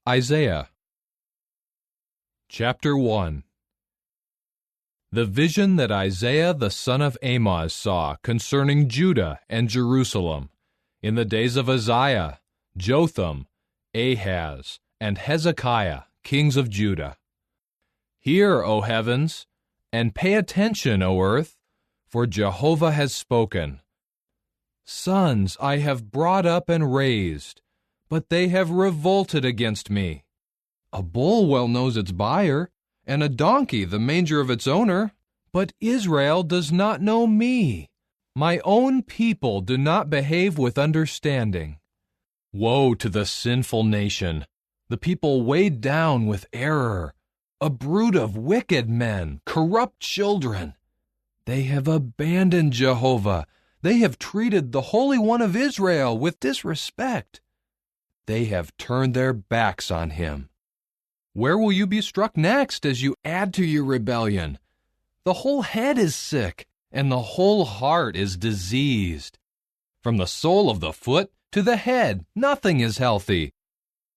Isaiah Chapter 1. The vision that Isaiah the son of Amoz saw concerning Judah and Jerusalem in the days of Uzziah, Jotham, Ahaz, and Hezekiah, kings of Judah. Hear, O heavens, and pay attention, O earth, for Jehovah has spoken. Sons I have brought up and raised, but they have revolted against me. A bull well knows its buyer, and a donkey the manger of its owner. But Israel does not know me. My own people do not behave with understanding. Woe to the sinful nation, the people weighed down with error, a brood of wicked men, corrupt children. They have abandoned Jehovah. They have treated the Holy One of Israel with disrespect. They have turned their backs on him. Where will you be struck next as you add to your rebellion? The whole head is sick, and the whole heart is diseased. From the sole of the foot to the head, nothing is healthy.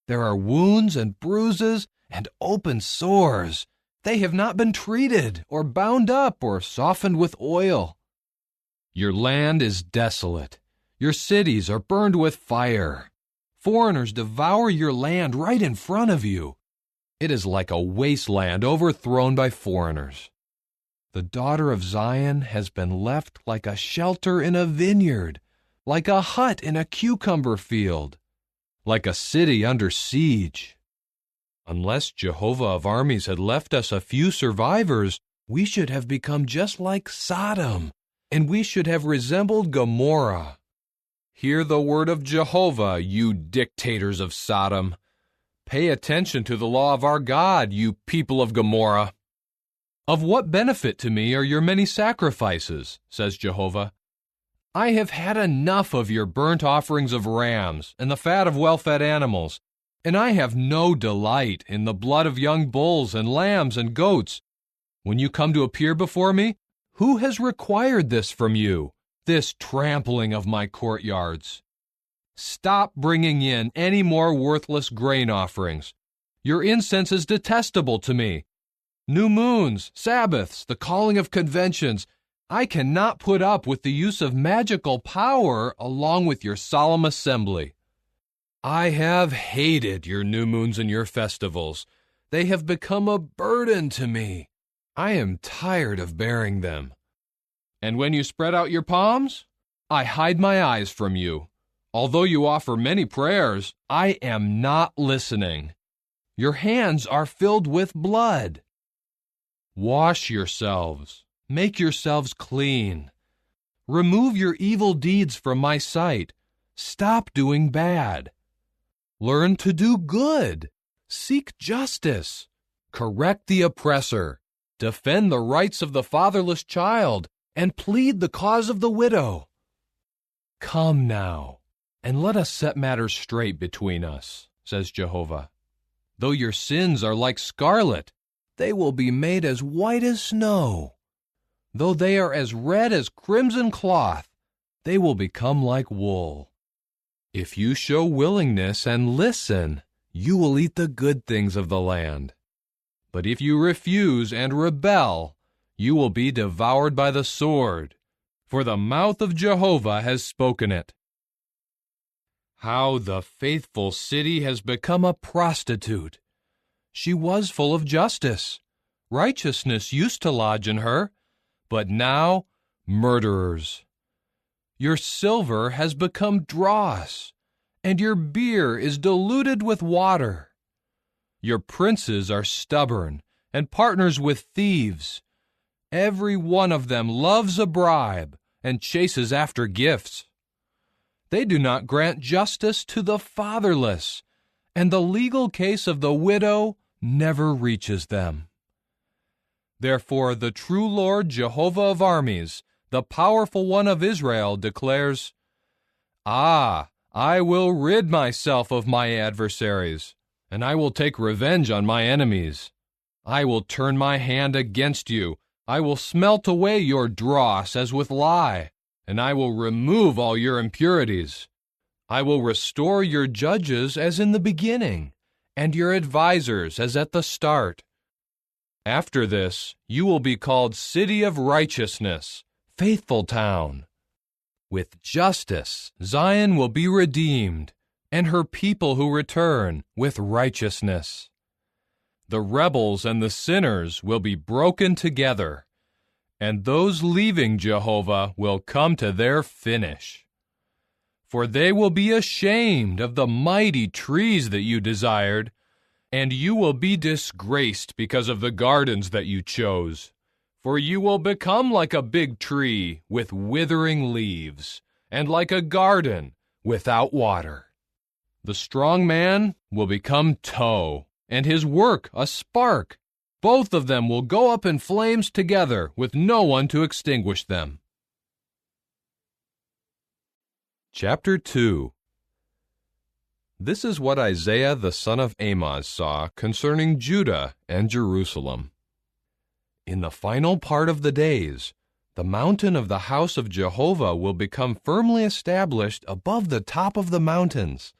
There are wounds and bruises and open sores. They have not been treated or bound up or softened with oil. Your land is desolate. Your cities are burned with fire. Foreigners devour your land right in front of you. It is like a wasteland overthrown by foreigners. The daughter of Zion has been left like a shelter in a vineyard, like a hut in a cucumber field, like a city under siege. Unless Jehovah of armies had left us a few survivors, we should have become just like Sodom, and we should have resembled Gomorrah. Hear the word of Jehovah, you dictators of Sodom. Pay attention to the law of our God, you people of Gomorrah. Of what benefit to me are your many sacrifices, says Jehovah? I have had enough of your burnt offerings of rams and the fat of well-fed animals, and I have no delight in the blood of young bulls and lambs and goats. When you come to appear before me, who has required this from you, this trampling of my courtyards? Stop bringing in any more worthless grain offerings. Your incense is detestable to me. New moons, Sabbaths, the calling of conventions. I cannot put up with the use of magical power along with your solemn assembly. I have hated your new moons and your festivals. They have become a burden to me. I am tired of bearing them. And when you spread out your palms, I hide my eyes from you. Although you offer many prayers, I am not listening. Your hands are filled with blood. Wash yourselves. Make yourselves clean. Remove your evil deeds from my sight. Stop doing bad. Learn to do good. Seek justice. Correct the oppressor. Defend the rights of the fatherless child, and plead the cause of the widow. Come now, and let us set matters straight between us, says Jehovah. Though your sins are like scarlet, they will be made as white as snow. Though they are as red as crimson cloth, they will become like wool. If you show willingness and listen, you will eat the good things of the land. But if you refuse and rebel, you will be devoured by the sword, for the mouth of Jehovah has spoken it. How the faithful city has become a prostitute. She was full of justice. Righteousness used to lodge in her, but now murderers. Your silver has become dross, and your beer is diluted with water. Your princes are stubborn and partners with thieves. Every one of them loves a bribe and chases after gifts. They do not grant justice to the fatherless, and the legal case of the widow never reaches them. Therefore, the true Lord Jehovah of armies, the powerful one of Israel, declares, I will rid myself of my adversaries, and I will take revenge on my enemies. I will turn my hand against you. I will smelt away your dross as with lye, and I will remove all your impurities. I will restore your judges as in the beginning, and your advisers as at the start. After this, you will be called City of Righteousness, Faithful Town. With justice, Zion will be redeemed, and her people who return with righteousness. The rebels and the sinners will be broken together, and those leaving Jehovah will come to their finish. For they will be ashamed of the mighty trees that you desired, and you will be disgraced because of the gardens that you chose. For you will become like a big tree with withering leaves, and like a garden without water. The strong man will become tow, and his work a spark. Both of them will go up in flames together, with no one to extinguish them. Chapter 2. This is what Isaiah the son of Amoz saw concerning Judah and Jerusalem. In the final part of the days, the mountain of the house of Jehovah will become firmly established above the top of the mountains,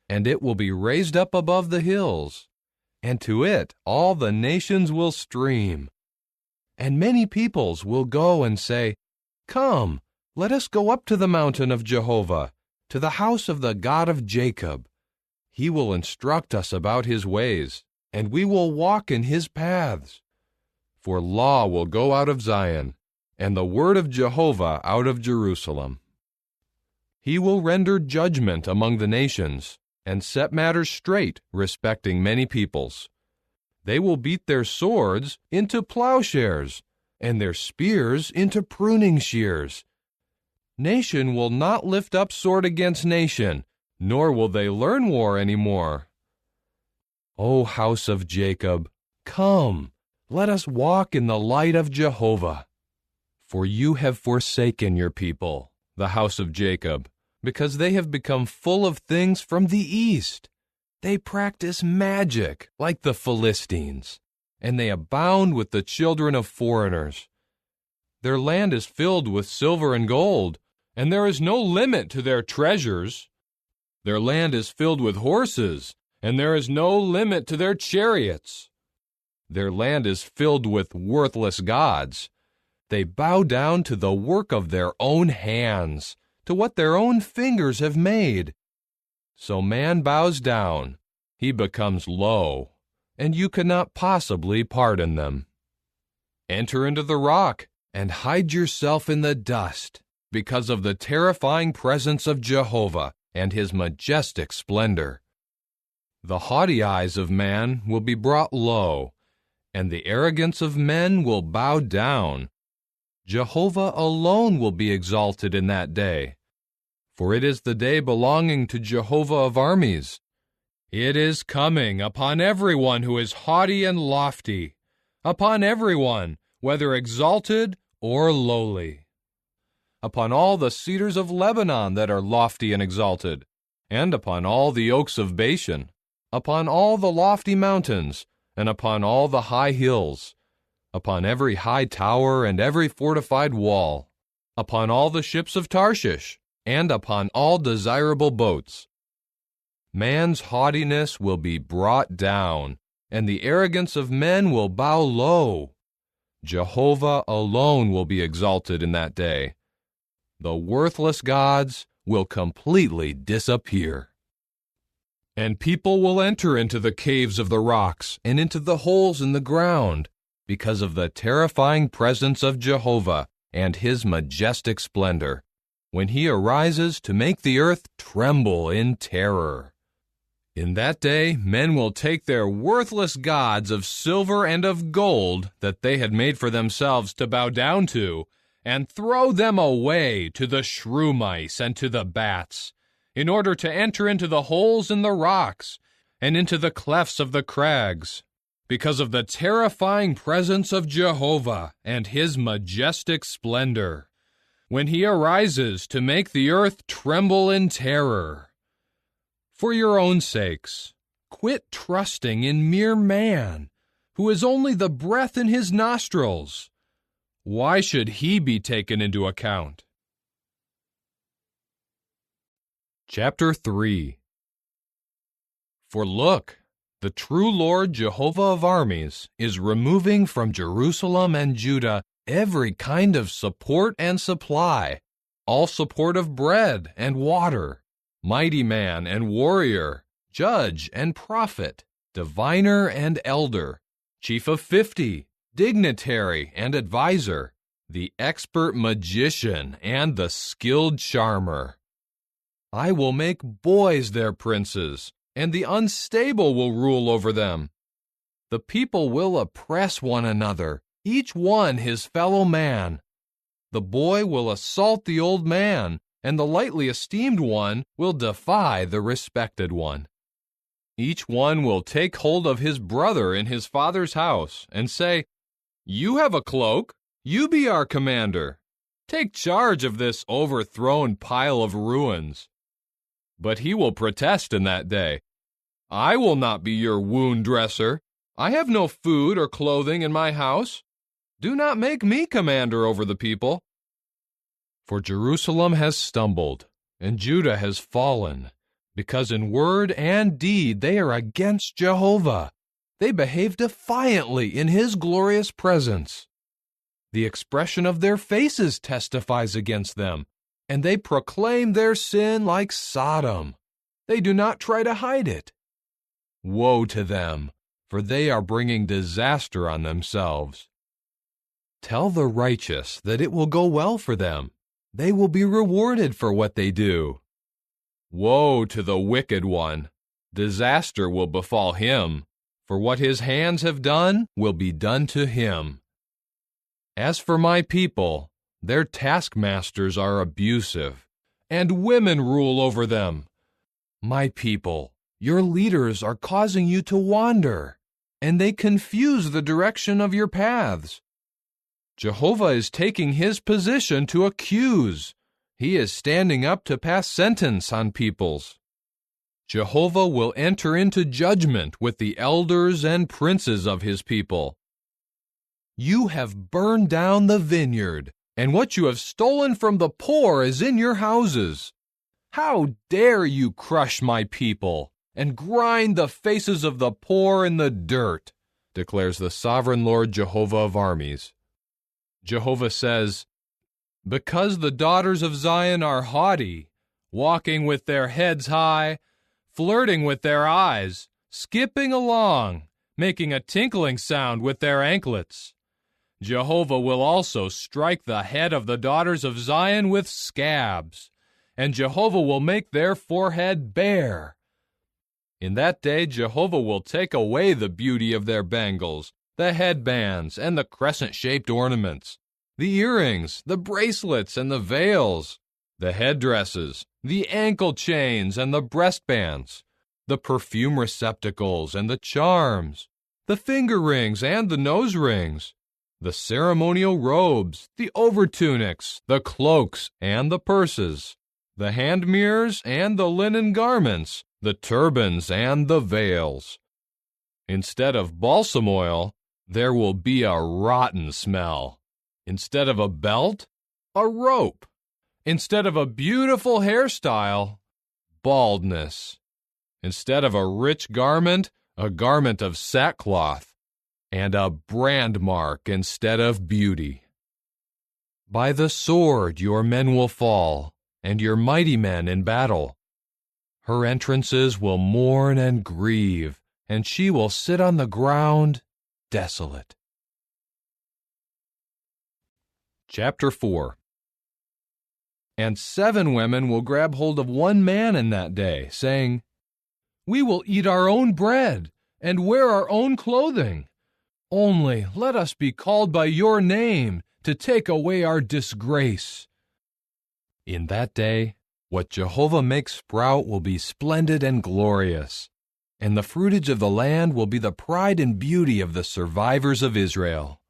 and it will be raised up above the hills, and to it all the nations will stream. And many peoples will go and say, "Come, let us go up to the mountain of Jehovah, to the house of the God of Jacob. He will instruct us about his ways, and we will walk in his paths. For law will go out of Zion, and the word of Jehovah out of Jerusalem. He will render judgment among the nations, and set matters straight respecting many peoples. They will beat their swords into plowshares, and their spears into pruning shears. Nation will not lift up sword against nation, nor will they learn war any more. O house of Jacob, come, let us walk in the light of Jehovah. For you have forsaken your people, the house of Jacob, because they have become full of things from the east. They practice magic like the Philistines, and they abound with the children of foreigners. Their land is filled with silver and gold, and there is no limit to their treasures. Their land is filled with horses, and there is no limit to their chariots. Their land is filled with worthless gods. They bow down to the work of their own hands, to what their own fingers have made. So man bows down, he becomes low, and you cannot possibly pardon them. Enter into the rock, and hide yourself in the dust, because of the terrifying presence of Jehovah and his majestic splendor. The haughty eyes of man will be brought low, and the arrogance of men will bow down. Jehovah alone will be exalted in that day, for it is the day belonging to Jehovah of armies. It is coming upon everyone who is haughty and lofty, upon everyone, whether exalted or lowly. Upon all the cedars of Lebanon that are lofty and exalted, and upon all the oaks of Bashan, upon all the lofty mountains, and upon all the high hills, upon every high tower and every fortified wall, upon all the ships of Tarshish, and upon all desirable boats. Man's haughtiness will be brought down, and the arrogance of men will bow low. Jehovah alone will be exalted in that day. The worthless gods will completely disappear. And people will enter into the caves of the rocks and into the holes in the ground, because of the terrifying presence of Jehovah and his majestic splendor, when he arises to make the earth tremble in terror. In that day men will take their worthless gods of silver and of gold that they had made for themselves to bow down to, and throw them away to the shrew mice and to the bats, in order to enter into the holes in the rocks and into the clefts of the crags, because of the terrifying presence of Jehovah and his majestic splendor, when he arises to make the earth tremble in terror. For your own sakes, quit trusting in mere man, who is only the breath in his nostrils. Why should he be taken into account? Chapter 3. For look, The true Lord Jehovah of armies is removing from Jerusalem and Judah every kind of support and supply, all support of bread and water, mighty man and warrior, judge and prophet, diviner and elder, chief of 50, dignitary and adviser, the expert magician and the skilled charmer. I will make boys their princes, and the unstable will rule over them. The people will oppress one another, each one his fellow man. The boy will assault the old man, and the lightly esteemed one will defy the respected one. Each one will take hold of his brother in his father's house, and say, "You have a cloak, you be our commander. Take charge of this overthrown pile of ruins." But he will protest in that day, "I will not be your wound dresser. I have no food or clothing in my house. Do not make me commander over the people." For Jerusalem has stumbled, and Judah has fallen, because in word and deed they are against Jehovah. They behave defiantly in his glorious presence. The expression of their faces testifies against them, and they proclaim their sin like Sodom. They do not try to hide it. Woe to them, for they are bringing disaster on themselves. Tell the righteous that it will go well for them. They will be rewarded for what they do. Woe to the wicked one. Disaster will befall him, for what his hands have done will be done to him. As for my people, their taskmasters are abusive, and women rule over them. My people, your leaders are causing you to wander, and they confuse the direction of your paths. Jehovah is taking his position to accuse. He is standing up to pass sentence on peoples. Jehovah will enter into judgment with the elders and princes of his people. You have burned down the vineyard, and what you have stolen from the poor is in your houses. How dare you crush my people and grind the faces of the poor in the dirt, declares the sovereign Lord Jehovah of armies. Jehovah says, because the daughters of Zion are haughty, walking with their heads high, flirting with their eyes, skipping along, making a tinkling sound with their anklets. Jehovah will also strike the head of the daughters of Zion with scabs, and Jehovah will make their forehead bare. In that day Jehovah will take away the beauty of their bangles, the headbands, and the crescent-shaped ornaments, the earrings, the bracelets, and the veils, the headdresses, the ankle chains, and the breastbands, the perfume receptacles, and the charms, the finger rings, and the nose rings, the ceremonial robes, the overtunics, the cloaks, and the purses, the hand mirrors, and the linen garments, the turbans, and the veils. Instead of balsam oil, there will be a rotten smell. Instead of a belt, a rope. Instead of a beautiful hairstyle, baldness. Instead of a rich garment, a garment of sackcloth, and a brand mark instead of beauty. By the sword your men will fall, and your mighty men in battle. Her entrances will mourn and grieve, and she will sit on the ground desolate. Chapter 4. And 7 women will grab hold of one man in that day, saying, we will eat our own bread and wear our own clothing. Only let us be called by your name to take away our disgrace. In that day, what Jehovah makes sprout will be splendid and glorious, and the fruitage of the land will be the pride and beauty of the survivors of Israel.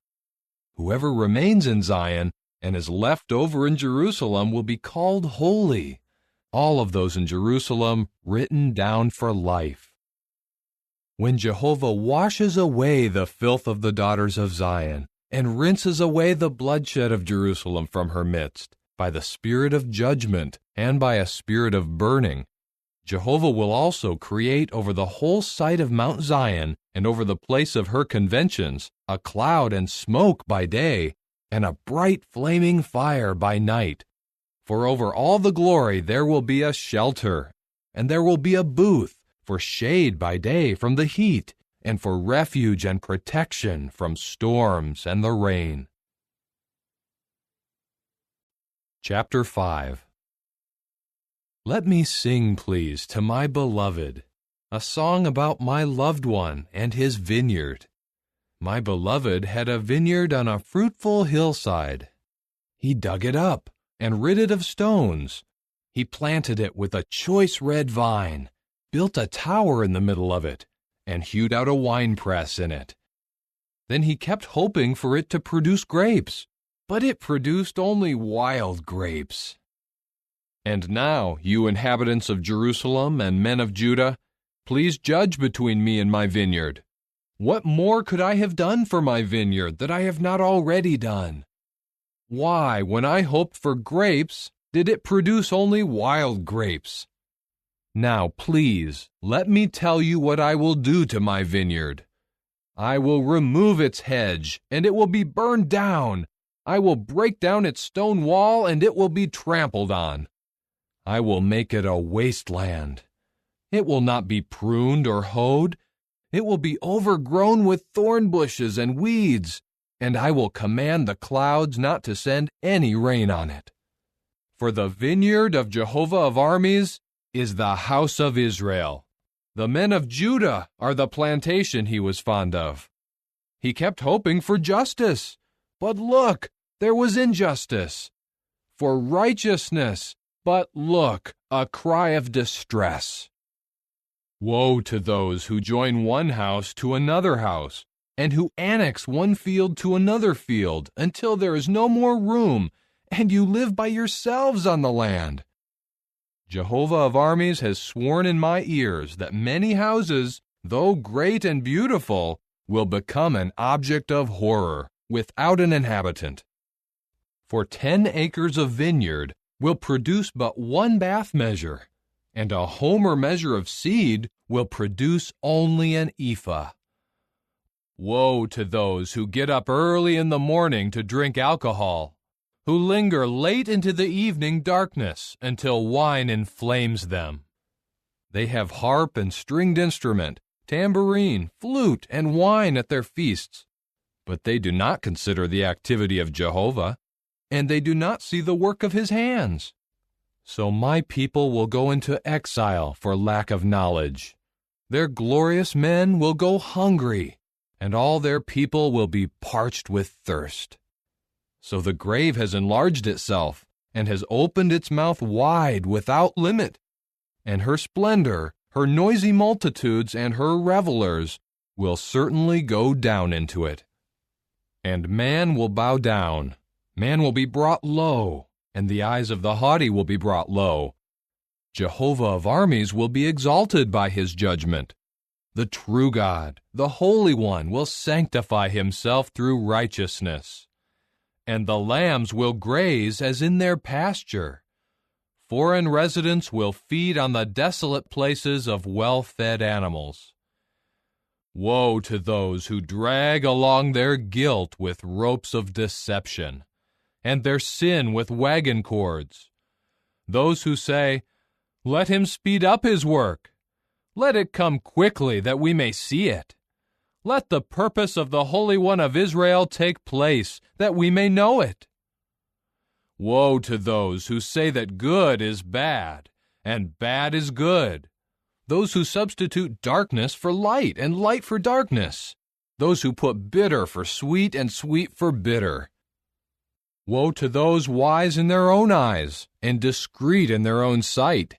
Whoever remains in Zion and is left over in Jerusalem will be called holy, all of those in Jerusalem written down for life. When Jehovah washes away the filth of the daughters of Zion and rinses away the bloodshed of Jerusalem from her midst, by the spirit of judgment and by a spirit of burning, Jehovah will also create over the whole site of Mount Zion and over the place of her conventions a cloud and smoke by day, and a bright flaming fire by night. For over all the glory there will be a shelter, and there will be a booth for shade by day from the heat, and for refuge and protection from storms and the rain. Chapter 5. Let me sing, please, to my beloved, a song about my loved one and his vineyard. My beloved had a vineyard on a fruitful hillside. He dug it up and rid it of stones. He planted it with a choice red vine, built a tower in the middle of it, and hewed out a winepress in it. Then he kept hoping for it to produce grapes, but it produced only wild grapes. And now, you inhabitants of Jerusalem and men of Judah, please judge between me and my vineyard. What more could I have done for my vineyard that I have not already done? Why, when I hoped for grapes, did it produce only wild grapes? Now, please, let me tell you what I will do to my vineyard. I will remove its hedge, and it will be burned down. I will break down its stone wall, and it will be trampled on. I will make it a wasteland. It will not be pruned or hoed. It will be overgrown with thorn bushes and weeds, and I will command the clouds not to send any rain on it. For the vineyard of Jehovah of armies is the house of Israel. The men of Judah are the plantation he was fond of. He kept hoping for justice, but look, there was injustice. For righteousness, but look, a cry of distress. Woe to those who join one house to another house, and who annex one field to another field until there is no more room, and you live by yourselves on the land. Jehovah of armies has sworn in my ears that many houses, though great and beautiful, will become an object of horror, without an inhabitant. For 10 acres of vineyard will produce but 1 bath measure, and a homer measure of seed will produce only an ephah. Woe to those who get up early in the morning to drink alcohol, who linger late into the evening darkness until wine inflames them. They have harp and stringed instrument, tambourine, flute, and wine at their feasts, but they do not consider the activity of Jehovah, and they do not see the work of his hands. So my people will go into exile for lack of knowledge. Their glorious men will go hungry, and all their people will be parched with thirst. So the grave has enlarged itself, and has opened its mouth wide without limit, and her splendor, her noisy multitudes, and her revelers will certainly go down into it. And man will bow down, man will be brought low, and the eyes of the haughty will be brought low. Jehovah of armies will be exalted by his judgment. The true God, the Holy One, will sanctify himself through righteousness. And the lambs will graze as in their pasture. Foreign residents will feed on the desolate places of well-fed animals. Woe to those who drag along their guilt with ropes of deception, and their sin with wagon cords. Those who say, "Let him speed up his work. Let it come quickly that we may see it. Let the purpose of the Holy One of Israel take place, that we may know it." Woe to those who say that good is bad, and bad is good. Those who substitute darkness for light, and light for darkness. Those who put bitter for sweet, and sweet for bitter. Woe to those wise in their own eyes, and discreet in their own sight.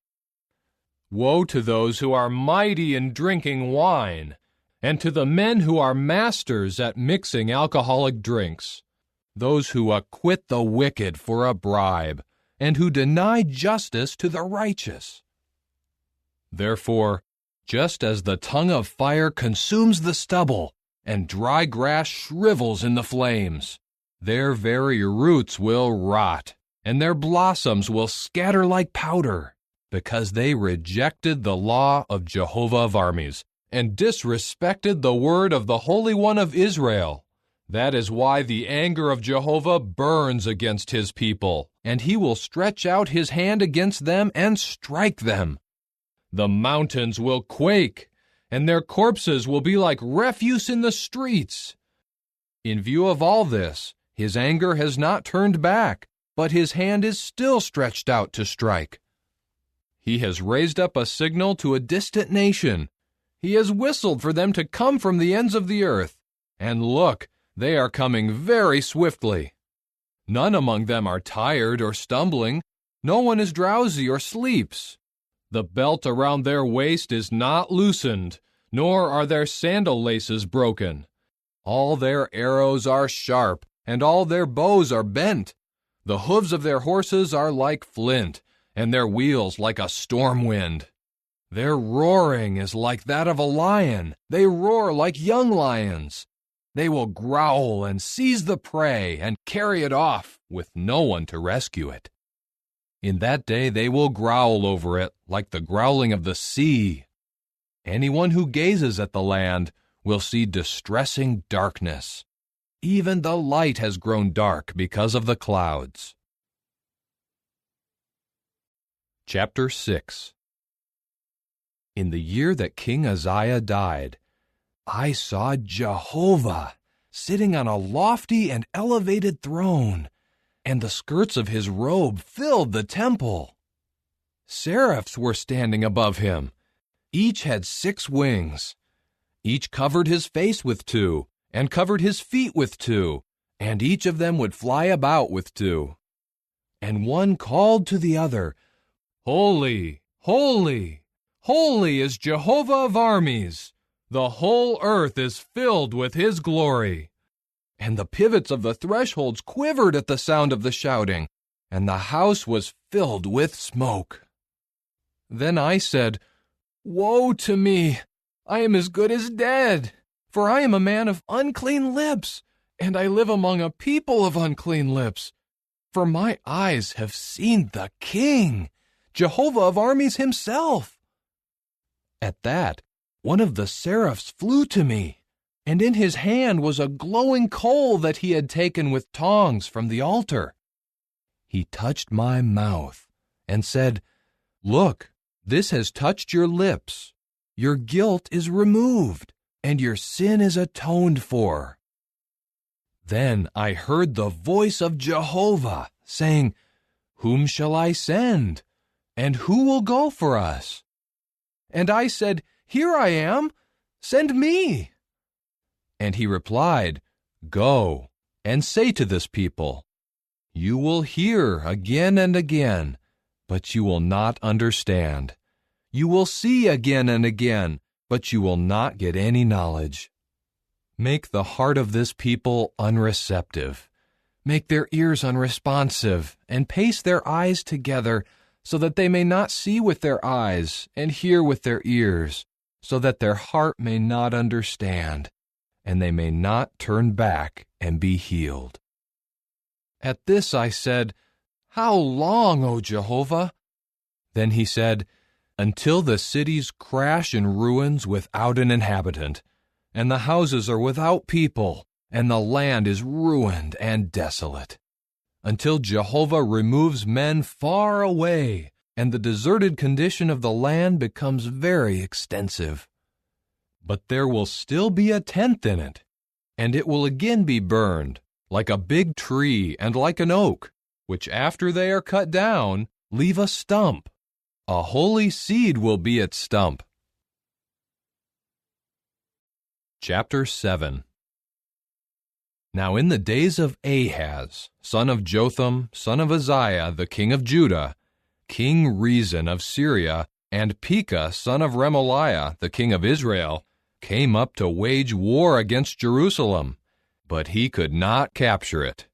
Woe to those who are mighty in drinking wine, and to the men who are masters at mixing alcoholic drinks, those who acquit the wicked for a bribe, and who deny justice to the righteous. Therefore, just as the tongue of fire consumes the stubble, and dry grass shrivels in the flames, their very roots will rot, and their blossoms will scatter like powder. because they rejected the law of Jehovah of armies and disrespected the word of the Holy One of Israel. That is why the anger of Jehovah burns against his people, and he will stretch out his hand against them and strike them. The mountains will quake, and their corpses will be like refuse in the streets. In view of all this, his anger has not turned back, but his hand is still stretched out to strike. He has raised up a signal to a distant nation. He has whistled for them to come from the ends of the earth. And look, they are coming very swiftly. None among them are tired or stumbling. No one is drowsy or sleeps. The belt around their waist is not loosened, nor are their sandal laces broken. All their arrows are sharp, and all their bows are bent. The hooves of their horses are like flint, and their wheels like a storm wind. Their roaring is like that of a lion. They roar like young lions. They will growl and seize the prey and carry it off with no one to rescue it. In that day they will growl over it like the growling of the sea. Anyone who gazes at the land will see distressing darkness. Even the light has grown dark because of the clouds. Chapter 6. In the year that King Uzziah died, I saw Jehovah sitting on a lofty and elevated throne, and the skirts of his robe filled the temple. Seraphs were standing above him. Each had 6 wings. Each covered his face with 2, and covered his feet with 2, and each of them would fly about with 2. And one called to the other, Holy, holy, holy is Jehovah of armies. The whole earth is filled with his glory. And the pivots of the thresholds quivered at the sound of the shouting, and the house was filled with smoke. Then I said, Woe to me! I am as good as dead, for I am a man of unclean lips, and I live among a people of unclean lips. For my eyes have seen the King, Jehovah of armies himself. At that, one of the seraphs flew to me, and in his hand was a glowing coal that he had taken with tongs from the altar. He touched my mouth and said, Look, this has touched your lips. Your guilt is removed, and your sin is atoned for. Then I heard the voice of Jehovah saying, Whom shall I send? And who will go for us? And I said, Here I am, send me. And he replied, Go, and say to this people, You will hear again and again, but you will not understand. You will see again and again, but you will not get any knowledge. Make the heart of this people unreceptive. Make their ears unresponsive, and pace their eyes together, so that they may not see with their eyes and hear with their ears, so that their heart may not understand, and they may not turn back and be healed. At this I said, How long, O Jehovah? Then he said, Until the cities crash in ruins without an inhabitant, and the houses are without people, and the land is ruined and desolate. Until Jehovah removes men far away, and the deserted condition of the land becomes very extensive. But there will still be a tenth in it, and it will again be burned, like a big tree and like an oak, which after they are cut down, leave a stump. A holy seed will be its stump. Chapter 7. Now in the days of Ahaz, son of Jotham, son of Uzziah, the king of Judah, King Rezin of Syria, and Pekah, son of Remaliah, the king of Israel, came up to wage war against Jerusalem, but he could not capture it.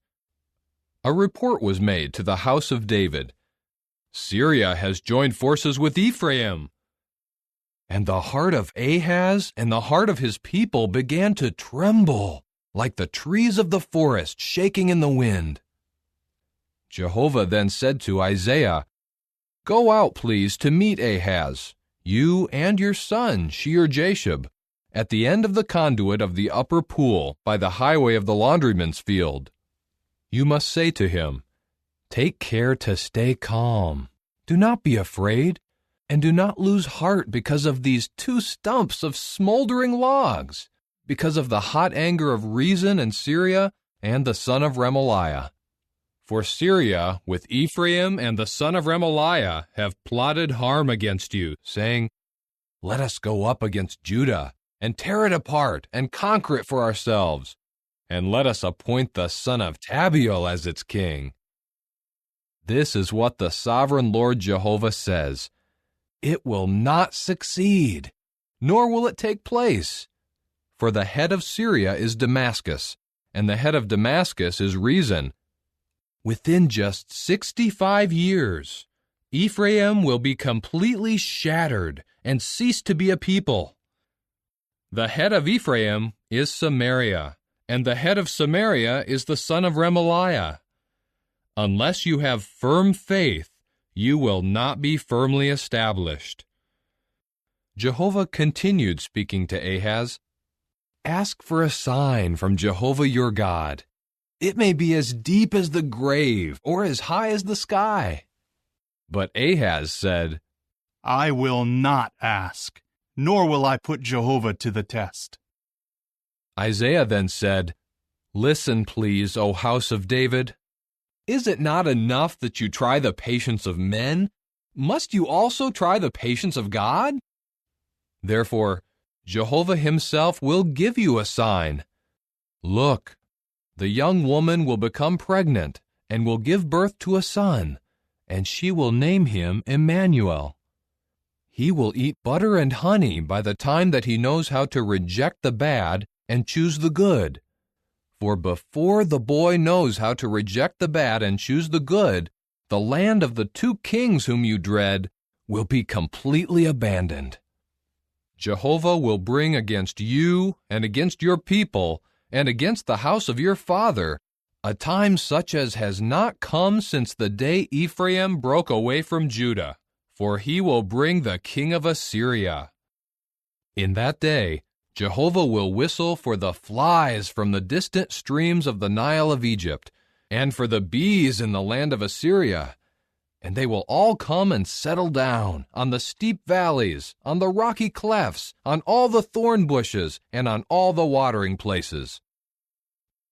A report was made to the house of David, Syria has joined forces with Ephraim. And the heart of Ahaz and the heart of his people began to tremble, like the trees of the forest shaking in the wind. Jehovah then said to Isaiah, Go out, please, to meet Ahaz, you and your son, Shear-Jashub, at the end of the conduit of the upper pool by the highway of the laundryman's field. You must say to him, 'Take care to stay calm. Do not be afraid, and do not lose heart because of these two stumps of smoldering logs, because of the hot anger of Rezin and Syria and the son of Remaliah. For Syria, with Ephraim and the son of Remaliah, have plotted harm against you, saying, Let us go up against Judah, and tear it apart, and conquer it for ourselves, and let us appoint the son of Tabiel as its king.' This is what the sovereign Lord Jehovah says. It will not succeed, nor will it take place. For the head of Syria is Damascus, and the head of Damascus is Rezin. Within just 65 years, Ephraim will be completely shattered and cease to be a people. The head of Ephraim is Samaria, and the head of Samaria is the son of Remaliah. Unless you have firm faith, you will not be firmly established." Jehovah continued speaking to Ahaz, "Ask for a sign from Jehovah your God. It may be as deep as the grave or as high as the sky." But Ahaz said, "I will not ask, nor will I put Jehovah to the test." Isaiah then said, "Listen, please, O house of David. Is it not enough that you try the patience of men? Must you also try the patience of God? Therefore, Jehovah himself will give you a sign. Look, the young woman will become pregnant and will give birth to a son, and she will name him Emmanuel. He will eat butter and honey by the time that he knows how to reject the bad and choose the good. For before the boy knows how to reject the bad and choose the good, the land of the two kings whom you dread will be completely abandoned. Jehovah will bring against you and against your people and against the house of your father a time such as has not come since the day Ephraim broke away from Judah, for he will bring the king of Assyria. In that day, Jehovah will whistle for the flies from the distant streams of the Nile of Egypt, and for the bees in the land of Assyria, and they will all come and settle down on the steep valleys, on the rocky clefts, on all the thorn bushes, and on all the watering places.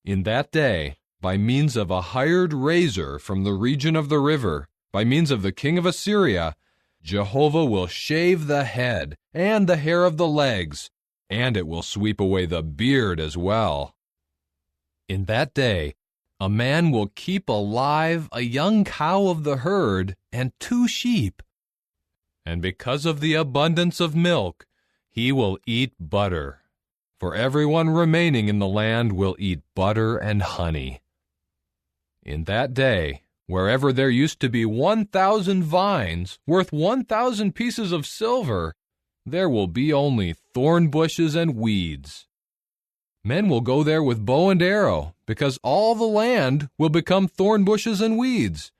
In that day, by means of a hired razor from the region of the river, by means of the king of Assyria, Jehovah will shave the head and the hair of the legs, and it will sweep away the beard as well. In that day, a man will keep alive a young cow of the herd and 2 sheep. And because of the abundance of milk, he will eat butter. For everyone remaining in the land will eat butter and honey. In that day, wherever there used to be 1,000 vines worth 1,000 pieces of silver, there will be only thorn bushes and weeds. Men will go there with bow and arrow, because all the land will become thorn bushes and weeds.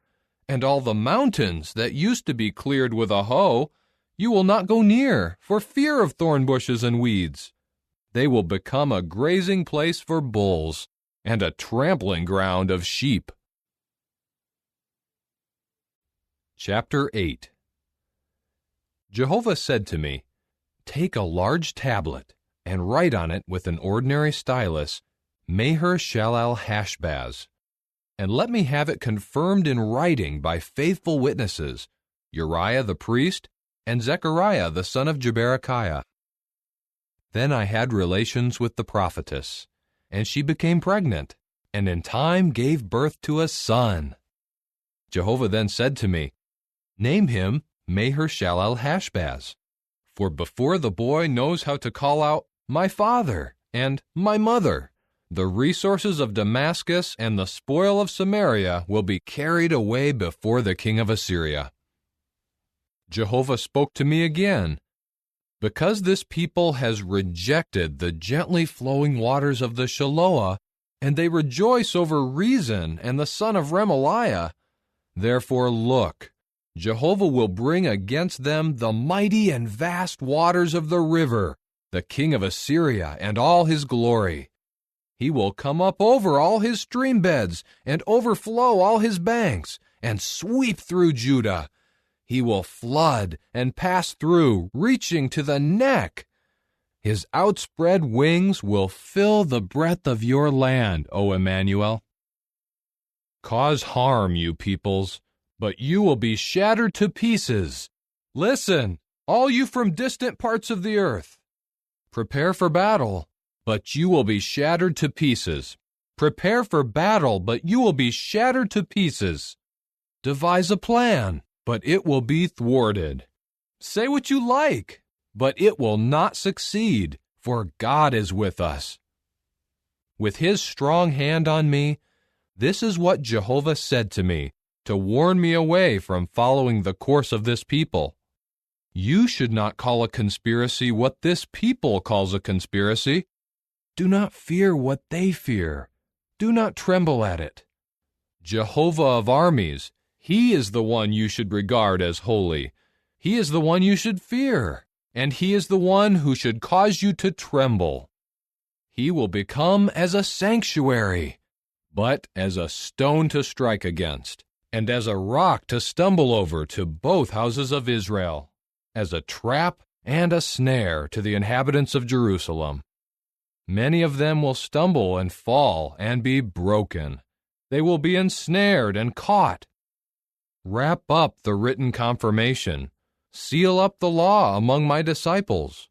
And all the mountains that used to be cleared with a hoe, you will not go near for fear of thorn bushes and weeds. They will become a grazing place for bulls and a trampling ground of sheep. Chapter 8. Jehovah said to me, "Take a large tablet, and write on it with an ordinary stylus, Maher-Shalal-Hash-Baz, and let me have it confirmed in writing by faithful witnesses, Uriah the priest, and Zechariah the son of Jeberechiah." Then I had relations with the prophetess, and she became pregnant, and in time gave birth to a son. Jehovah then said to me, "Name him Maher-Shalal-Hash-Baz, for before the boy knows how to call out, 'My father' and 'my mother,' the resources of Damascus and the spoil of Samaria will be carried away before the king of Assyria." Jehovah spoke to me again, "Because this people has rejected the gently flowing waters of the Shiloah, and they rejoice over Rezin and the son of Remaliah, therefore look, Jehovah will bring against them the mighty and vast waters of the river, the king of Assyria and all his glory. He will come up over all his stream beds and overflow all his banks and sweep through Judah. He will flood and pass through, reaching to the neck. His outspread wings will fill the breadth of your land, O Emmanuel. Cause harm, you peoples, but you will be shattered to pieces. Listen, all you from distant parts of the earth. Prepare for battle, but you will be shattered to pieces. Prepare for battle, but you will be shattered to pieces. Devise a plan, but it will be thwarted. Say what you like, but it will not succeed, for God is with us. With his strong hand on me, this is what Jehovah said to me, to warn me away from following the course of this people. You should not call a conspiracy what this people calls a conspiracy. Do not fear what they fear. Do not tremble at it. Jehovah of armies, he is the one you should regard as holy. He is the one you should fear, and he is the one who should cause you to tremble. He will become as a sanctuary, but as a stone to strike against, and as a rock to stumble over to both houses of Israel, as a trap and a snare to the inhabitants of Jerusalem. Many of them will stumble and fall and be broken. They will be ensnared and caught. Wrap up the written confirmation. Seal up the law among my disciples.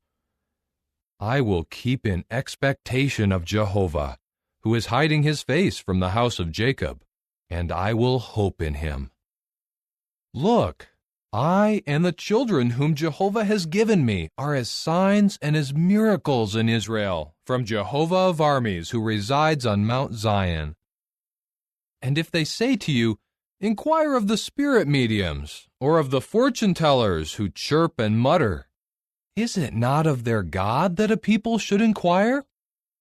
I will keep in expectation of Jehovah, who is hiding his face from the house of Jacob, and I will hope in him. Look, I and the children whom Jehovah has given me are as signs and as miracles in Israel from Jehovah of armies who resides on Mount Zion. And if they say to you, inquire of the spirit mediums, or of the fortune-tellers who chirp and mutter, is it not of their God that a people should inquire?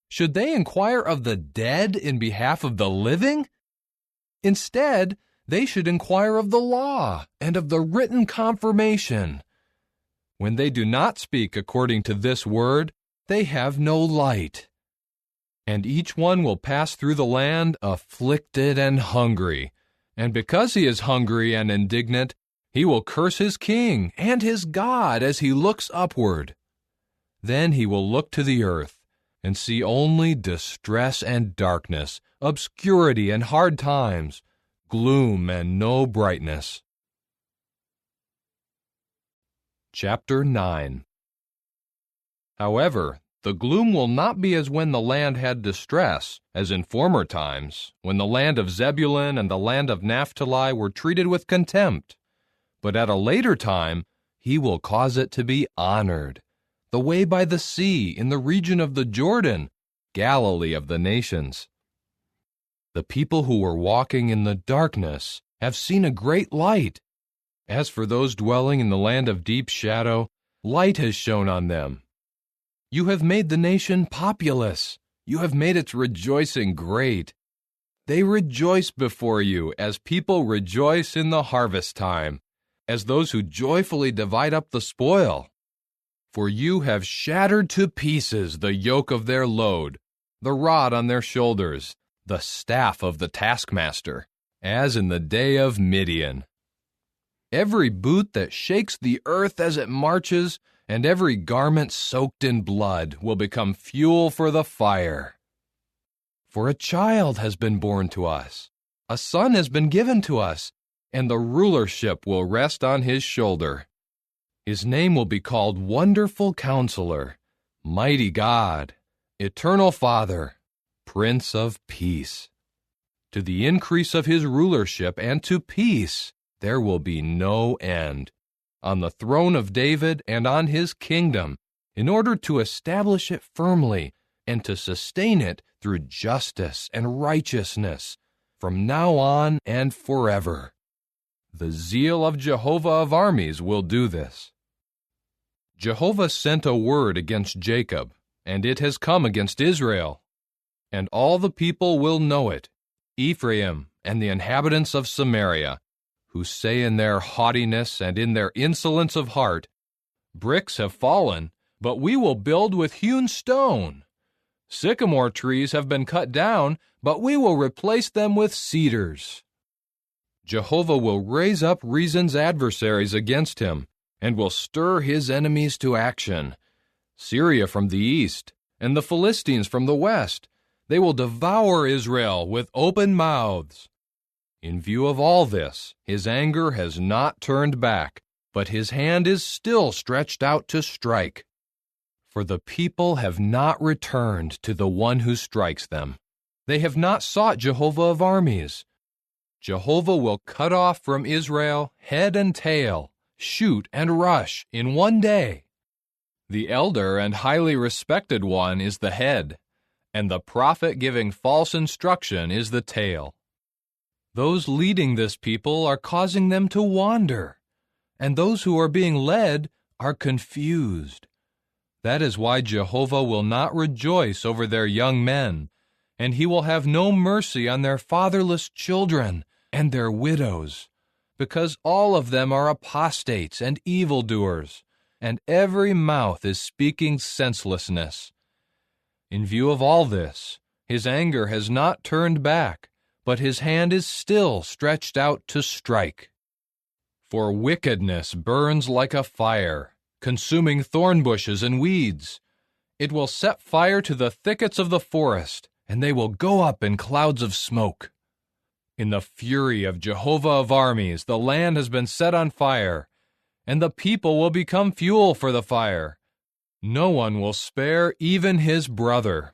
Should they inquire of the dead in behalf of the living? Instead, they should inquire of the law and of the written confirmation. When they do not speak according to this word, they have no light. And each one will pass through the land afflicted and hungry. And because he is hungry and indignant, he will curse his king and his God as he looks upward. Then he will look to the earth and see only distress and darkness, obscurity and hard times, gloom and no brightness. Chapter 9. However, the gloom will not be as when the land had distress, as in former times, when the land of Zebulun and the land of Naphtali were treated with contempt. But at a later time, he will cause it to be honored. The way by the sea, in the region of the Jordan, Galilee of the nations. The people who were walking in the darkness have seen a great light. As for those dwelling in the land of deep shadow, light has shone on them. You have made the nation populous. You have made its rejoicing great. They rejoice before you as people rejoice in the harvest time, as those who joyfully divide up the spoil. For you have shattered to pieces the yoke of their load, the rod on their shoulders, the staff of the taskmaster, as in the day of Midian. Every boot that shakes the earth as it marches, and every garment soaked in blood will become fuel for the fire. For a child has been born to us, a son has been given to us, and the rulership will rest on his shoulder. His name will be called Wonderful Counselor, Mighty God, Eternal Father, Prince of Peace. To the increase of his rulership and to peace there will be no end, on the throne of David and on his kingdom, in order to establish it firmly and to sustain it through justice and righteousness, from now on and forever. The zeal of Jehovah of armies will do this. Jehovah sent a word against Jacob, and it has come against Israel. And all the people will know it, Ephraim and the inhabitants of Samaria, who say in their haughtiness and in their insolence of heart, "Bricks have fallen, but we will build with hewn stone. Sycamore trees have been cut down, but we will replace them with cedars." Jehovah will raise up reason's adversaries against him, and will stir his enemies to action. Syria from the east, and the Philistines from the west, they will devour Israel with open mouths. In view of all this, his anger has not turned back, but his hand is still stretched out to strike. For the people have not returned to the one who strikes them. They have not sought Jehovah of armies. Jehovah will cut off from Israel head and tail, shoot and rush in one day. The elder and highly respected one is the head, and the prophet giving false instruction is the tail. Those leading this people are causing them to wander, and those who are being led are confused. That is why Jehovah will not rejoice over their young men, and he will have no mercy on their fatherless children and their widows, because all of them are apostates and evildoers, and every mouth is speaking senselessness. In view of all this, his anger has not turned back, but his hand is still stretched out to strike. For wickedness burns like a fire, consuming thorn bushes and weeds. It will set fire to the thickets of the forest, and they will go up in clouds of smoke. In the fury of Jehovah of armies, the land has been set on fire, and the people will become fuel for the fire. No one will spare even his brother.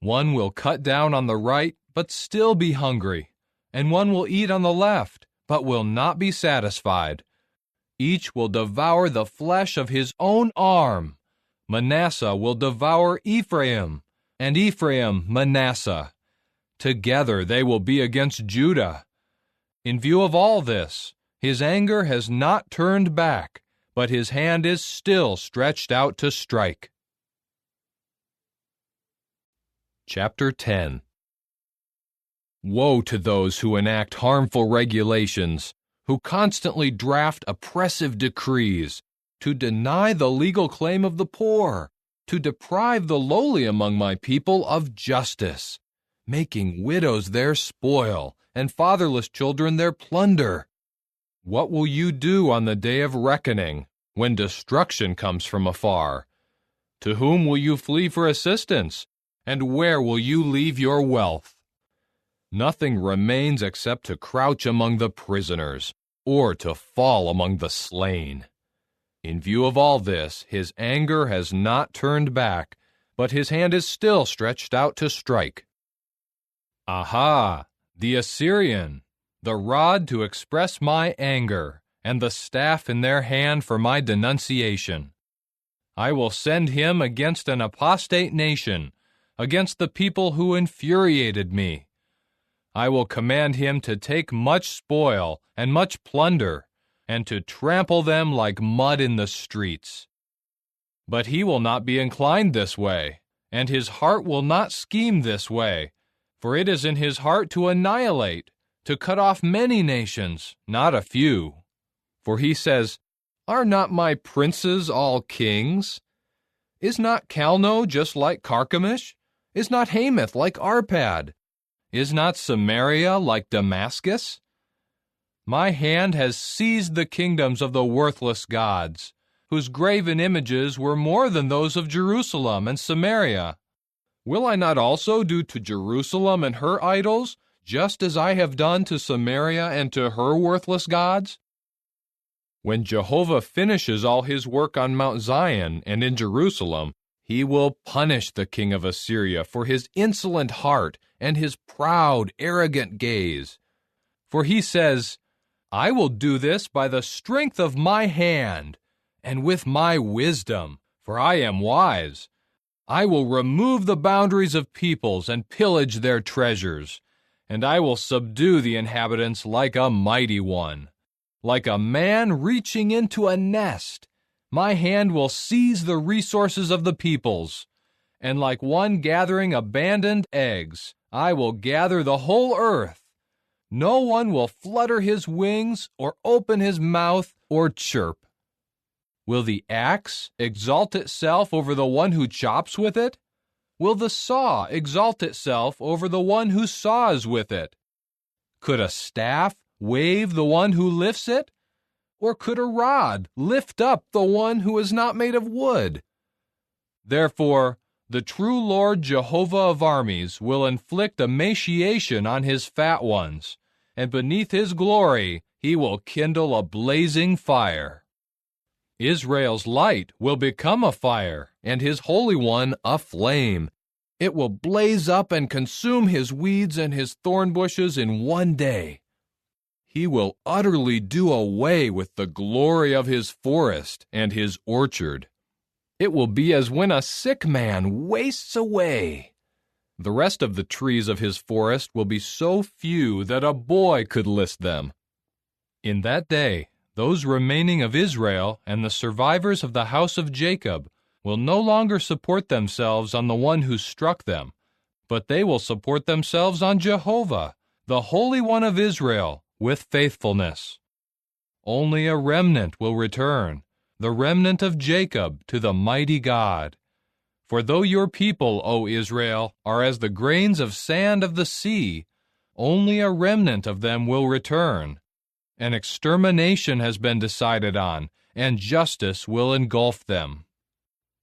One will cut down on the right, but still be hungry, and one will eat on the left, but will not be satisfied. Each will devour the flesh of his own arm. Manasseh will devour Ephraim, and Ephraim Manasseh. Together they will be against Judah. In view of all this, his anger has not turned back, but his hand is still stretched out to strike. Chapter 10. Woe to those who enact harmful regulations, who constantly draft oppressive decrees, to deny the legal claim of the poor, to deprive the lowly among my people of justice, making widows their spoil, and fatherless children their plunder. What will you do on the day of reckoning, when destruction comes from afar? To whom will you flee for assistance, and where will you leave your wealth? Nothing remains except to crouch among the prisoners, or to fall among the slain. In view of all this, his anger has not turned back, but his hand is still stretched out to strike. Aha! The Assyrian, the rod to express my anger, and the staff in their hand for my denunciation. I will send him against an apostate nation, against the people who infuriated me. I will command him to take much spoil and much plunder, and to trample them like mud in the streets. But he will not be inclined this way, and his heart will not scheme this way, for it is in his heart to annihilate, to cut off many nations, not a few. For he says, "Are not my princes all kings? Is not Calno just like Carchemish? Is not Hamath like Arpad? Is not Samaria like Damascus? My hand has seized the kingdoms of the worthless gods, whose graven images were more than those of Jerusalem and Samaria. Will I not also do to Jerusalem and her idols, just as I have done to Samaria and to her worthless gods?" When Jehovah finishes all his work on Mount Zion and in Jerusalem, he will punish the king of Assyria for his insolent heart and his proud, arrogant gaze. For he says, "I will do this by the strength of my hand, and with my wisdom, for I am wise. I will remove the boundaries of peoples and pillage their treasures, and I will subdue the inhabitants like a mighty one. Like a man reaching into a nest, my hand will seize the resources of the peoples, and like one gathering abandoned eggs, I will gather the whole earth. No one will flutter his wings or open his mouth or chirp. Will the axe exalt itself over the one who chops with it? Will the saw exalt itself over the one who saws with it? Could a staff wave the one who lifts it? Or could a rod lift up the one who is not made of wood? Therefore, the true Lord Jehovah of armies will inflict emaciation on his fat ones, and beneath his glory he will kindle a blazing fire. Israel's light will become a fire, and his Holy One a flame. It will blaze up and consume his weeds and his thorn bushes in one day. He will utterly do away with the glory of his forest and his orchard. It will be as when a sick man wastes away. The rest of the trees of his forest will be so few that a boy could list them. In that day, those remaining of Israel and the survivors of the house of Jacob will no longer support themselves on the one who struck them, but they will support themselves on Jehovah, the Holy One of Israel, with faithfulness. Only a remnant will return, the remnant of Jacob, to the mighty God. For though your people, O Israel, are as the grains of sand of the sea, only a remnant of them will return. An extermination has been decided on, and justice will engulf them.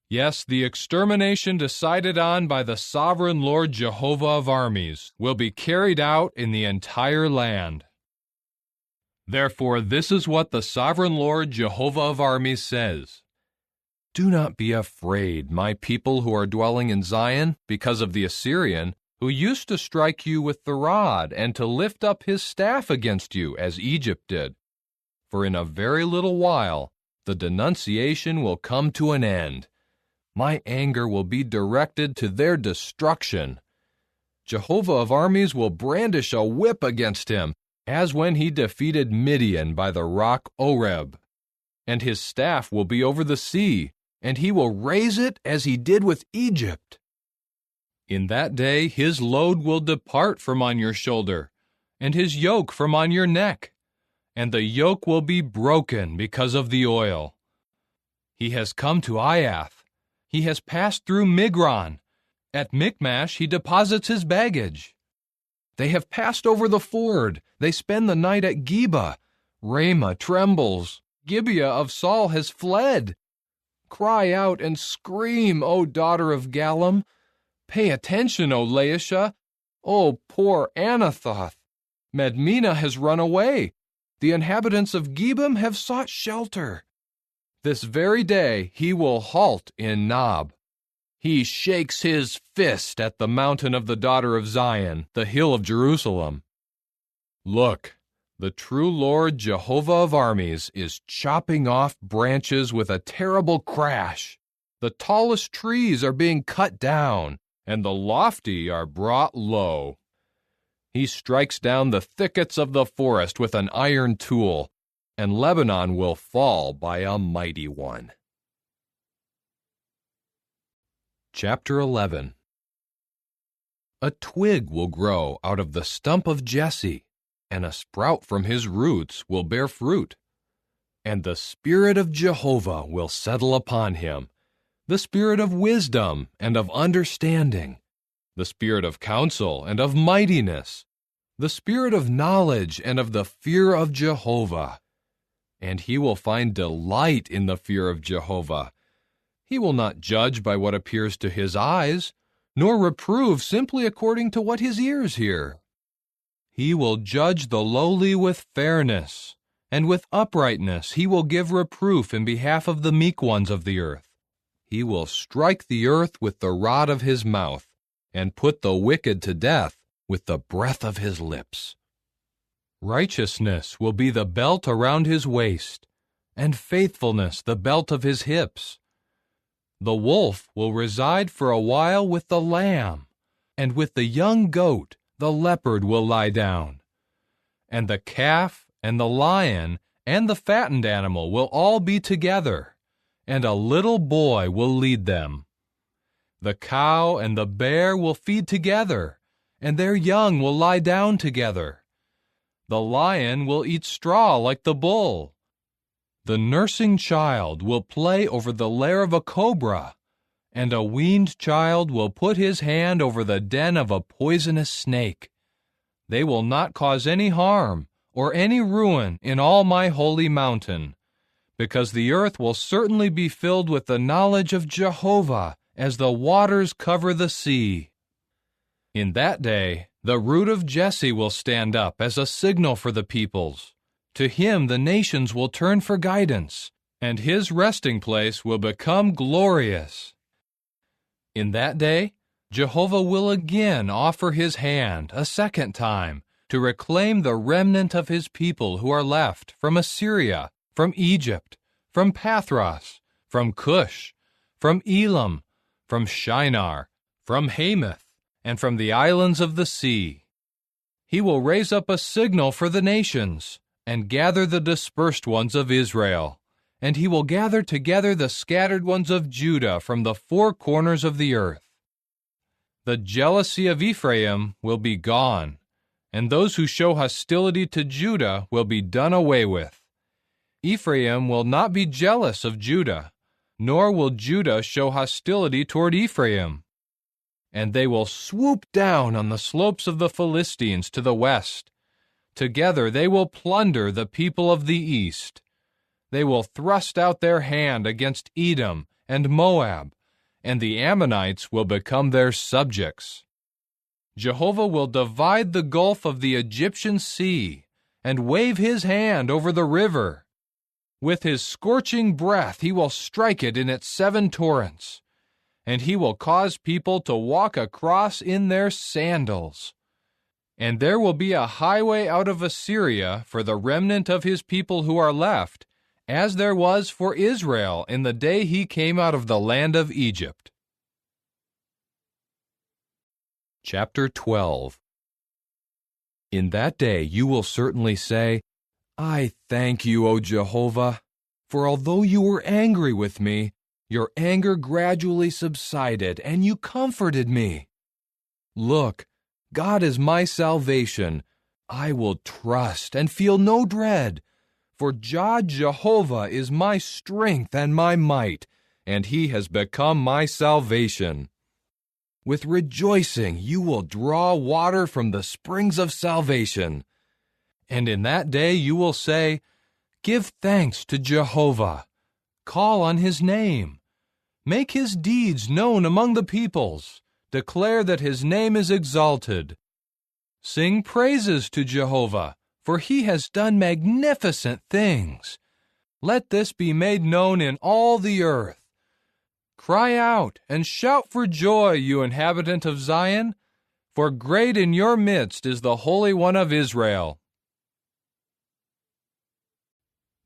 Yes, the extermination decided on by the sovereign Lord Jehovah of armies will be carried out in the entire land. Therefore, this is what the sovereign Lord Jehovah of armies says. Do not be afraid, my people who are dwelling in Zion, because of the Assyrian, who used to strike you with the rod and to lift up his staff against you, as Egypt did. For in a very little while the denunciation will come to an end. My anger will be directed to their destruction. Jehovah of armies will brandish a whip against him, as when he defeated Midian by the rock Oreb. And his staff will be over the sea, and he will raise it as he did with Egypt. In that day his load will depart from on your shoulder, and his yoke from on your neck, and the yoke will be broken because of the oil. He has come to Aiath. He has passed through Migron. At Michmash he deposits his baggage. They have passed over the ford. They spend the night at Geba. Ramah trembles. Gibeah of Saul has fled. Cry out and scream, O daughter of Gallim. Pay attention, O Laishah. O poor Anathoth. Madmenah has run away. The inhabitants of Gebim have sought shelter. This very day he will halt in Nob. He shakes his fist at the mountain of the daughter of Zion, the hill of Jerusalem. Look, the true Lord Jehovah of armies is chopping off branches with a terrible crash. The tallest trees are being cut down, and the lofty are brought low. He strikes down the thickets of the forest with an iron tool, and Lebanon will fall by a mighty one. Chapter 11. A twig will grow out of the stump of Jesse, and a sprout from his roots will bear fruit. And the Spirit of Jehovah will settle upon him, the Spirit of wisdom and of understanding, the Spirit of counsel and of mightiness, the Spirit of knowledge and of the fear of Jehovah. And he will find delight in the fear of Jehovah. He will not judge by what appears to his eyes, nor reprove simply according to what his ears hear. He will judge the lowly with fairness, and with uprightness he will give reproof in behalf of the meek ones of the earth. He will strike the earth with the rod of his mouth, and put the wicked to death with the breath of his lips. Righteousness will be the belt around his waist, and faithfulness the belt of his hips. The wolf will reside for a while with the lamb, and with the young goat the leopard will lie down. And the calf and the lion and the fattened animal will all be together, and a little boy will lead them. The cow and the bear will feed together, and their young will lie down together. The lion will eat straw like the bull. The nursing child will play over the lair of a cobra, and a weaned child will put his hand over the den of a poisonous snake. They will not cause any harm or any ruin in all my holy mountain, because the earth will certainly be filled with the knowledge of Jehovah as the waters cover the sea. In that day, the root of Jesse will stand up as a signal for the peoples. To him the nations will turn for guidance, and his resting place will become glorious. In that day, Jehovah will again offer his hand a second time to reclaim the remnant of his people who are left from Assyria, from Egypt, from Pathros, from Cush, from Elam, from Shinar, from Hamath, and from the islands of the sea. He will raise up a signal for the nations, and gather the dispersed ones of Israel, and he will gather together the scattered ones of Judah from the four corners of the earth. The jealousy of Ephraim will be gone, and those who show hostility to Judah will be done away with. Ephraim will not be jealous of Judah, nor will Judah show hostility toward Ephraim. And they will swoop down on the slopes of the Philistines to the west. Together they will plunder the people of the east. They will thrust out their hand against Edom and Moab, and the Ammonites will become their subjects. Jehovah will divide the gulf of the Egyptian sea and wave his hand over the river. With his scorching breath he will strike it in its 7 torrents, and he will cause people to walk across in their sandals. And there will be a highway out of Assyria for the remnant of his people who are left, as there was for Israel in the day he came out of the land of Egypt. Chapter 12. In that day you will certainly say, I thank you, O Jehovah, for although you were angry with me, your anger gradually subsided, and you comforted me. Look, God is my salvation. I will trust and feel no dread, for God Jehovah is my strength and my might, and he has become my salvation. With rejoicing you will draw water from the springs of salvation. And in that day you will say, Give thanks to Jehovah. Call on his name. Make his deeds known among the peoples. Declare that his name is exalted. Sing praises to Jehovah, for he has done magnificent things. Let this be made known in all the earth. Cry out and shout for joy, you inhabitant of Zion, for great in your midst is the Holy One of Israel.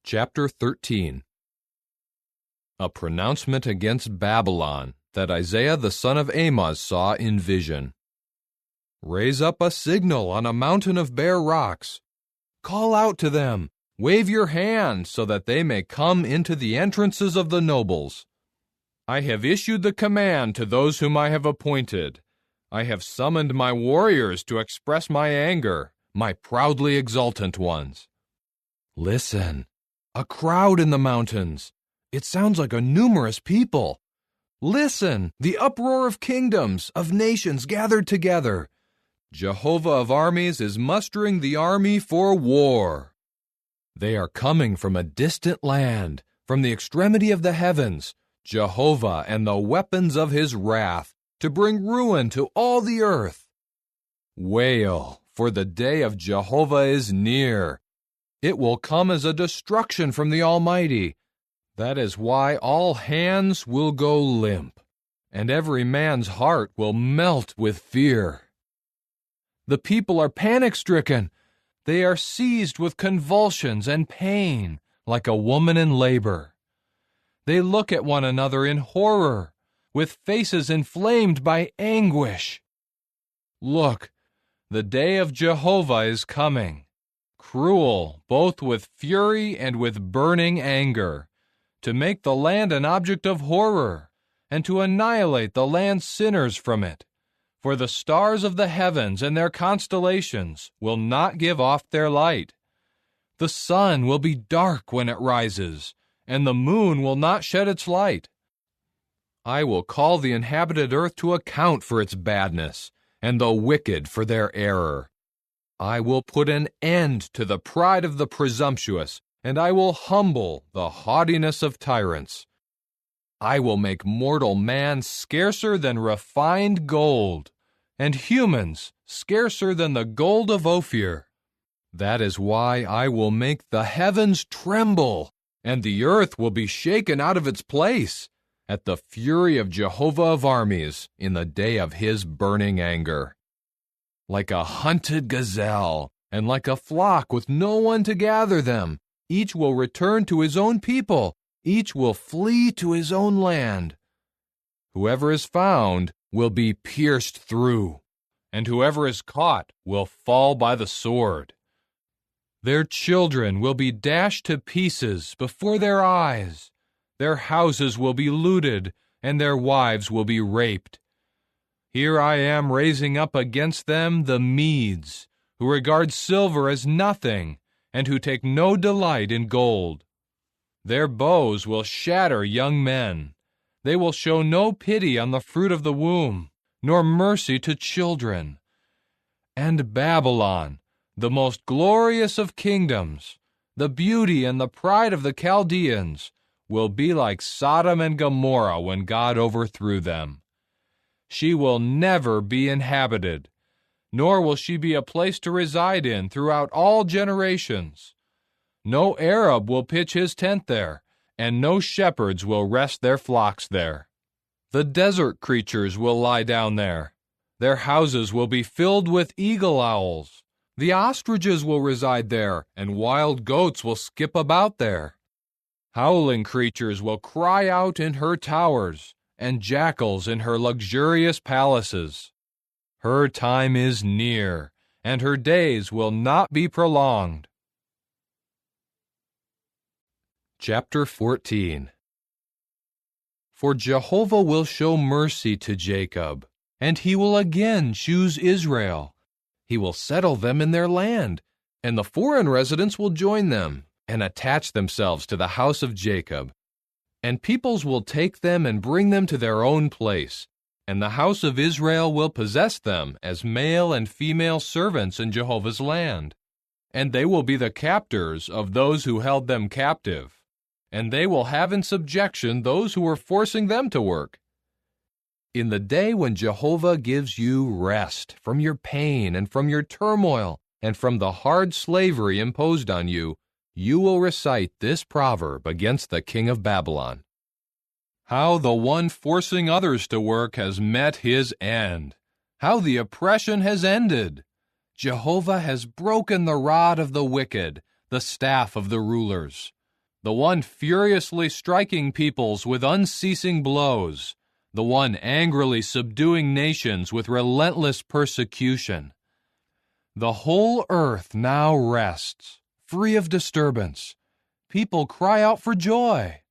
Chapter 13. A pronouncement against Babylon that Isaiah the son of Amoz saw in vision. Raise up a signal on a mountain of bare rocks. Call out to them. Wave your hand so that they may come into the entrances of the nobles. I have issued the command to those whom I have appointed. I have summoned my warriors to express my anger, my proudly exultant ones. Listen, a crowd in the mountains. It sounds like a numerous people. Listen, the uproar of kingdoms, of nations gathered together. Jehovah of armies is mustering the army for war. They are coming from a distant land, from the extremity of the heavens, Jehovah and the weapons of his wrath, to bring ruin to all the earth. Wail, for the day of Jehovah is near. It will come as a destruction from the Almighty. That is why all hands will go limp, and every man's heart will melt with fear. The people are panic-stricken. They are seized with convulsions and pain, like a woman in labor. They look at one another in horror, with faces inflamed by anguish. Look, the day of Jehovah is coming, cruel both with fury and with burning anger, to make the land an object of horror, and to annihilate the land's sinners from it. For the stars of the heavens and their constellations will not give off their light. The sun will be dark when it rises, and the moon will not shed its light. I will call the inhabited earth to account for its badness, and the wicked for their error. I will put an end to the pride of the presumptuous, and I will humble the haughtiness of tyrants. I will make mortal man scarcer than refined gold, and humans scarcer than the gold of Ophir. That is why I will make the heavens tremble, and the earth will be shaken out of its place, at the fury of Jehovah of armies in the day of his burning anger. Like a hunted gazelle, and like a flock with no one to gather them, each will return to his own people, each will flee to his own land. Whoever is found will be pierced through, and whoever is caught will fall by the sword. Their children will be dashed to pieces before their eyes. Their houses will be looted, and their wives will be raped. Here I am raising up against them the Medes, who regard silver as nothing, and who take no delight in gold. Their bows will shatter young men. They will show no pity on the fruit of the womb, nor mercy to children. And Babylon, the most glorious of kingdoms, the beauty and the pride of the Chaldeans, will be like Sodom and Gomorrah when God overthrew them. She will never be inhabited, nor will she be a place to reside in throughout all generations. No Arab will pitch his tent there, and no shepherds will rest their flocks there. The desert creatures will lie down there. Their houses will be filled with eagle owls. The ostriches will reside there, and wild goats will skip about there. Howling creatures will cry out in her towers, and jackals in her luxurious palaces. Her time is near, and her days will not be prolonged. Chapter 14. For Jehovah will show mercy to Jacob, and he will again choose Israel. He will settle them in their land, and the foreign residents will join them and attach themselves to the house of Jacob. And peoples will take them and bring them to their own place, and the house of Israel will possess them as male and female servants in Jehovah's land. And they will be the captors of those who held them captive, and they will have in subjection those who were forcing them to work. In the day when Jehovah gives you rest from your pain and from your turmoil and from the hard slavery imposed on you, you will recite this proverb against the king of Babylon. How the one forcing others to work has met his end. How the oppression has ended. Jehovah has broken the rod of the wicked, the staff of the rulers. The one furiously striking peoples with unceasing blows. The one angrily subduing nations with relentless persecution. The whole earth now rests, free of disturbance. People cry out for joy.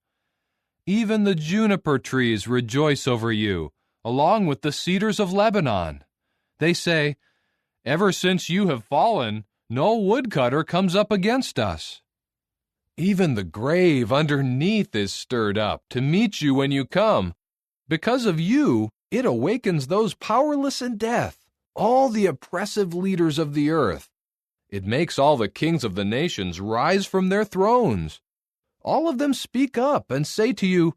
Even the juniper trees rejoice over you, along with the cedars of Lebanon. They say, "Ever since you have fallen, no woodcutter comes up against us." Even the grave underneath is stirred up to meet you when you come. Because of you, it awakens those powerless in death, all the oppressive leaders of the earth. It makes all the kings of the nations rise from their thrones. All of them speak up and say to you,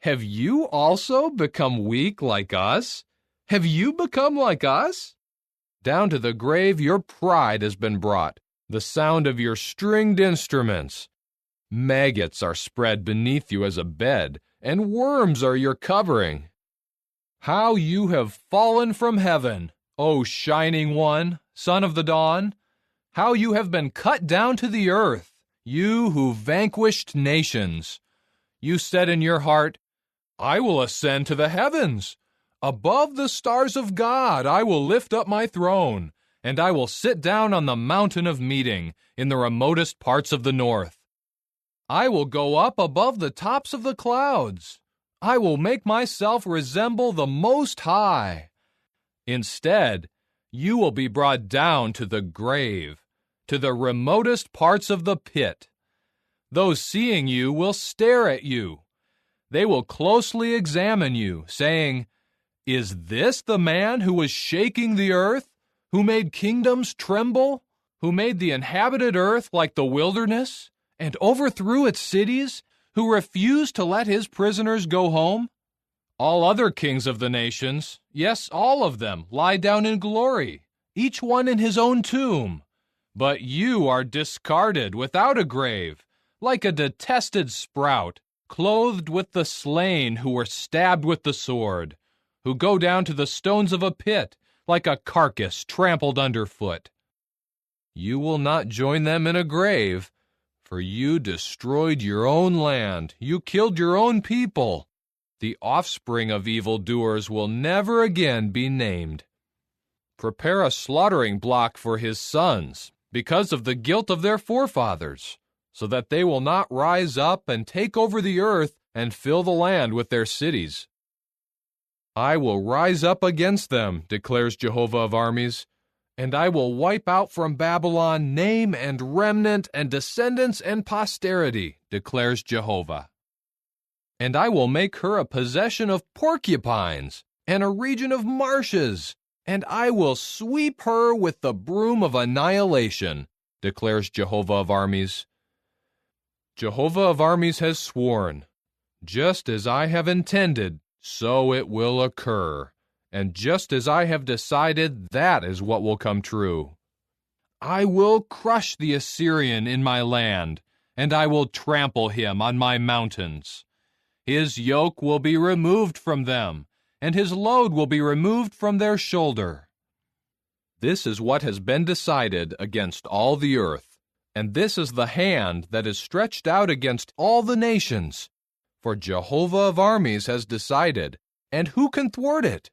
"Have you also become weak like us? Have you become like us?" Down to the grave your pride has been brought, the sound of your stringed instruments. Maggots are spread beneath you as a bed, and worms are your covering. How you have fallen from heaven, O shining one, son of the dawn! How you have been cut down to the earth, you who vanquished nations! You said in your heart, "I will ascend to the heavens. Above the stars of God I will lift up my throne, and I will sit down on the mountain of meeting in the remotest parts of the north. I will go up above the tops of the clouds. I will make myself resemble the Most High. Instead, you will be brought down to the grave, to the remotest parts of the pit. Those seeing you will stare at you. They will closely examine you, saying, "Is this the man who was shaking the earth, who made kingdoms tremble, who made the inhabited earth like the wilderness, and overthrew its cities, who refused to let his prisoners go home? All other kings of the nations, yes, all of them, lie down in glory, each one in his own tomb. But you are discarded without a grave, like a detested sprout, clothed with the slain who were stabbed with the sword, who go down to the stones of a pit, like a carcass trampled underfoot. You will not join them in a grave, for you destroyed your own land, you killed your own people. The offspring of evildoers will never again be named. Prepare a slaughtering block for his sons, because of the guilt of their forefathers, so that they will not rise up and take over the earth and fill the land with their cities. I will rise up against them, declares Jehovah of armies, and I will wipe out from Babylon name and remnant and descendants and posterity, declares Jehovah. And I will make her a possession of porcupines and a region of marshes, and I will sweep her with the broom of annihilation, declares Jehovah of armies. Jehovah of armies has sworn, just as I have intended, so it will occur. And just as I have decided, that is what will come true. I will crush the Assyrian in my land, and I will trample him on my mountains. His yoke will be removed from them, and his load will be removed from their shoulder. This is what has been decided against all the earth, and this is the hand that is stretched out against all the nations. For Jehovah of armies has decided, and who can thwart it?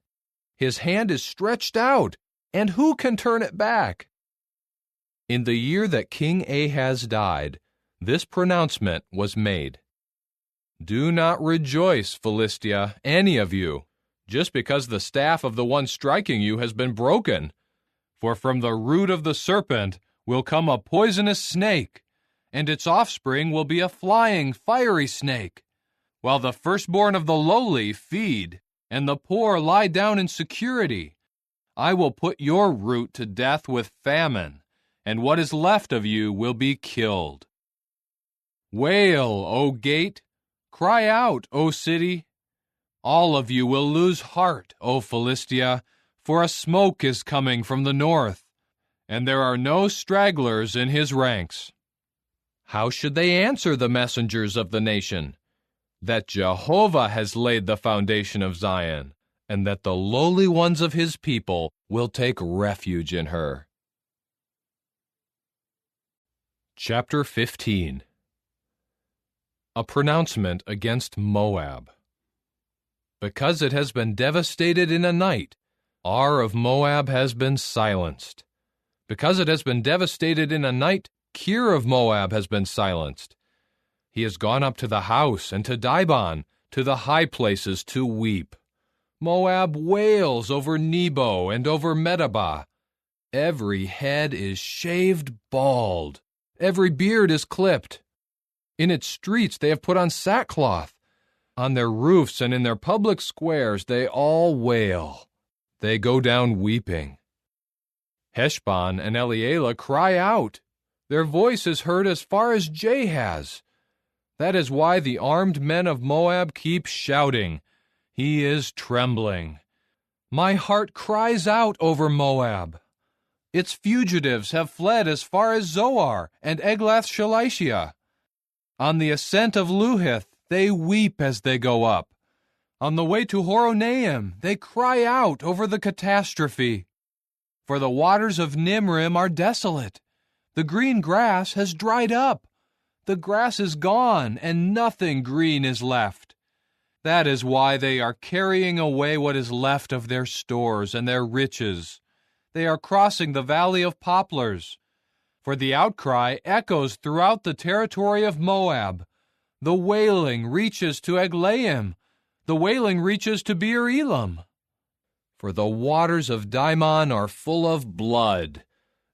His hand is stretched out, and who can turn it back? In the year that King Ahaz died, this pronouncement was made. Do not rejoice, Philistia, any of you, just because the staff of the one striking you has been broken. For from the root of the serpent will come a poisonous snake, and its offspring will be a flying, fiery snake. While the firstborn of the lowly feed, and the poor lie down in security, I will put your root to death with famine, and what is left of you will be killed. Wail, O gate! Cry out, O city! All of you will lose heart, O Philistia, for a smoke is coming from the north, and there are no stragglers in his ranks. How should they answer the messengers of the nation? That Jehovah has laid the foundation of Zion, and that the lowly ones of his people will take refuge in her. Chapter 15. A pronouncement against Moab. Because it has been devastated in a night, Ar of Moab has been silenced. Because it has been devastated in a night, Kir of Moab has been silenced. He has gone up to the house and to Dibon, to the high places to weep. Moab wails over Nebo and over Medeba. Every head is shaved bald. Every beard is clipped. In its streets they have put on sackcloth. On their roofs and in their public squares they all wail. They go down weeping. Heshbon and Elealeh cry out. Their voice is heard as far as Jahaz. That is why the armed men of Moab keep shouting. He is trembling. My heart cries out over Moab. Its fugitives have fled as far as Zoar and Eglath-Shalishah. On the ascent of Luhith they weep as they go up. On the way to Horonaim they cry out over the catastrophe. For the waters of Nimrim are desolate. The green grass has dried up. The grass is gone, and nothing green is left. That is why they are carrying away what is left of their stores and their riches. They are crossing the valley of poplars. For the outcry echoes throughout the territory of Moab. The wailing reaches to Eglaim. The wailing reaches to Beer Elam. for the waters of Dimon are full of blood.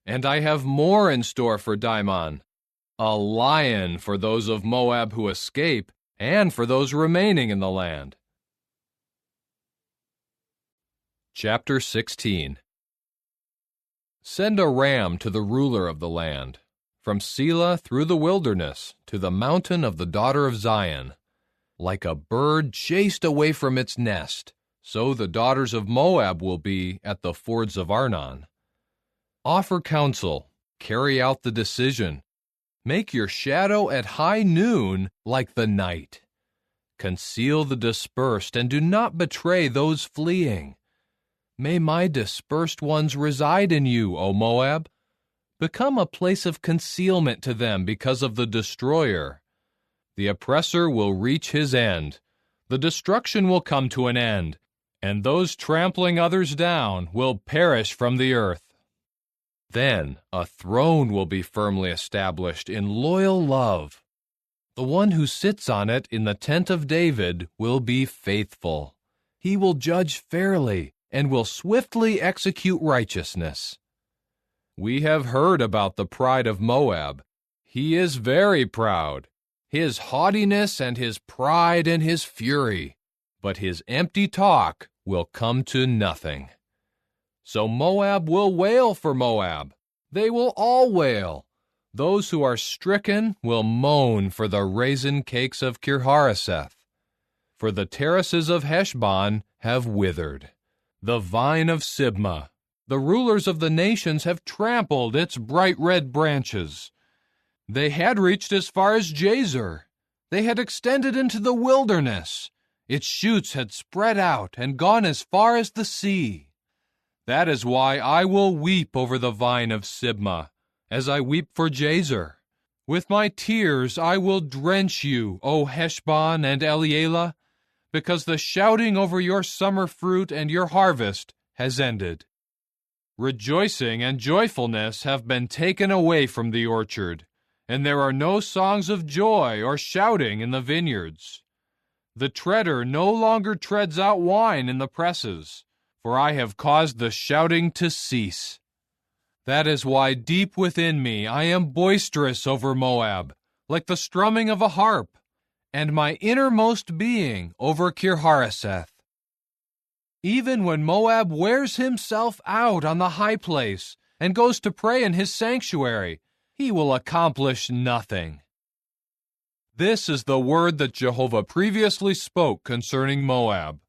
And I have more in store for Dimon, a lion for those of Moab who escape, and for those remaining in the land. Chapter 16. Send a ram to the ruler of the land, from Selah through the wilderness to the mountain of the daughter of Zion. Like a bird chased away from its nest, so the daughters of Moab will be at the fords of Arnon. Offer counsel, carry out the decision. Make your shadow at high noon like the night. Conceal the dispersed and do not betray those fleeing. May my dispersed ones reside in you, O Moab. Become a place of concealment to them because of the destroyer. The oppressor will reach his end. The destruction will come to an end, and those trampling others down will perish from the earth. Then a throne will be firmly established in loyal love. The one who sits on it in the tent of David will be faithful. He will judge fairly and will swiftly execute righteousness. We have heard about the pride of Moab. He is very proud, his haughtiness and his pride and his fury, but his empty talk will come to nothing. So Moab will wail for Moab. They will all wail. Those who are stricken will moan for the raisin cakes of Kirharaseth. For the terraces of Heshbon have withered. The vine of Sibmah, the rulers of the nations have trampled its bright red branches. They had reached as far as Jazer. They had extended into the wilderness. Its shoots had spread out and gone as far as the sea. That is why I will weep over the vine of Sibmah, as I weep for Jazer. With my tears I will drench you, O Heshbon and Elealeh, because the shouting over your summer fruit and your harvest has ended. Rejoicing and joyfulness have been taken away from the orchard, and there are no songs of joy or shouting in the vineyards. The treader no longer treads out wine in the presses, for I have caused the shouting to cease. That is why deep within me I am boisterous over Moab, like the strumming of a harp, and my innermost being over Kirharaseth. Even when Moab wears himself out on the high place and goes to pray in his sanctuary, he will accomplish nothing. This is the word that Jehovah previously spoke concerning Moab.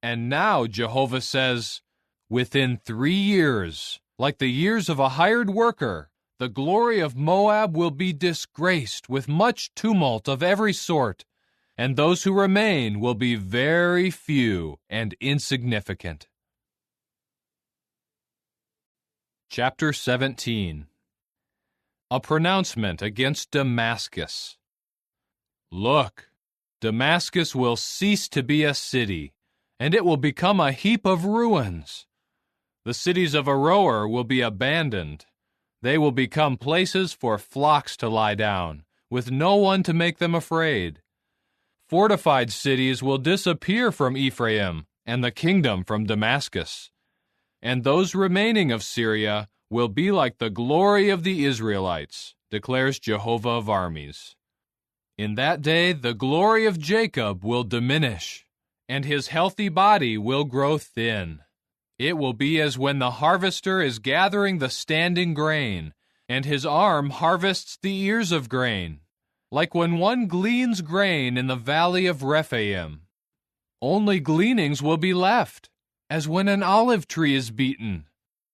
And now Jehovah says, within 3 years, like the years of a hired worker, the glory of Moab will be disgraced with much tumult of every sort, and those who remain will be very few and insignificant. Chapter 17. A pronouncement against Damascus. Look, Damascus will cease to be a city, and it will become a heap of ruins. The cities of Aroer will be abandoned. They will become places for flocks to lie down, with no one to make them afraid. Fortified cities will disappear from Ephraim, and the kingdom from Damascus. And those remaining of Syria will be like the glory of the Israelites, declares Jehovah of armies. In that day the glory of Jacob will diminish, and his healthy body will grow thin. It will be as when the harvester is gathering the standing grain, and his arm harvests the ears of grain, like when one gleans grain in the valley of Rephaim. Only gleanings will be left, as when an olive tree is beaten.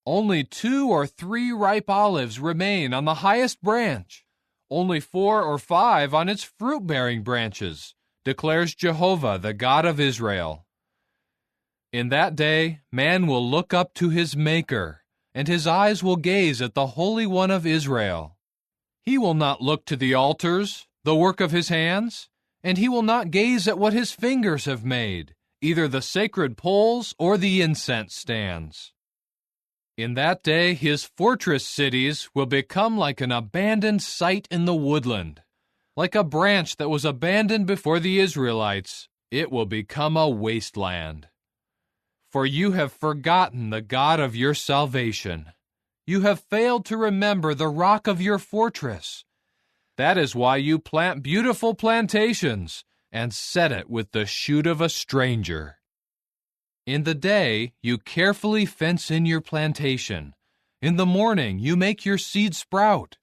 Only 2 or 3 ripe olives remain on the highest branch, only 4 or 5 on its fruit-bearing branches, declares Jehovah, the God of Israel. In that day, man will look up to his Maker, and his eyes will gaze at the Holy One of Israel. He will not look to the altars, the work of his hands, and he will not gaze at what his fingers have made, either the sacred poles or the incense stands. In that day, his fortress cities will become like an abandoned site in the woodland. Like a branch that was abandoned before the Israelites, it will become a wasteland. For you have forgotten the God of your salvation. You have failed to remember the rock of your fortress. That is why you plant beautiful plantations and set it with the shoot of a stranger. In the day you carefully fence in your plantation. In the morning you make your seed sprout.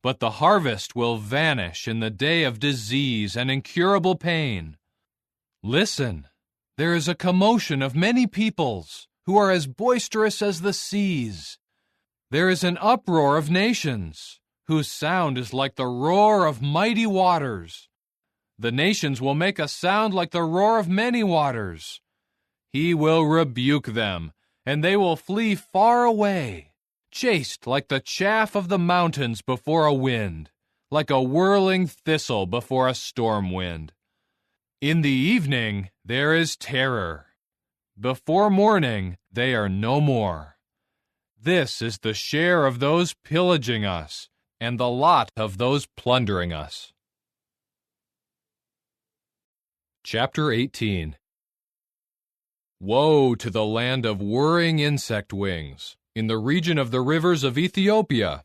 But the harvest will vanish in the day of disease and incurable pain. Listen, there is a commotion of many peoples who are as boisterous as the seas. There is an uproar of nations whose sound is like the roar of mighty waters. The nations will make a sound like the roar of many waters. He will rebuke them, and they will flee far away. Chased like the chaff of the mountains before a wind, like a whirling thistle before a storm wind. In the evening there is terror. Before morning they are no more. This is the share of those pillaging us, and the lot of those plundering us. Chapter 18. Woe to the land of whirring insect wings, in the region of the rivers of Ethiopia.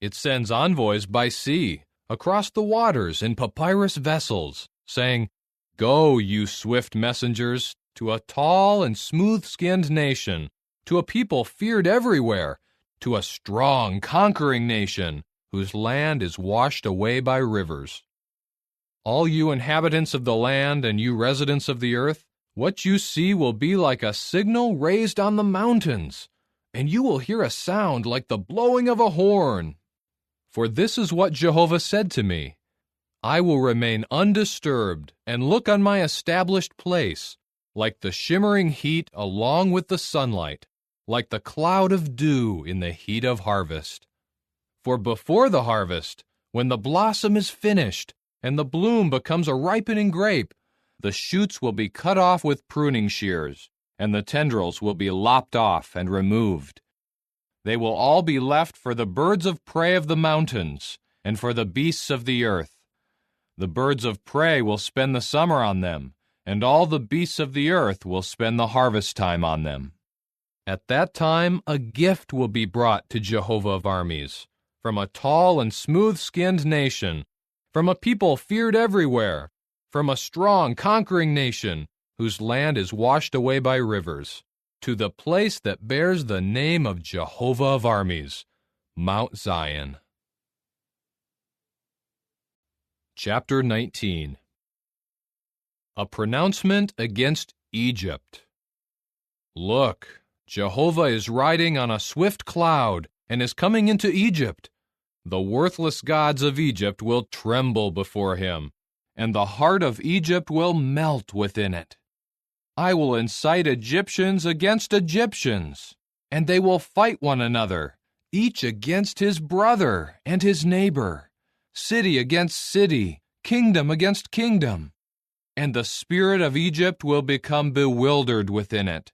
It sends envoys by sea, across the waters in papyrus vessels, saying, Go, you swift messengers, to a tall and smooth-skinned nation, to a people feared everywhere, to a strong, conquering nation, whose land is washed away by rivers. All you inhabitants of the land and you residents of the earth, what you see will be like a signal raised on the mountains, and you will hear a sound like the blowing of a horn. For this is what Jehovah said to me, I will remain undisturbed and look on my established place, like the shimmering heat along with the sunlight, like the cloud of dew in the heat of harvest. For before the harvest, when the blossom is finished, and the bloom becomes a ripening grape, the shoots will be cut off with pruning shears, and the tendrils will be lopped off and removed. They will all be left for the birds of prey of the mountains, and for the beasts of the earth. The birds of prey will spend the summer on them, and all the beasts of the earth will spend the harvest time on them. At that time a gift will be brought to Jehovah of armies, from a tall and smooth-skinned nation, from a people feared everywhere, from a strong, conquering nation, whose land is washed away by rivers, to the place that bears the name of Jehovah of armies, Mount Zion. Chapter 19. A pronouncement against Egypt. Look, Jehovah is riding on a swift cloud and is coming into Egypt. The worthless gods of Egypt will tremble before him, and the heart of Egypt will melt within it. I will incite Egyptians against Egyptians, and they will fight one another, each against his brother and his neighbor, city against city, kingdom against kingdom. And the spirit of Egypt will become bewildered within it,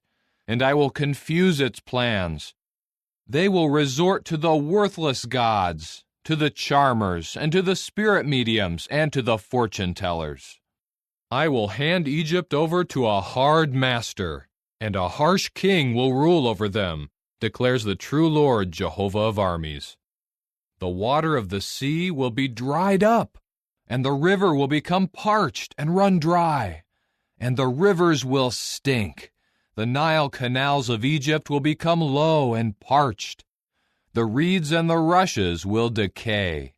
and I will confuse its plans. They will resort to the worthless gods, to the charmers, and to the spirit mediums, and to the fortune tellers. I will hand Egypt over to a hard master, and a harsh king will rule over them, declares the true Lord Jehovah of armies. The water of the sea will be dried up, and the river will become parched and run dry, and the rivers will stink. The Nile canals of Egypt will become low and parched. The reeds and the rushes will decay.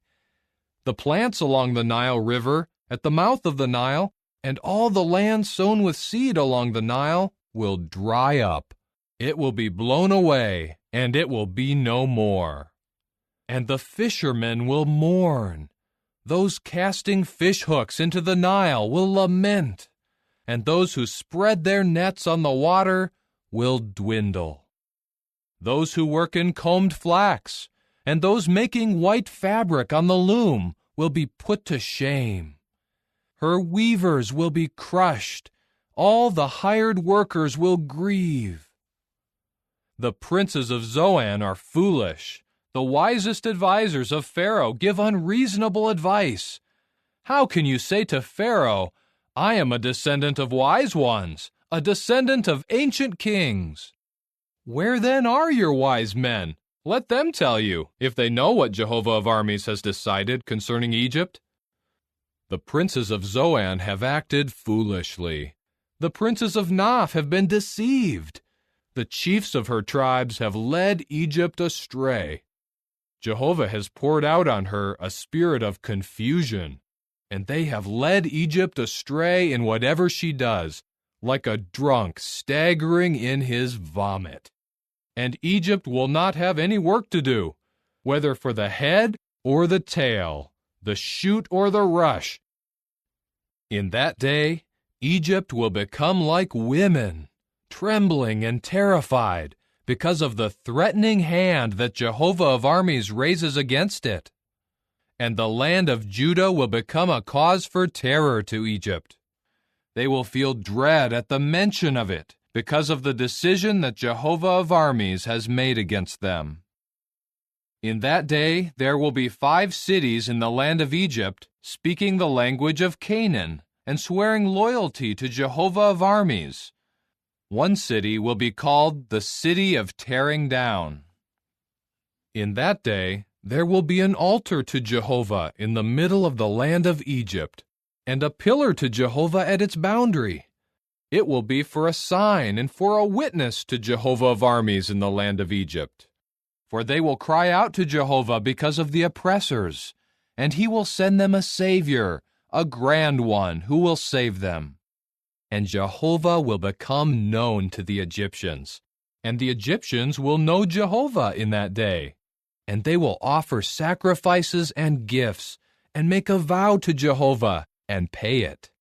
The plants along the Nile River, at the mouth of the Nile, and all the land sown with seed along the Nile will dry up. It will be blown away, and it will be no more. And the fishermen will mourn. Those casting fish hooks into the Nile will lament, and those who spread their nets on the water will dwindle. Those who work in combed flax, and those making white fabric on the loom will be put to shame. Her weavers will be crushed. All the hired workers will grieve. The princes of Zoan are foolish. The wisest advisers of Pharaoh give unreasonable advice. How can you say to Pharaoh, I am a descendant of wise ones, a descendant of ancient kings. Where then are your wise men? Let them tell you, if they know what Jehovah of armies has decided concerning Egypt. The princes of Zoan have acted foolishly. The princes of Noph have been deceived. The chiefs of her tribes have led Egypt astray. Jehovah has poured out on her a spirit of confusion, and they have led Egypt astray in whatever she does, like a drunk staggering in his vomit. And Egypt will not have any work to do, whether for the head or the tail, the shoot or the rush. In that day, Egypt will become like women, trembling and terrified because of the threatening hand that Jehovah of armies raises against it. And the land of Judah will become a cause for terror to Egypt. They will feel dread at the mention of it, because of the decision that Jehovah of armies has made against them. In that day there will be 5 cities in the land of Egypt speaking the language of Canaan and swearing loyalty to Jehovah of armies. One city will be called the City of Tearing Down. In that day there will be an altar to Jehovah in the middle of the land of Egypt, and a pillar to Jehovah at its boundary. It will be for a sign and for a witness to Jehovah of armies in the land of Egypt. For they will cry out to Jehovah because of the oppressors, and he will send them a Savior, a grand one, who will save them. And Jehovah will become known to the Egyptians, and the Egyptians will know Jehovah in that day. And they will offer sacrifices and gifts, and make a vow to Jehovah, and pay it.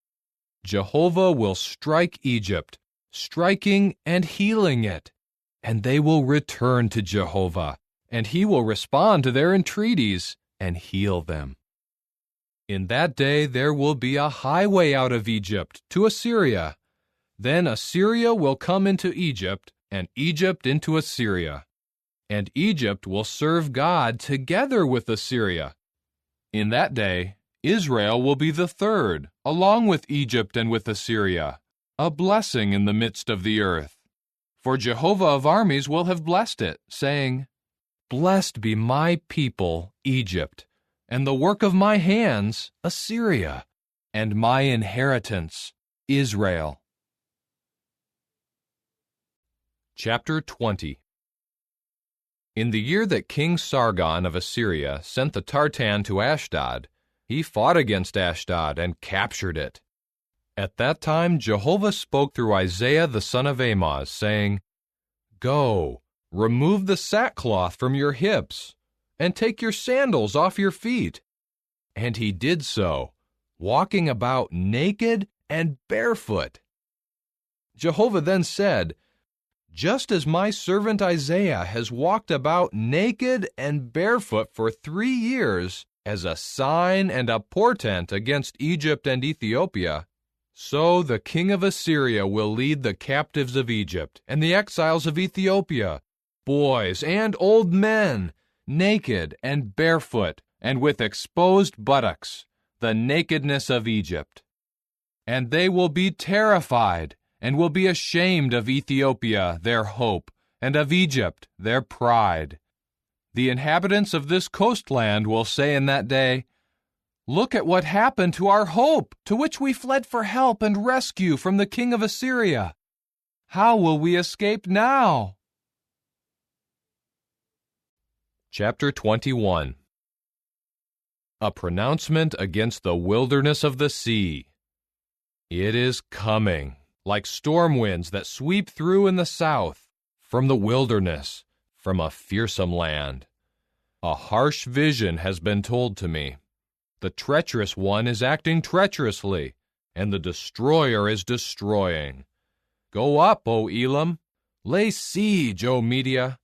Jehovah will strike Egypt, striking and healing it, and they will return to Jehovah, and he will respond to their entreaties and heal them. In that day there will be a highway out of Egypt to Assyria. Then Assyria will come into Egypt, and Egypt into Assyria. And Egypt will serve God together with Assyria. In that day Israel will be the third, along with Egypt and with Assyria, a blessing in the midst of the earth. For Jehovah of armies will have blessed it, saying, Blessed be my people, Egypt, and the work of my hands, Assyria, and my inheritance, Israel. Chapter 20. In the year that King Sargon of Assyria sent the Tartan to Ashdod, he fought against Ashdod and captured it. At that time Jehovah spoke through Isaiah the son of Amoz, saying, Go, remove the sackcloth from your hips, and take your sandals off your feet. And he did so, walking about naked and barefoot. Jehovah then said, Just as my servant Isaiah has walked about naked and barefoot for 3 years, as a sign and a portent against Egypt and Ethiopia, so the king of Assyria will lead the captives of Egypt and the exiles of Ethiopia, boys and old men, naked and barefoot, and with exposed buttocks, the nakedness of Egypt. And they will be terrified, and will be ashamed of Ethiopia, their hope, and of Egypt, their pride. The inhabitants of this coastland will say in that day, Look at what happened to our hope, to which we fled for help and rescue from the king of Assyria. How will we escape now? Chapter 21. A pronouncement against the wilderness of the sea. It is coming, like storm winds that sweep through in the south, from the wilderness, from a fearsome land. A harsh vision has been told to me. The treacherous one is acting treacherously, and the destroyer is destroying. Go up, O Elam! Lay siege, O Media!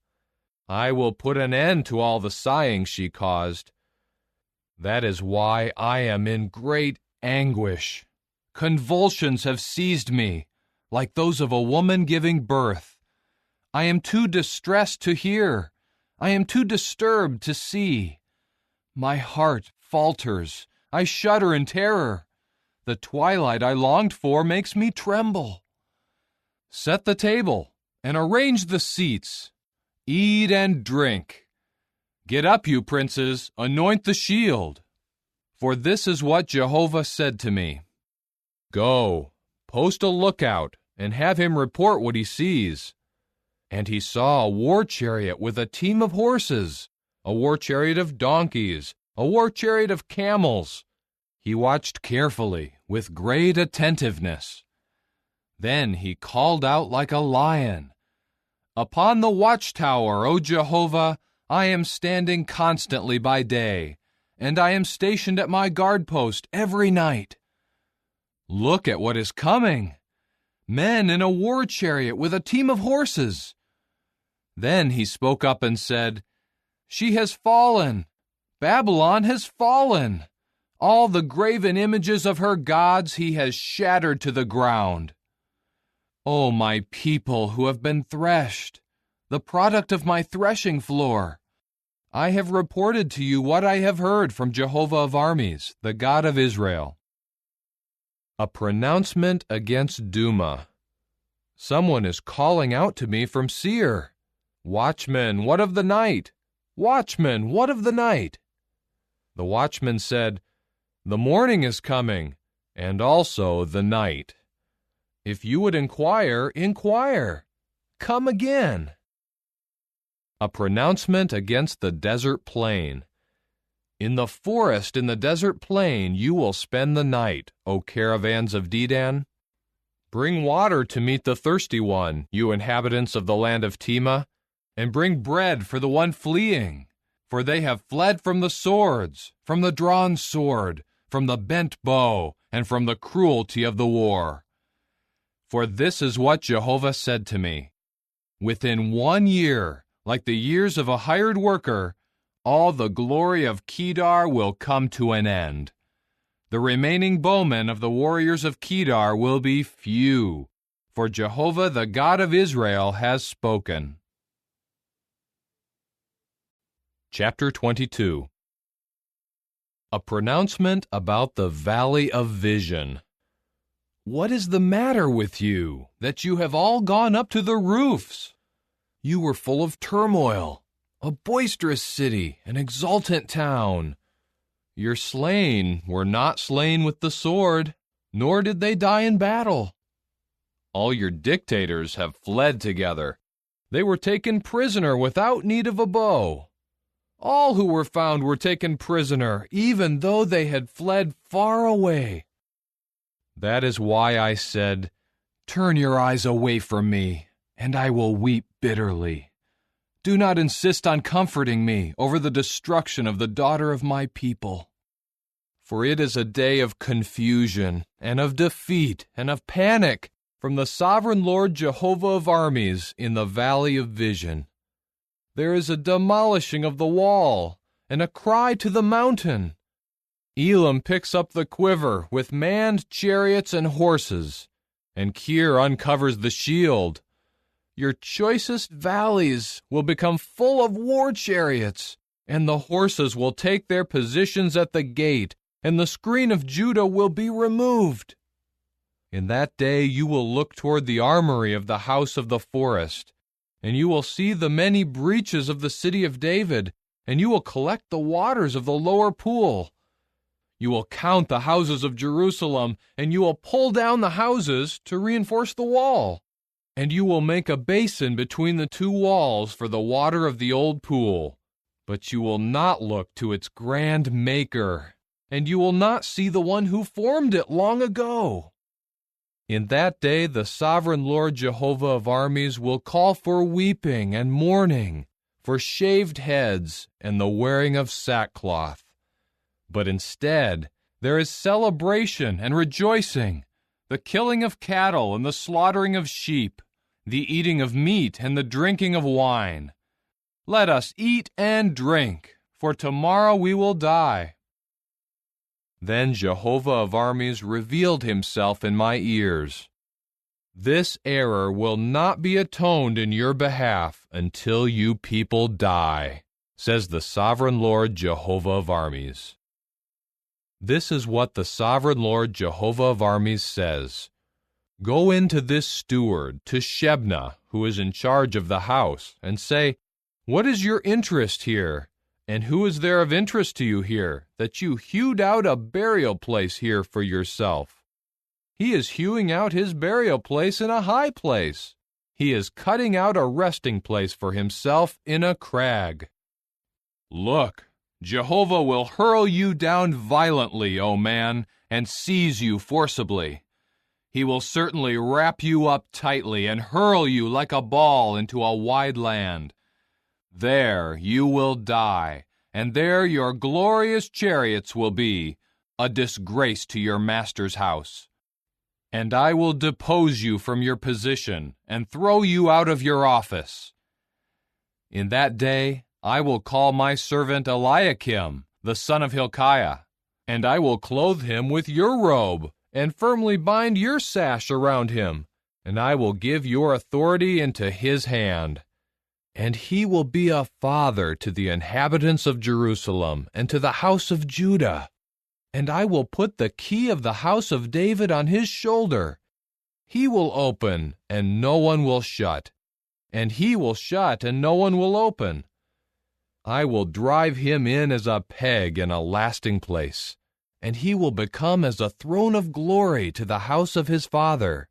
I will put an end to all the sighing she caused. That is why I am in great anguish. Convulsions have seized me, like those of a woman giving birth. I am too distressed to hear. I am too disturbed to see. My heart falters. I shudder in terror. The twilight I longed for makes me tremble. Set the table and arrange the seats. Eat and drink. Get up, you princes, anoint the shield. For this is what Jehovah said to me. Go, post a lookout, and have him report what he sees. And he saw a war chariot with a team of horses, a war chariot of donkeys, a war chariot of camels. He watched carefully, with great attentiveness. Then he called out like a lion. Upon the watchtower, O Jehovah, I am standing constantly by day, and I am stationed at my guard post every night. Look at what is coming. Men in a war chariot with a team of horses. Then he spoke up and said, She has fallen. Babylon has fallen. All the graven images of her gods he has shattered to the ground. O my people who have been threshed, the product of my threshing floor, I have reported to you what I have heard from Jehovah of armies, the God of Israel. A pronouncement against Duma. Someone is calling out to me from Seir. Watchman, what of the night? Watchman, what of the night? The watchman said, The morning is coming, and also the night. If you would inquire, inquire. Come again. A pronouncement against the desert plain. In the forest in the desert plain you will spend the night, O caravans of Dedan. Bring water to meet the thirsty one, you inhabitants of the land of Tema, and bring bread for the one fleeing, for they have fled from the swords, from the drawn sword, from the bent bow, and from the cruelty of the war. For this is what Jehovah said to me. Within 1 year, like the years of a hired worker, all the glory of Kedar will come to an end. The remaining bowmen of the warriors of Kedar will be few, for Jehovah the God of Israel has spoken. Chapter 22. A pronouncement about the Valley of Vision. What is the matter with you, that you have all gone up to the roofs? You were full of turmoil, a boisterous city, an exultant town. Your slain were not slain with the sword, nor did they die in battle. All your dictators have fled together. They were taken prisoner without need of a bow. All who were found were taken prisoner, even though they had fled far away. That is why I said, Turn your eyes away from me, and I will weep bitterly. Do not insist on comforting me over the destruction of the daughter of my people. For it is a day of confusion, and of defeat, and of panic from the sovereign Lord Jehovah of armies in the Valley of Vision. There is a demolishing of the wall, and a cry to the mountain. Elam picks up the quiver with manned chariots and horses, and Kir uncovers the shield. Your choicest valleys will become full of war chariots, and the horses will take their positions at the gate, and the screen of Judah will be removed. In that day you will look toward the armory of the house of the forest, and you will see the many breaches of the city of David, and you will collect the waters of the lower pool. You will count the houses of Jerusalem, and you will pull down the houses to reinforce the wall. And you will make a basin between the two walls for the water of the old pool. But you will not look to its grand maker, and you will not see the one who formed it long ago. In that day the sovereign Lord Jehovah of armies will call for weeping and mourning, for shaved heads and the wearing of sackcloth. But instead, there is celebration and rejoicing, the killing of cattle and the slaughtering of sheep, the eating of meat and the drinking of wine. Let us eat and drink, for tomorrow we will die. Then Jehovah of armies revealed himself in my ears. This error will not be atoned in your behalf until you people die, says the sovereign Lord Jehovah of armies. This is what the sovereign Lord Jehovah of armies says. Go in to this steward, to Shebna, who is in charge of the house, and say, What is your interest here? And who is there of interest to you here, that you hewed out a burial place here for yourself? He is hewing out his burial place in a high place. He is cutting out a resting place for himself in a crag. Look, Jehovah will hurl you down violently, O man, and seize you forcibly. He will certainly wrap you up tightly and hurl you like a ball into a wide land. There you will die, and there your glorious chariots will be, a disgrace to your master's house. And I will depose you from your position and throw you out of your office. In that day I will call my servant Eliakim, the son of Hilkiah, and I will clothe him with your robe, and firmly bind your sash around him, and I will give your authority into his hand. And he will be a father to the inhabitants of Jerusalem and to the house of Judah. And I will put the key of the house of David on his shoulder. He will open, and no one will shut, and he will shut, and no one will open. I will drive him in as a peg in a lasting place, and he will become as a throne of glory to the house of his father.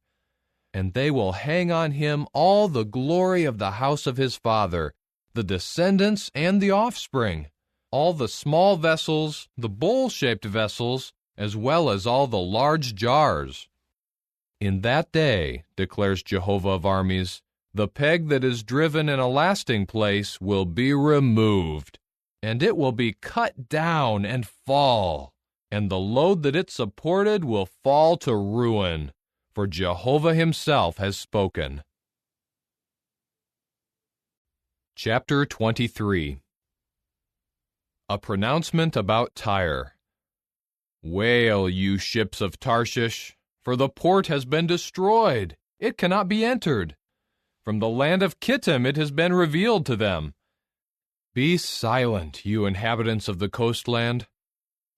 And they will hang on him all the glory of the house of his father, the descendants and the offspring, all the small vessels, the bowl-shaped vessels, as well as all the large jars. In that day, declares Jehovah of armies, the peg that is driven in a lasting place will be removed, and it will be cut down and fall, and the load that it supported will fall to ruin. For Jehovah himself has spoken. Chapter 23. A pronouncement about Tyre. Wail, you ships of Tarshish, for the port has been destroyed. It cannot be entered. From the land of Kittim it has been revealed to them. Be silent, you inhabitants of the coastland.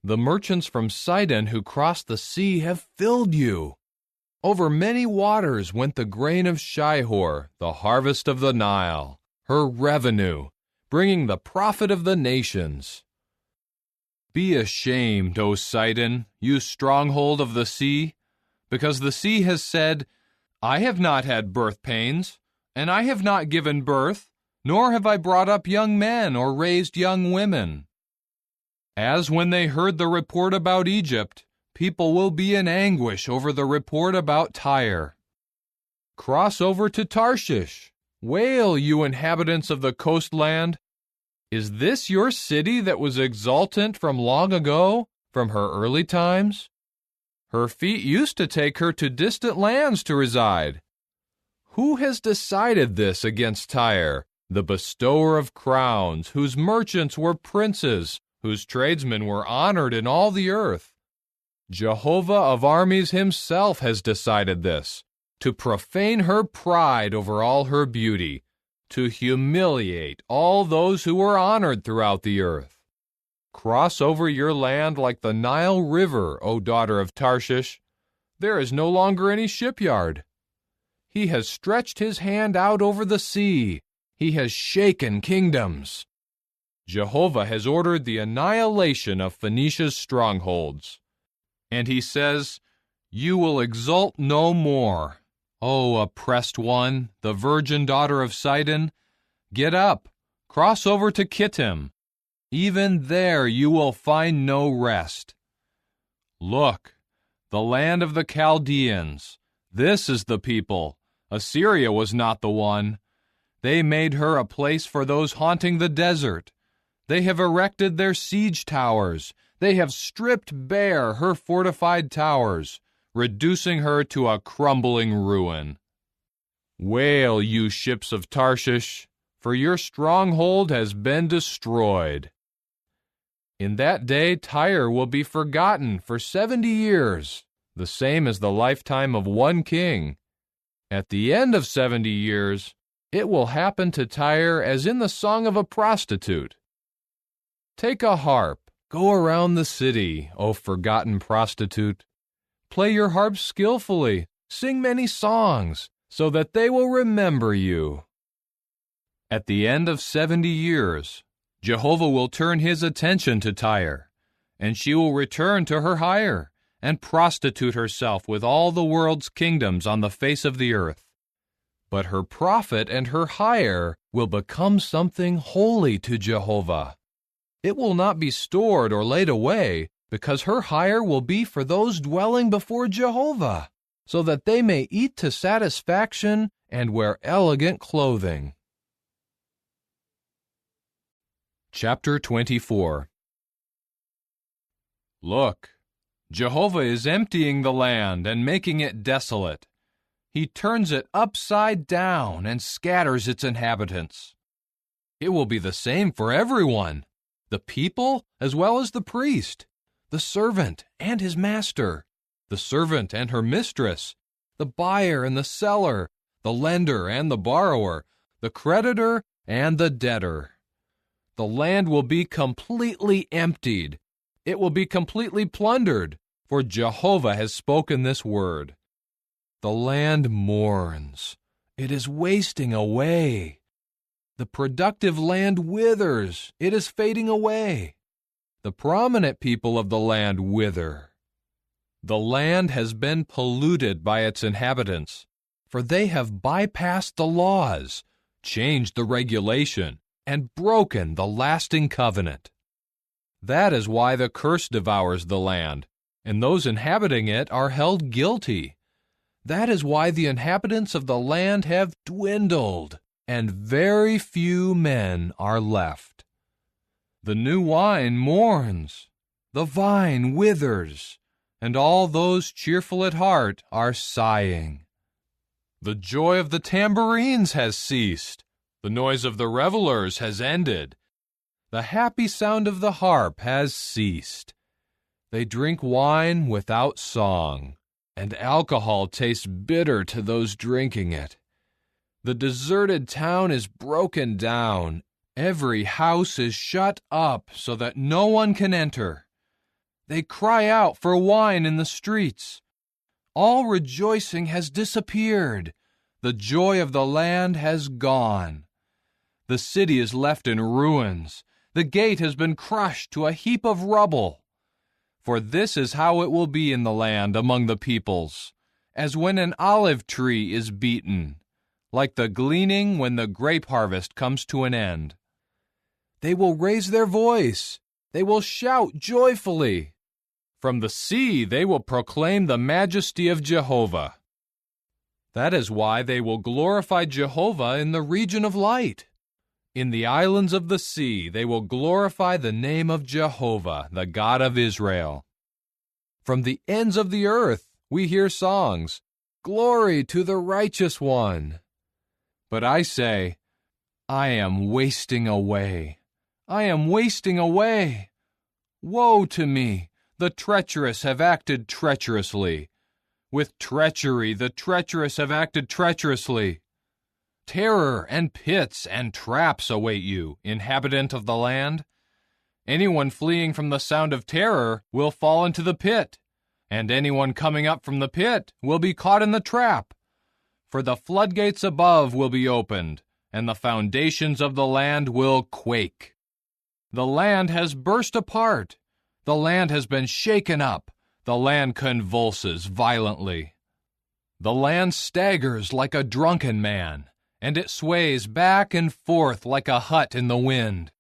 The merchants from Sidon who crossed the sea have filled you. Over many waters went the grain of Shihor, the harvest of the Nile, her revenue, bringing the profit of the nations. Be ashamed, O Sidon, you stronghold of the sea, because the sea has said, I have not had birth pains, and I have not given birth, nor have I brought up young men or raised young women. As when they heard the report about Egypt, people will be in anguish over the report about Tyre. Cross over to Tarshish. Wail, you inhabitants of the coastland. Is this your city that was exultant from long ago, from her early times? Her feet used to take her to distant lands to reside. Who has decided this against Tyre, the bestower of crowns, whose merchants were princes, whose tradesmen were honored in all the earth? Jehovah of armies himself has decided this, to profane her pride over all her beauty, to humiliate all those who were honored throughout the earth. Cross over your land like the Nile River, O daughter of Tarshish. There is no longer any shipyard. He has stretched his hand out over the sea. He has shaken kingdoms. Jehovah has ordered the annihilation of Phoenicia's strongholds. And he says, You will exult no more. O oppressed one, the virgin daughter of Sidon, get up, cross over to Kittim. Even there you will find no rest. Look, the land of the Chaldeans, this is the people. Assyria was not the one. They made her a place for those haunting the desert. They have erected their siege towers. They have stripped bare her fortified towers, reducing her to a crumbling ruin. Wail, you ships of Tarshish, for your stronghold has been destroyed. In that day Tyre will be forgotten for 70 years, the same as the lifetime of one king. At the end of 70 years, it will happen to Tyre as in the song of a prostitute. Take a harp. Go around the city, O forgotten prostitute. Play your harp skillfully, Sing many songs, so that they will remember you. At the end of 70 years, Jehovah will turn his attention to Tyre, and she will return to her hire and prostitute herself with all the world's kingdoms on the face of the earth. But her profit and her hire will become something holy to Jehovah. It will not be stored or laid away, because her hire will be for those dwelling before Jehovah, so that they may eat to satisfaction and wear elegant clothing. Chapter 24. Look, Jehovah is emptying the land and making it desolate. He turns it upside down and scatters its inhabitants. It will be the same for everyone, the people as well as the priest, the servant and his master, the servant and her mistress, the buyer and the seller, the lender and the borrower, the creditor and the debtor. The land will be completely emptied. It will be completely plundered, for Jehovah has spoken this word. The land mourns. It is wasting away. The productive land withers. It is fading away. The prominent people of the land wither. The land has been polluted by its inhabitants, for they have bypassed the laws, changed the regulation, and broken the lasting covenant. That is why the curse devours the land, and those inhabiting it are held guilty. That is why the inhabitants of the land have dwindled, and very few men are left. The new wine mourns, the vine withers, and all those cheerful at heart are sighing. The joy of the tambourines has ceased. The noise of the revelers has ended. The happy sound of the harp has ceased. They drink wine without song, and alcohol tastes bitter to those drinking it. The deserted town is broken down. Every house is shut up so that no one can enter. They cry out for wine in the streets. All rejoicing has disappeared. The joy of the land has gone. The city is left in ruins. The gate has been crushed to a heap of rubble. For this is how it will be in the land among the peoples, as when an olive tree is beaten, like the gleaning when the grape harvest comes to an end. They will raise their voice. They will shout joyfully. From the sea they will proclaim the majesty of Jehovah. That is why they will glorify Jehovah in the region of light. In the islands of the sea they will glorify the name of Jehovah, the God of Israel. From the ends of the earth we hear songs, "Glory to the Righteous One." But I say, I am wasting away. I am wasting away. Woe to me! The treacherous have acted treacherously. With treachery the treacherous have acted treacherously. Terror and pits and traps await you, inhabitant of the land. Anyone fleeing from the sound of terror will fall into the pit, and anyone coming up from the pit will be caught in the trap. For the floodgates above will be opened, and the foundations of the land will quake. The land has burst apart. The land has been shaken up. The land convulses violently. The land staggers like a drunken man, and it sways back and forth like a hut in the wind.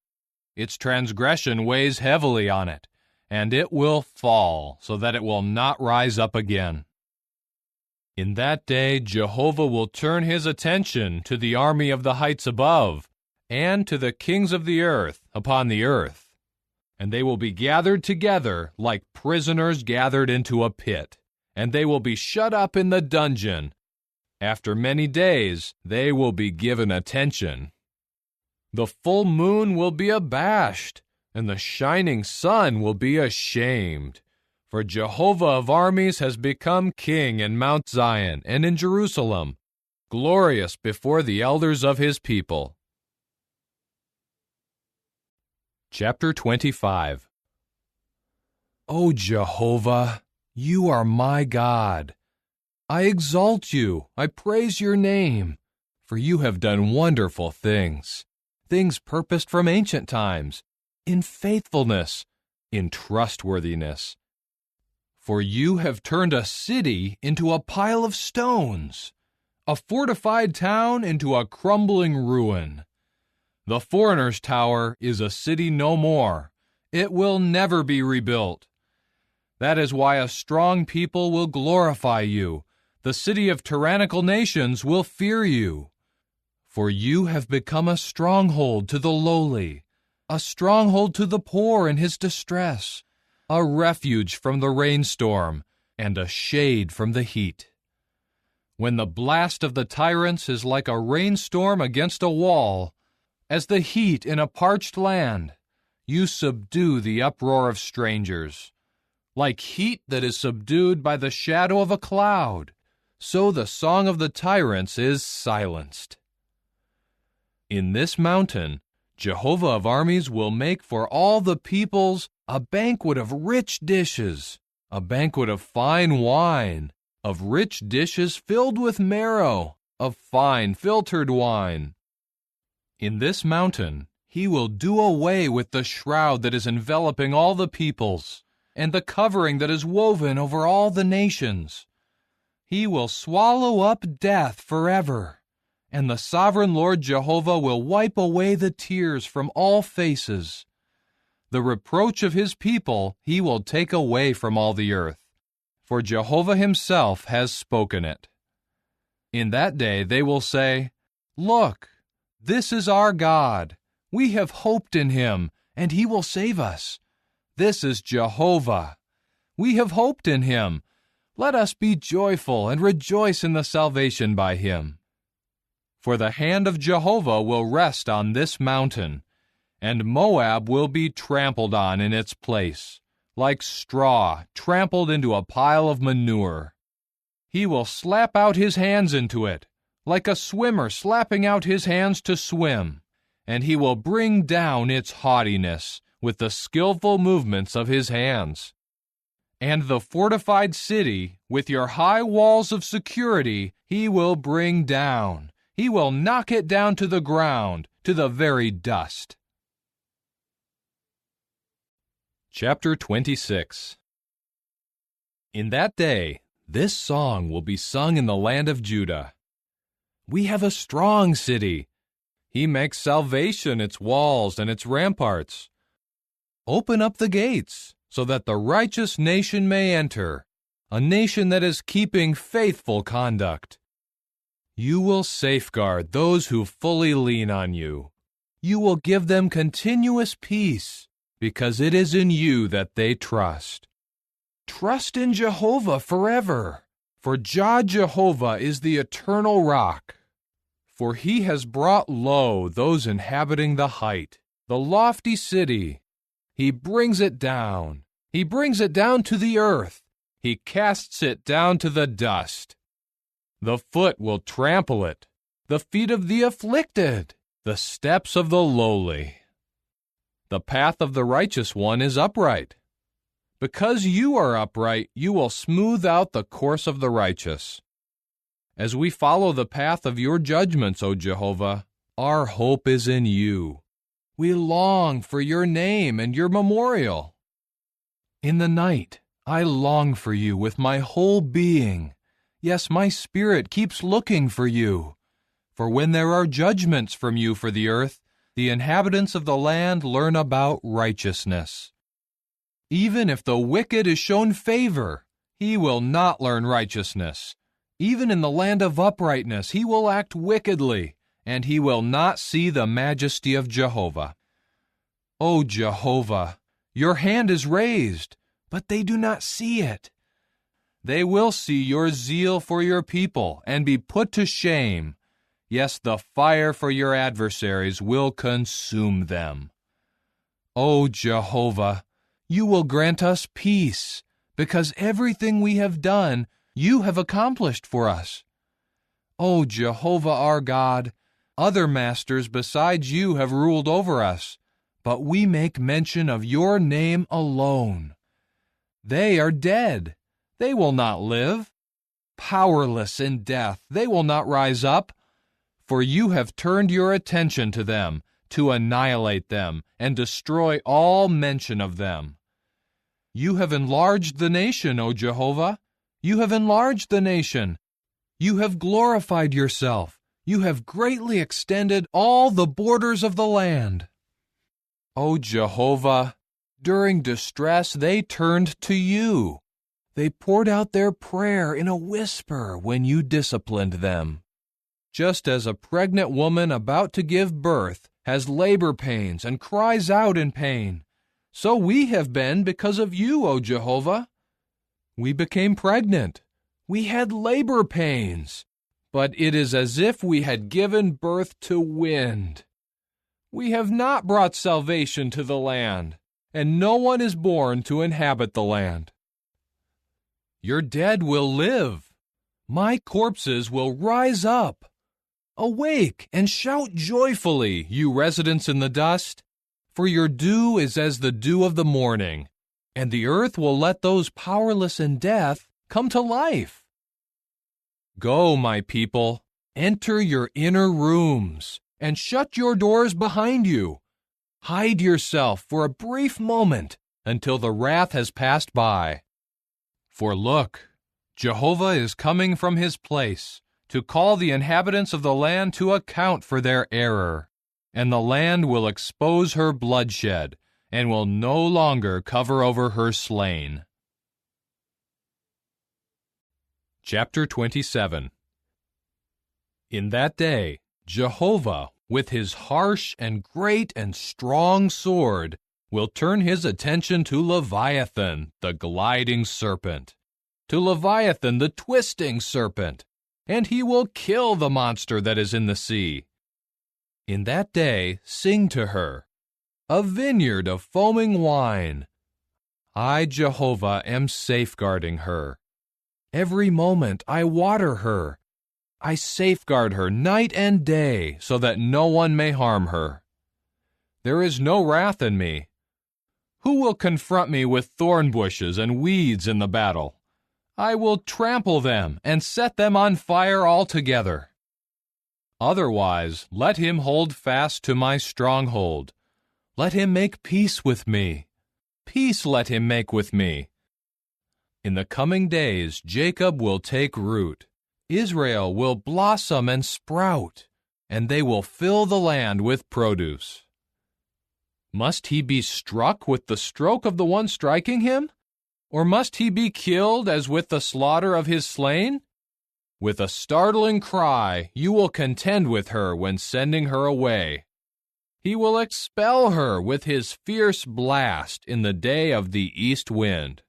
Its transgression weighs heavily on it, and it will fall, so that it will not rise up again. In that day Jehovah will turn his attention to the army of the heights above, and to the kings of the earth upon the earth. And they will be gathered together like prisoners gathered into a pit, and they will be shut up in the dungeon. After many days, they will be given attention. The full moon will be abashed, and the shining sun will be ashamed. For Jehovah of armies has become king in Mount Zion and in Jerusalem, glorious before the elders of his people. Chapter 25. O Jehovah, you are my God. I exalt you, I praise your name, for you have done wonderful things, things purposed from ancient times, in faithfulness, in trustworthiness. For you have turned a city into a pile of stones, a fortified town into a crumbling ruin. The foreigner's tower is a city no more. It will never be rebuilt. That is why a strong people will glorify you. The city of tyrannical nations will fear you. For you have become a stronghold to the lowly, a stronghold to the poor in his distress, a refuge from the rainstorm, and a shade from the heat. When the blast of the tyrants is like a rainstorm against a wall, as the heat in a parched land, you subdue the uproar of strangers. Like heat that is subdued by the shadow of a cloud, so the song of the tyrants is silenced. In this mountain, Jehovah of armies will make for all the peoples a banquet of rich dishes, a banquet of fine wine, of rich dishes filled with marrow, of fine filtered wine. In this mountain, he will do away with the shroud that is enveloping all the peoples, and the covering that is woven over all the nations. He will swallow up death forever, and the sovereign Lord Jehovah will wipe away the tears from all faces. The reproach of his people he will take away from all the earth, for Jehovah himself has spoken it. In that day they will say, "Look, this is our God. We have hoped in him, and he will save us. This is Jehovah. We have hoped in him. Let us be joyful and rejoice in the salvation by him." For the hand of Jehovah will rest on this mountain, and Moab will be trampled on in its place, like straw trampled into a pile of manure. He will slap out his hands into it, like a swimmer slapping out his hands to swim, and he will bring down its haughtiness with the skillful movements of his hands. And the fortified city, with your high walls of security, he will bring down. He will knock it down to the ground, to the very dust. Chapter 26. In that day, this song will be sung in the land of Judah. We have a strong city. He makes salvation its walls and its ramparts. Open up the gates, so that the righteous nation may enter, a nation that is keeping faithful conduct. You will safeguard those who fully lean on you. You will give them continuous peace, because it is in you that they trust. Trust in Jehovah forever, for Jah Jehovah is the eternal rock. For he has brought low those inhabiting the height, the lofty city. He brings it down. He brings it down to the earth. He casts it down to the dust. The foot will trample it, the feet of the afflicted, the steps of the lowly. The path of the righteous one is upright. Because you are upright, you will smooth out the course of the righteous. As we follow the path of your judgments, O Jehovah, our hope is in you. We long for your name and your memorial. In the night, I long for you with my whole being. Yes, my spirit keeps looking for you. For when there are judgments from you for the earth, the inhabitants of the land learn about righteousness. Even if the wicked is shown favor, he will not learn righteousness. Even in the land of uprightness he will act wickedly, and he will not see the majesty of Jehovah. O Jehovah, your hand is raised, but they do not see it. They will see your zeal for your people and be put to shame. Yes, the fire for your adversaries will consume them. O Jehovah, you will grant us peace, because everything we have done you have accomplished for us. O Jehovah our God, other masters besides you have ruled over us, but we make mention of your name alone. They are dead. They will not live. Powerless in death, they will not rise up. For you have turned your attention to them, to annihilate them and destroy all mention of them. You have enlarged the nation, O Jehovah. You have enlarged the nation. You have glorified yourself. You have greatly extended all the borders of the land. O Jehovah, during distress they turned to you. They poured out their prayer in a whisper when you disciplined them. Just as a pregnant woman about to give birth has labor pains and cries out in pain, so we have been because of you, O Jehovah. We became pregnant. We had labor pains, but it is as if we had given birth to wind. We have not brought salvation to the land, and no one is born to inhabit the land. Your dead will live. My corpses will rise up. Awake and shout joyfully, you residents in the dust, for your dew is as the dew of the morning, and the earth will let those powerless in death come to life. Go, my people, enter your inner rooms, and shut your doors behind you. Hide yourself for a brief moment until the wrath has passed by. For look, Jehovah is coming from his place to call the inhabitants of the land to account for their error, and the land will expose her bloodshed, and will no longer cover over her slain. Chapter 27. In that day, Jehovah, with his harsh and great and strong sword, will turn his attention to Leviathan, the gliding serpent, to Leviathan, the twisting serpent, and he will kill the monster that is in the sea. In that day, sing to her, a vineyard of foaming wine. I, Jehovah, am safeguarding her. Every moment I water her. I safeguard her night and day, so that no one may harm her. There is no wrath in me. Who will confront me with thorn bushes and weeds in the battle? I will trample them and set them on fire altogether. Otherwise, let him hold fast to my stronghold. Let him make peace with me. Peace let him make with me. In the coming days, Jacob will take root. Israel will blossom and sprout, and they will fill the land with produce. Must he be struck with the stroke of the one striking him? Or must he be killed as with the slaughter of his slain? With a startling cry, you will contend with her when sending her away. He will expel her with his fierce blast in the day of the east wind.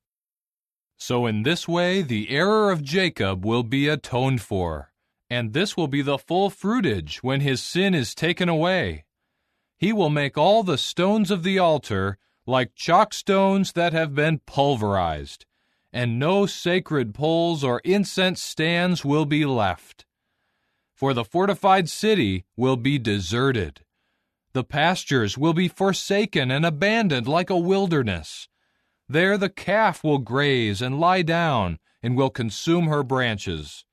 So in this way the error of Jacob will be atoned for, and this will be the full fruitage when his sin is taken away. He will make all the stones of the altar like chalk stones that have been pulverized, and no sacred poles or incense stands will be left. For the fortified city will be deserted. The pastures will be forsaken and abandoned like a wilderness. There the calf will graze and lie down, and will consume her branches.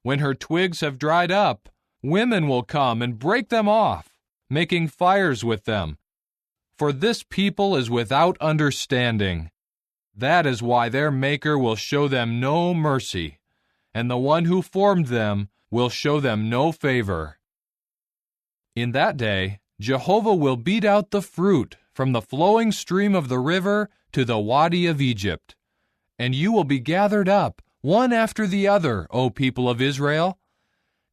When her twigs have dried up, women will come and break them off, making fires with them. For this people is without understanding. That is why their Maker will show them no mercy, and the one who formed them will show them no favor. In that day, Jehovah will beat out the fruit from the flowing stream of the river to the Wadi of Egypt, and you will be gathered up, one after the other, O people of Israel.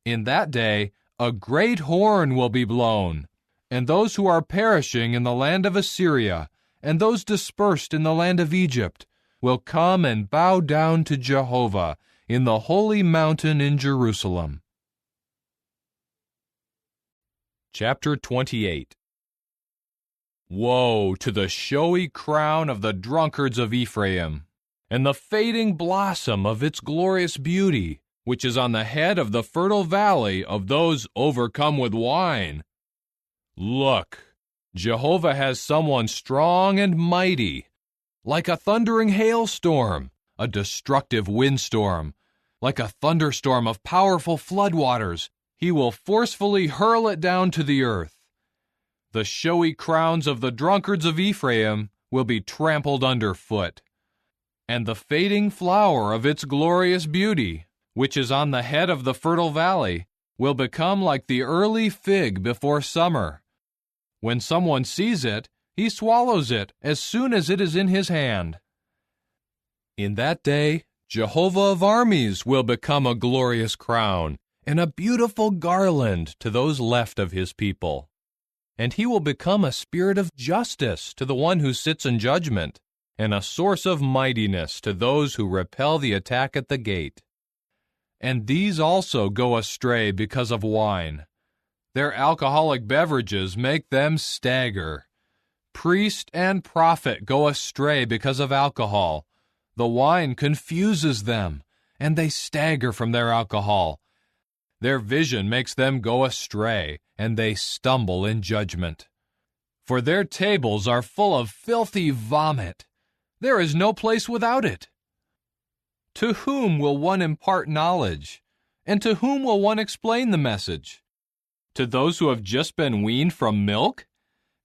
In that day, a great horn will be blown, and those who are perishing in the land of Assyria, and those dispersed in the land of Egypt, will come and bow down to Jehovah in the holy mountain in Jerusalem. Chapter 28. Woe to the showy crown of the drunkards of Ephraim, and the fading blossom of its glorious beauty, which is on the head of the fertile valley of those overcome with wine. Look, Jehovah has someone strong and mighty, like a thundering hailstorm, a destructive windstorm, Like a thunderstorm of powerful floodwaters, he will forcefully hurl it down to the earth. The showy crowns of the drunkards of Ephraim will be trampled underfoot, and the fading flower of its glorious beauty, which is on the head of the fertile valley, will become like the early fig before summer. When someone sees it, he swallows it as soon as it is in his hand. In that day, Jehovah of armies will become a glorious crown and a beautiful garland to those left of his people. And he will become a spirit of justice to the one who sits in judgment, and a source of mightiness to those who repel the attack at the gate. And these also go astray because of wine. Their alcoholic beverages make them stagger. Priest and prophet go astray because of alcohol. The wine confuses them, and they stagger from their alcohol. Their vision makes them go astray, and they stumble in judgment. For their tables are full of filthy vomit. There is no place without it. To whom will one impart knowledge? And to whom will one explain the message? To those who have just been weaned from milk?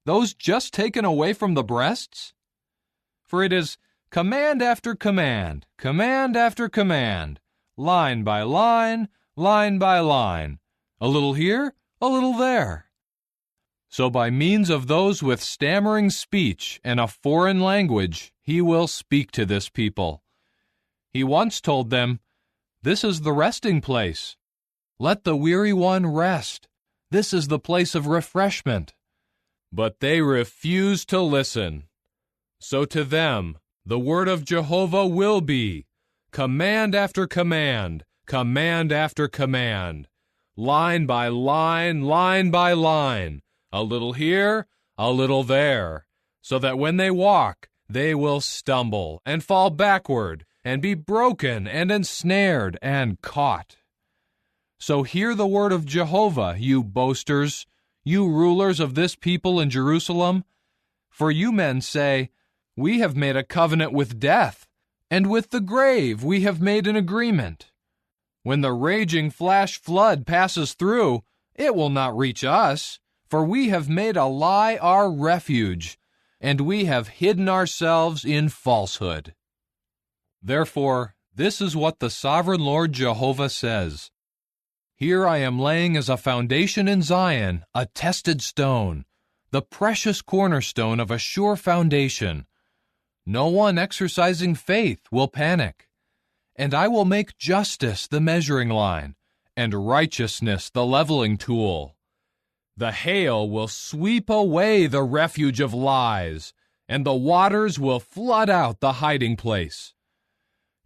Those just taken away from the breasts? For it is command after command, command after command, line by line, line by line, a little here, a little there. So by means of those with stammering speech and a foreign language, he will speak to this people. He once told them, "This is the resting place. Let the weary one rest. This is the place of refreshment." But they refuse to listen. So to them, the word of Jehovah will be command after command, command after command, line by line, line by line, a little here, a little there, so that when they walk, they will stumble and fall backward and be broken and ensnared and caught. So hear the word of Jehovah, you boasters, you rulers of this people in Jerusalem. For you men say, "We have made a covenant with death, and with the grave we have made an agreement. When the raging flash flood passes through, it will not reach us, for we have made a lie our refuge, and we have hidden ourselves in falsehood." Therefore, this is what the sovereign Lord Jehovah says. Here I am laying as a foundation in Zion a tested stone, the precious cornerstone of a sure foundation. No one exercising faith will panic. And I will make justice the measuring line, and righteousness the leveling tool. The hail will sweep away the refuge of lies, and the waters will flood out the hiding place.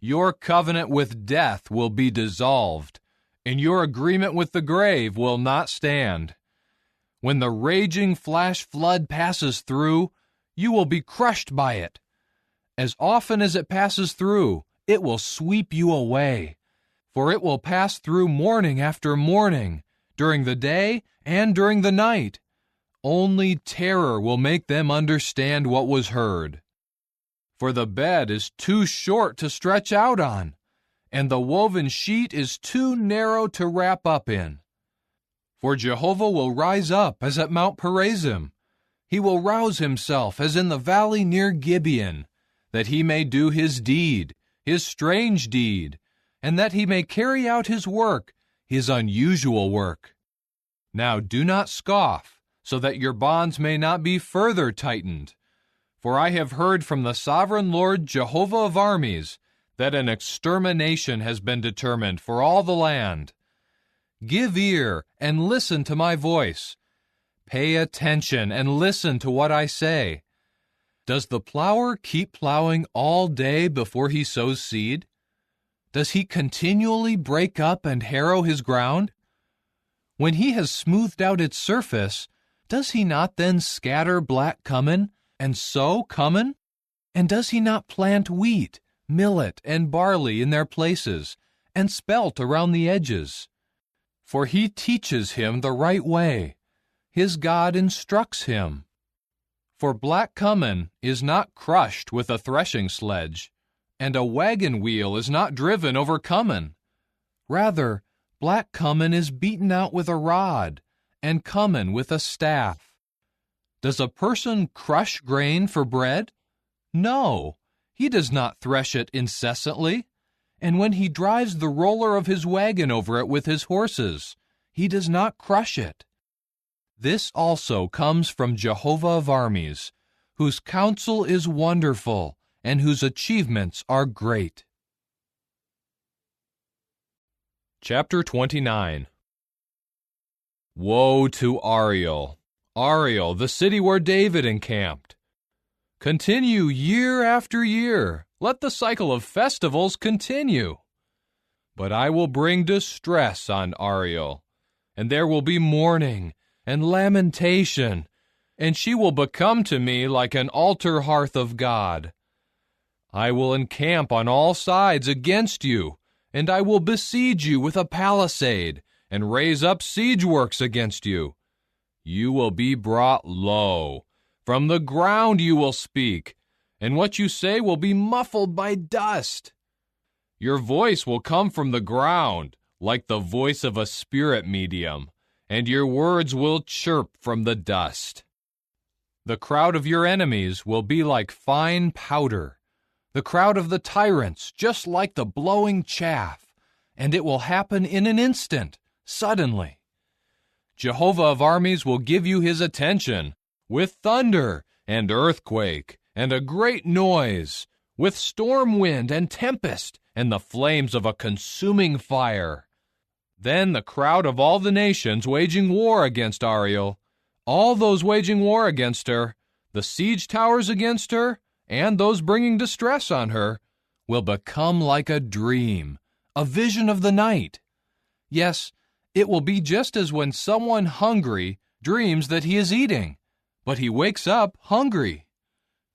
Your covenant with death will be dissolved, and your agreement with the grave will not stand. When the raging flash flood passes through, you will be crushed by it. As often as it passes through, it will sweep you away, for it will pass through morning after morning, during the day and during the night. Only terror will make them understand what was heard. For the bed is too short to stretch out on, and the woven sheet is too narrow to wrap up in. For Jehovah will rise up as at Mount Perazim. He will rouse himself as in the valley near Gibeon, that he may do his deed, his strange deed, and that he may carry out his work, his unusual work. Now do not scoff, so that your bonds may not be further tightened. For I have heard from the sovereign Lord Jehovah of armies that an extermination has been determined for all the land. Give ear and listen to my voice. Pay attention and listen to what I say. Does the plower keep plowing all day before he sows seed? Does he continually break up and harrow his ground? When he has smoothed out its surface, does he not then scatter black cumin and sow cumin? And does he not plant wheat, millet, and barley in their places, and spelt around the edges? For he teaches him the right way. His God instructs him. For black cumin is not crushed with a threshing sledge, and a wagon wheel is not driven over cumin. Rather, black cumin is beaten out with a rod, and cumin with a staff. Does a person crush grain for bread? No, he does not thresh it incessantly. And when he drives the roller of his wagon over it with his horses, he does not crush it. This also comes from Jehovah of armies, whose counsel is wonderful, and whose achievements are great. Chapter 29. Woe to Ariel, Ariel, the city where David encamped! Continue year after year. Let the cycle of festivals continue. But I will bring distress on Ariel, and there will be mourning and lamentation, and she will become to me like an altar hearth of God. I will encamp on all sides against you, and I will besiege you with a palisade, and raise up siege works against you. You will be brought low. From the ground you will speak, and what you say will be muffled by dust. Your voice will come from the ground, like the voice of a spirit medium, and your words will chirp from the dust. The crowd of your enemies will be like fine powder, the crowd of the tyrants just like the blowing chaff, and it will happen in an instant, suddenly. Jehovah of armies will give you his attention, with thunder and earthquake and a great noise, with storm wind and tempest and the flames of a consuming fire. Then the crowd of all the nations waging war against Ariel, all those waging war against her, the siege towers against her, and those bringing distress on her, will become like a dream, a vision of the night. Yes, it will be just as when someone hungry dreams that he is eating, but he wakes up hungry.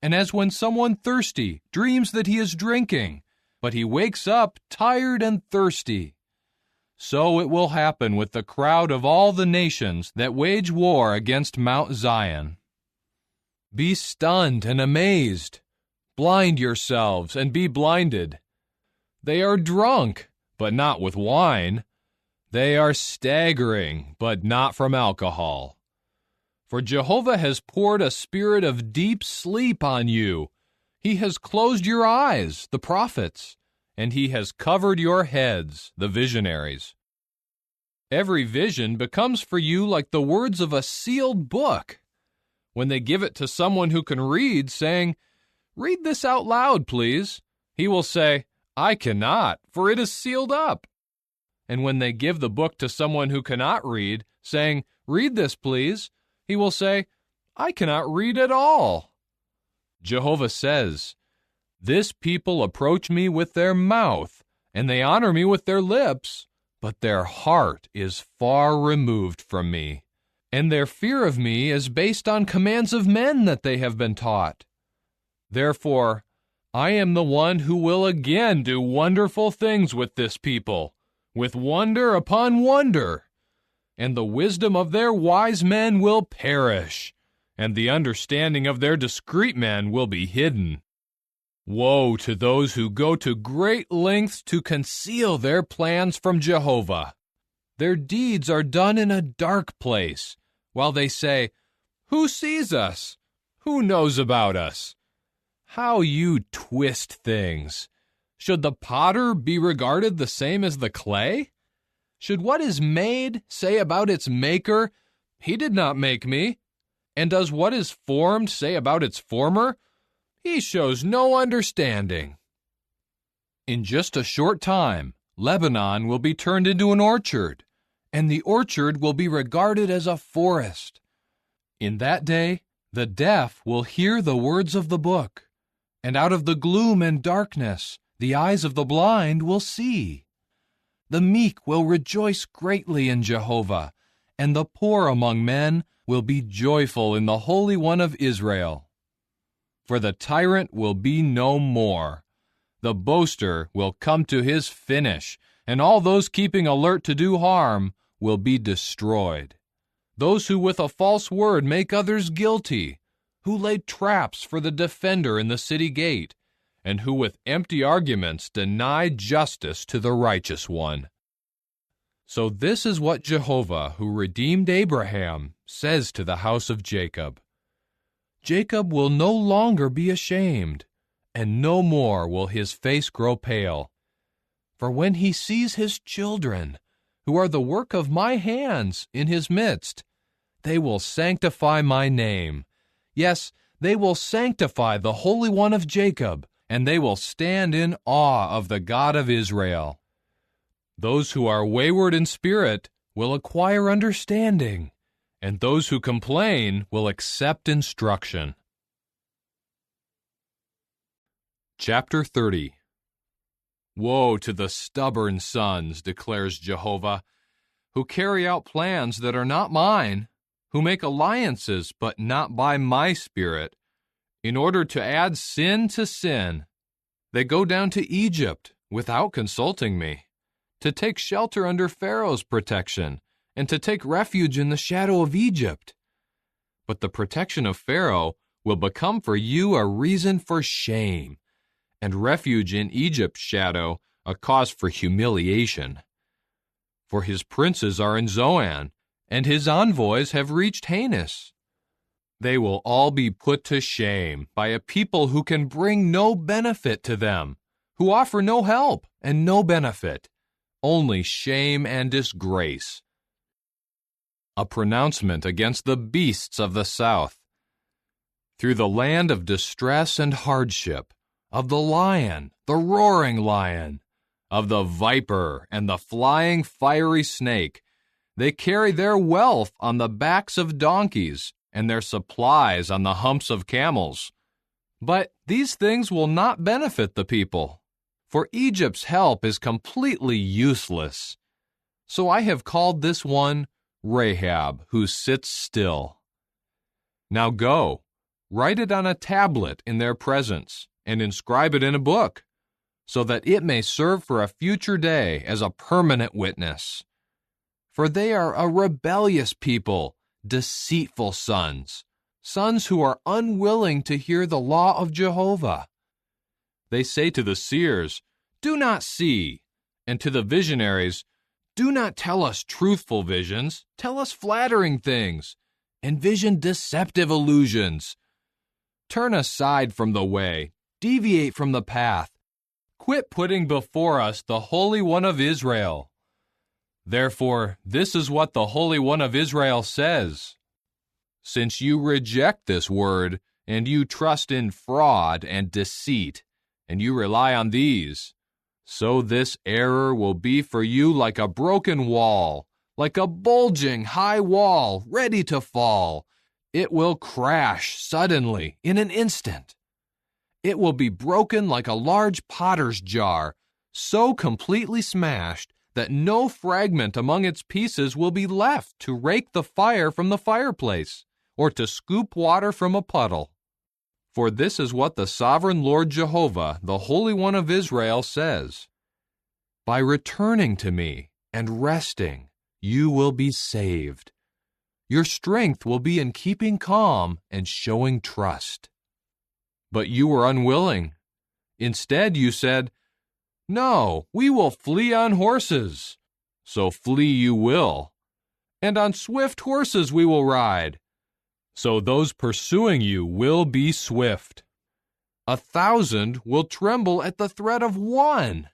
And as when someone thirsty dreams that he is drinking, but he wakes up tired and thirsty. So it will happen with the crowd of all the nations that wage war against Mount Zion. Be stunned and amazed. Blind yourselves and be blinded. They are drunk, but not with wine. They are staggering, but not from alcohol. For Jehovah has poured a spirit of deep sleep on you. He has closed your eyes, the prophets, and he has covered your heads, the visionaries. Every vision becomes for you like the words of a sealed book. When they give it to someone who can read, saying, "Read this out loud, please," he will say, "I cannot, for it is sealed up." And when they give the book to someone who cannot read, saying, "Read this, please," he will say, "I cannot read at all." Jehovah says, "This people approach me with their mouth, and they honor me with their lips, but their heart is far removed from me, and their fear of me is based on commands of men that they have been taught. Therefore, I am the one who will again do wonderful things with this people, with wonder upon wonder. And the wisdom of their wise men will perish, and the understanding of their discreet men will be hidden. Woe to those who go to great lengths to conceal their plans from Jehovah. Their deeds are done in a dark place, while they say, 'Who sees us? Who knows about us?' How you twist things! Should the potter be regarded the same as the clay? Should what is made say about its maker, 'He did not make me'? And does what is formed say about its former, 'He shows no understanding'? In just a short time, Lebanon will be turned into an orchard, and the orchard will be regarded as a forest. In that day, the deaf will hear the words of the book, and out of the gloom and darkness, the eyes of the blind will see. The meek will rejoice greatly in Jehovah, and the poor among men will be joyful in the Holy One of Israel. For the tyrant will be no more. The boaster will come to his finish, and all those keeping alert to do harm will be destroyed. Those who with a false word make others guilty, who lay traps for the defender in the city gate, and who with empty arguments deny justice to the righteous one. So this is what Jehovah, who redeemed Abraham, says to the house of Jacob. Jacob will no longer be ashamed, and no more will his face grow pale. For when he sees his children, who are the work of my hands, in his midst, they will sanctify my name. Yes, they will sanctify the Holy One of Jacob, and they will stand in awe of the God of Israel. Those who are wayward in spirit will acquire understanding, and those who complain will accept instruction. Chapter 30. Woe to the stubborn sons, declares Jehovah, who carry out plans that are not mine, who make alliances but not by my Spirit, in order to add sin to sin. They go down to Egypt without consulting me, to take shelter under Pharaoh's protection, and to take refuge in the shadow of Egypt. But the protection of Pharaoh will become for you a reason for shame, and refuge in Egypt's shadow a cause for humiliation. For his princes are in Zoan, and his envoys have reached Hanes. They will all be put to shame by a people who can bring no benefit to them, who offer no help and no benefit, only shame and disgrace. A pronouncement against the beasts of the south. Through the land of distress and hardship, of the lion, the roaring lion, of the viper and the flying fiery snake, they carry their wealth on the backs of donkeys, and their supplies on the humps of camels. But these things will not benefit the people, for Egypt's help is completely useless. So I have called this one Rahab, who sits still. Now go, write it on a tablet in their presence, and inscribe it in a book, so that it may serve for a future day as a permanent witness. For they are a rebellious people, deceitful sons, sons who are unwilling to hear the law of Jehovah. They say to the seers, "Do not see," and to the visionaries, "Do not tell us truthful visions, tell us flattering things, envision deceptive illusions. Turn aside from the way, deviate from the path. Quit putting before us the Holy One of Israel." Therefore, this is what the Holy One of Israel says. Since you reject this word, and you trust in fraud and deceit, and you rely on these, so this error will be for you like a broken wall, like a bulging high wall ready to fall. It will crash suddenly in an instant. It will be broken like a large potter's jar, so completely smashed that no fragment among its pieces will be left to rake the fire from the fireplace, or to scoop water from a puddle. For this is what the sovereign Lord Jehovah, the Holy One of Israel, says. By returning to me and resting, you will be saved. Your strength will be in keeping calm and showing trust. But you were unwilling. Instead, you said, "No, we will flee on horses." So flee you will. And on swift horses we will ride. So those pursuing you will be swift. 1,000 will tremble at the threat of one.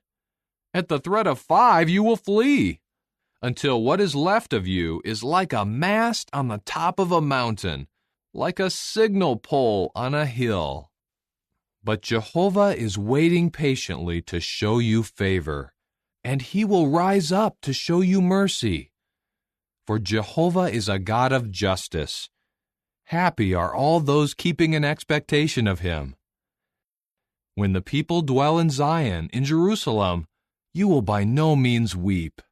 At the threat of 5 you will flee, until what is left of you is like a mast on the top of a mountain, like a signal pole on a hill. But Jehovah is waiting patiently to show you favor, and he will rise up to show you mercy. For Jehovah is a God of justice. Happy are all those keeping an expectation of him. When the people dwell in Zion, in Jerusalem, you will by no means weep.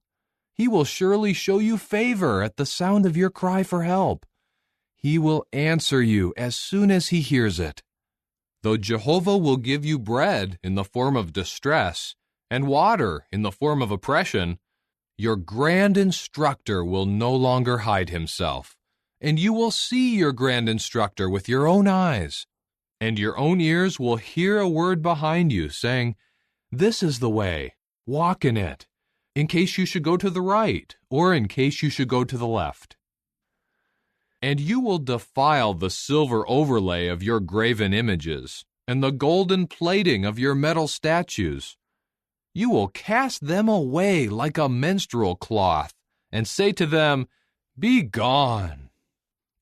He will surely show you favor at the sound of your cry for help. He will answer you as soon as he hears it. Though Jehovah will give you bread in the form of distress and water in the form of oppression, your grand instructor will no longer hide himself, and you will see your grand instructor with your own eyes, and your own ears will hear a word behind you saying, "This is the way, walk in it," in case you should go to the right, or in case you should go to the left. And you will defile the silver overlay of your graven images, and the golden plating of your metal statues. You will cast them away like a menstrual cloth, and say to them, "Be gone."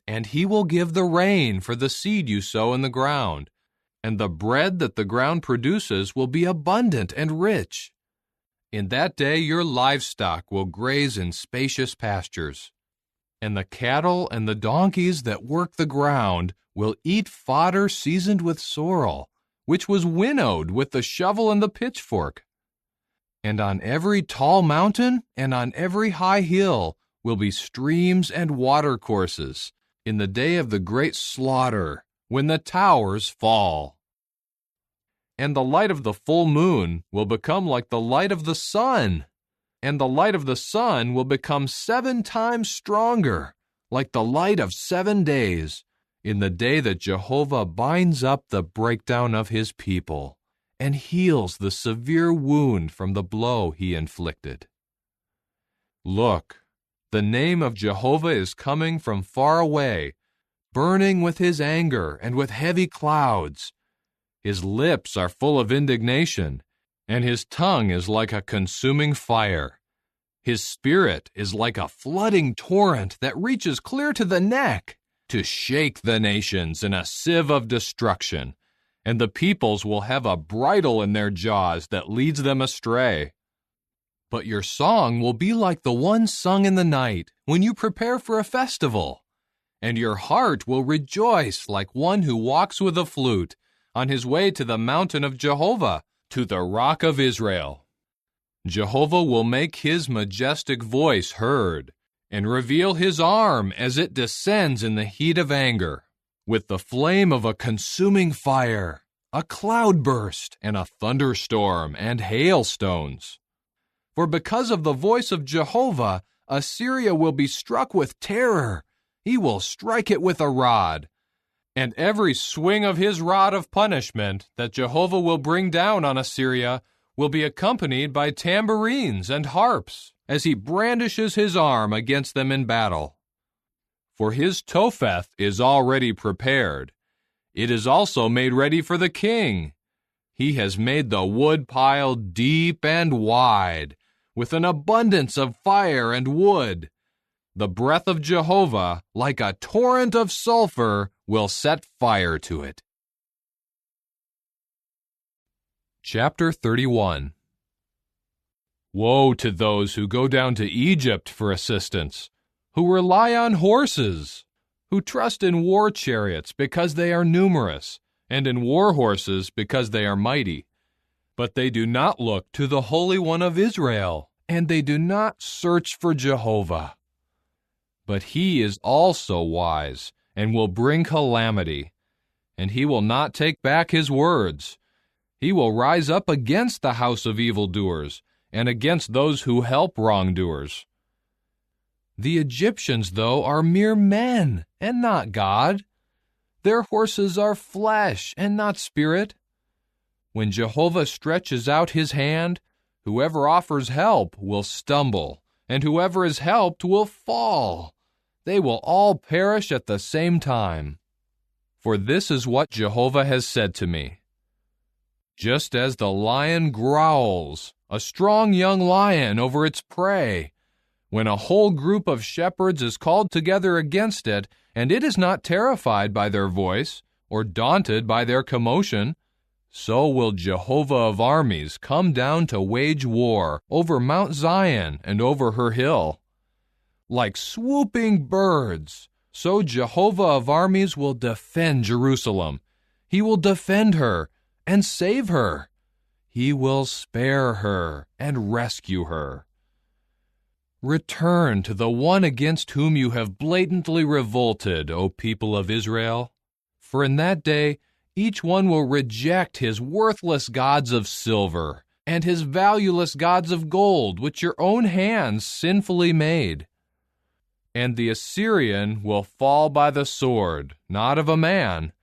And he will give the rain for the seed you sow in the ground, and the bread that the ground produces will be abundant and rich. In that day your livestock will graze in spacious pastures, and the cattle and the donkeys that work the ground will eat fodder seasoned with sorrel, which was winnowed with the shovel and the pitchfork. And on every tall mountain and on every high hill will be streams and watercourses in the day of the great slaughter, when the towers fall. And the light of the full moon will become like the light of the sun, and the light of the sun will become 7 times stronger, like the light of 7 days, in the day that Jehovah binds up the breakdown of his people, and heals the severe wound from the blow he inflicted. Look, the name of Jehovah is coming from far away, burning with his anger and with heavy clouds. His lips are full of indignation, and his tongue is like a consuming fire. His spirit is like a flooding torrent that reaches clear to the neck, to shake the nations in a sieve of destruction, and the peoples will have a bridle in their jaws that leads them astray. But your song will be like the one sung in the night when you prepare for a festival, and your heart will rejoice like one who walks with a flute on his way to the mountain of Jehovah, to the rock of Israel. Jehovah will make his majestic voice heard, and reveal his arm as it descends in the heat of anger, with the flame of a consuming fire, a cloudburst, and a thunderstorm, and hailstones. For because of the voice of Jehovah, Assyria will be struck with terror. He will strike it with a rod. And every swing of his rod of punishment that Jehovah will bring down on Assyria will be accompanied by tambourines and harps, as he brandishes his arm against them in battle. For his Topheth is already prepared. It is also made ready for the king. He has made the wood pile deep and wide, with an abundance of fire and wood. The breath of Jehovah, like a torrent of sulfur, will set fire to it. Chapter 31. Woe to those who go down to Egypt for assistance, who rely on horses, who trust in war chariots because they are numerous, and in war horses because they are mighty. But they do not look to the Holy One of Israel, and they do not search for Jehovah. But he is also wise, and will bring calamity, and he will not take back his words. He will rise up against the house of evildoers, and against those who help wrongdoers. The Egyptians, though, are mere men, and not God. Their horses are flesh, and not spirit. When Jehovah stretches out his hand, whoever offers help will stumble, and whoever is helped will fall. They will all perish at the same time. For this is what Jehovah has said to me. Just as the lion growls, a strong young lion over its prey, when a whole group of shepherds is called together against it, and it is not terrified by their voice, or daunted by their commotion, so will Jehovah of armies come down to wage war over Mount Zion and over her hill. Like swooping birds, so Jehovah of armies will defend Jerusalem. He will defend her and save her. He will spare her and rescue her. Return to the one against whom you have blatantly revolted, O people of Israel. For in that day each one will reject his worthless gods of silver and his valueless gods of gold, which your own hands sinfully made. And the Assyrian will fall by the sword, not of a man,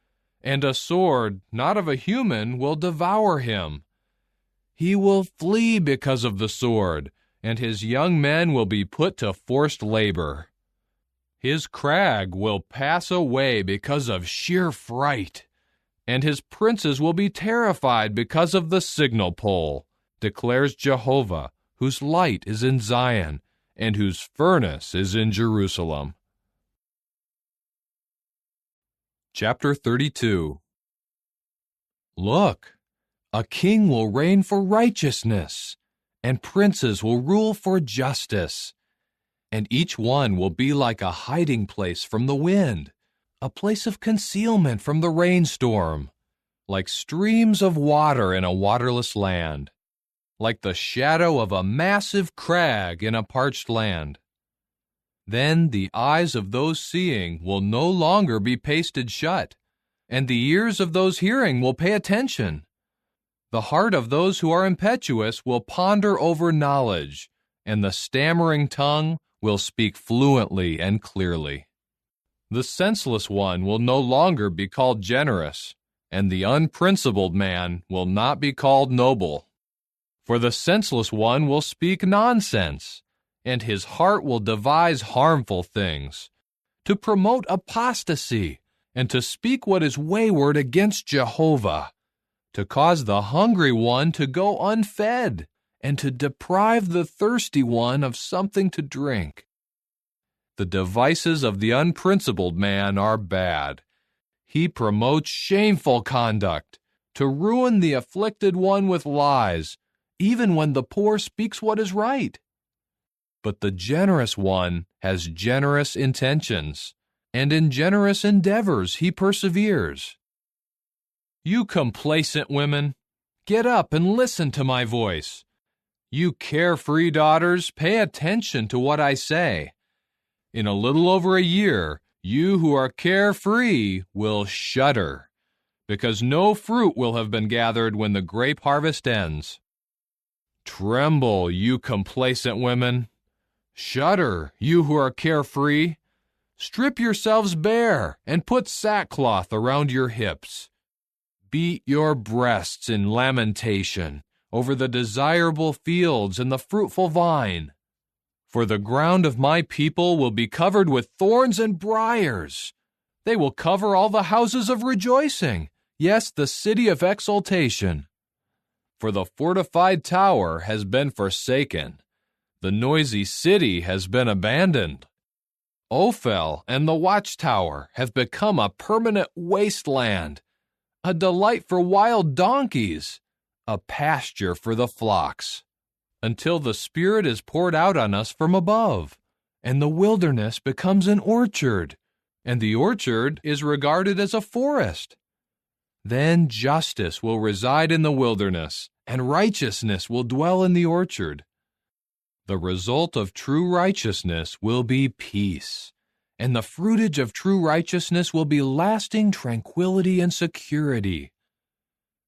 and a sword, not of a human, will devour him. He will flee because of the sword, and his young men will be put to forced labor. His crag will pass away because of sheer fright, and his princes will be terrified because of the signal pole, declares Jehovah, whose light is in Zion, and whose furnace is in Jerusalem. Chapter 32. Look, a king will reign for righteousness, and princes will rule for justice. And each one will be like a hiding place from the wind, a place of concealment from the rainstorm, like streams of water in a waterless land, like the shadow of a massive crag in a parched land. Then the eyes of those seeing will no longer be pasted shut, and the ears of those hearing will pay attention. The heart of those who are impetuous will ponder over knowledge, and the stammering tongue will speak fluently and clearly. The senseless one will no longer be called generous, and the unprincipled man will not be called noble. For the senseless one will speak nonsense, and his heart will devise harmful things, to promote apostasy, and to speak what is wayward against Jehovah, to cause the hungry one to go unfed, and to deprive the thirsty one of something to drink. The devices of the unprincipled man are bad. He promotes shameful conduct, to ruin the afflicted one with lies, even when the poor speaks what is right. But the generous one has generous intentions, and in generous endeavors he perseveres. You complacent women, get up and listen to my voice. You carefree daughters, pay attention to what I say. In a little over a year, you who are carefree will shudder, because no fruit will have been gathered when the grape harvest ends. Tremble, you complacent women. Shudder, you who are carefree. Strip yourselves bare and put sackcloth around your hips. Beat your breasts in lamentation over the desirable fields and the fruitful vine. For the ground of my people will be covered with thorns and briars. They will cover all the houses of rejoicing, yes, the city of exultation. For the fortified tower has been forsaken. The noisy city has been abandoned. Ophel and the watchtower have become a permanent wasteland, a delight for wild donkeys, a pasture for the flocks, until the Spirit is poured out on us from above, and the wilderness becomes an orchard, and the orchard is regarded as a forest. Then justice will reside in the wilderness, and righteousness will dwell in the orchard. The result of true righteousness will be peace, and the fruitage of true righteousness will be lasting tranquility and security.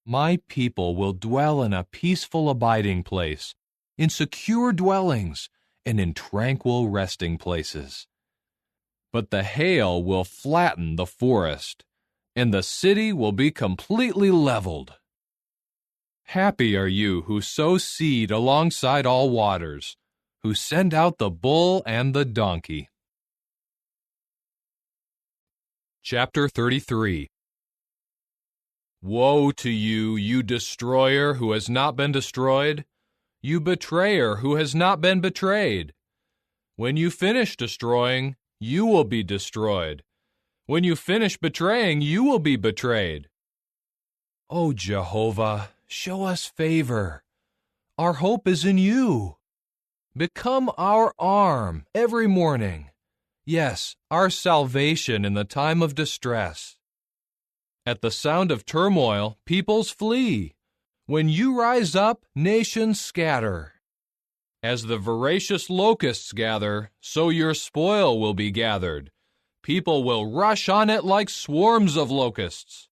My people will dwell in a peaceful abiding place, in secure dwellings, and in tranquil resting places. But the hail will flatten the forest, and the city will be completely leveled. Happy are you who sow seed alongside all waters, who send out the bull and the donkey. Chapter 33. Woe to you, you destroyer who has not been destroyed, you betrayer who has not been betrayed. When you finish destroying, you will be destroyed. When you finish betraying, you will be betrayed. O Jehovah, show us favor. Our hope is in you. Become our arm every morning. Yes, our salvation in the time of distress. At the sound of turmoil, peoples flee. When you rise up, nations scatter. As the voracious locusts gather, so your spoil will be gathered. People will rush on it like swarms of locusts.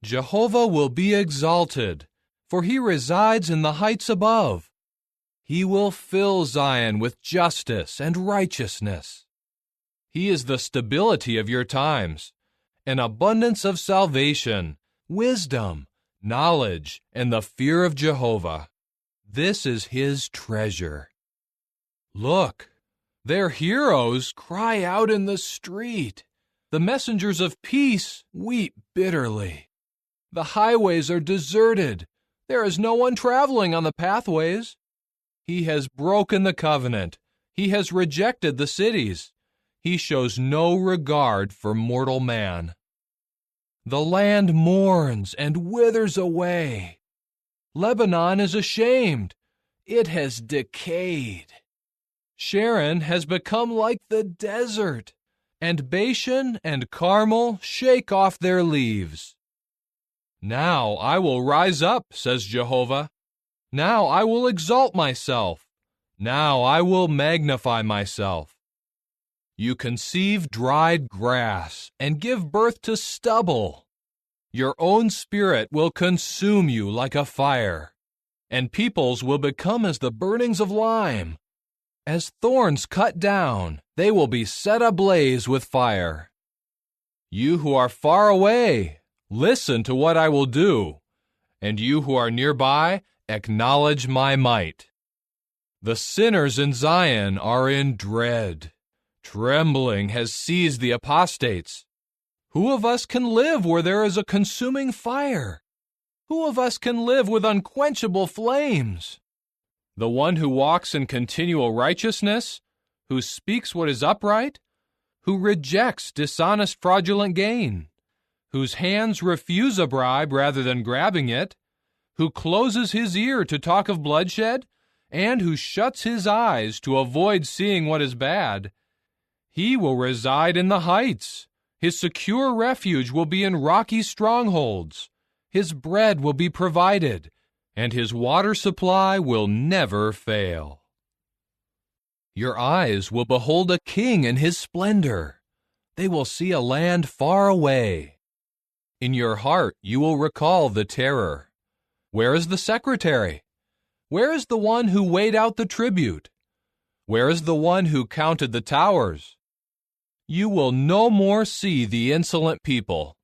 Jehovah will be exalted, for he resides in the heights above. He will fill Zion with justice and righteousness. He is the stability of your times, an abundance of salvation, wisdom, knowledge, and the fear of Jehovah. This is his treasure. Look, their heroes cry out in the street. The messengers of peace weep bitterly. The highways are deserted. There is no one traveling on the pathways. He has broken the covenant. He has rejected the cities. He shows no regard for mortal man. The land mourns and withers away. Lebanon is ashamed. It has decayed. Sharon has become like the desert, and Bashan and Carmel shake off their leaves. Now I will rise up, says Jehovah. Now I will exalt myself. Now I will magnify myself. You conceive dried grass and give birth to stubble. Your own spirit will consume you like a fire, and peoples will become as the burnings of lime. As thorns cut down, they will be set ablaze with fire. You who are far away, listen to what I will do, and you who are nearby, acknowledge my might. The sinners in Zion are in dread. Trembling has seized the apostates. Who of us can live where there is a consuming fire? Who of us can live with unquenchable flames? The one who walks in continual righteousness, who speaks what is upright, who rejects dishonest fraudulent gain, whose hands refuse a bribe rather than grabbing it, who closes his ear to talk of bloodshed, and who shuts his eyes to avoid seeing what is bad. He will reside in the heights. His secure refuge will be in rocky strongholds. His bread will be provided, and his water supply will never fail. Your eyes will behold a king in his splendor. They will see a land far away. In your heart you will recall the terror. Where is the secretary? Where is the one who weighed out the tribute? Where is the one who counted the towers? You will no more see the insolent people,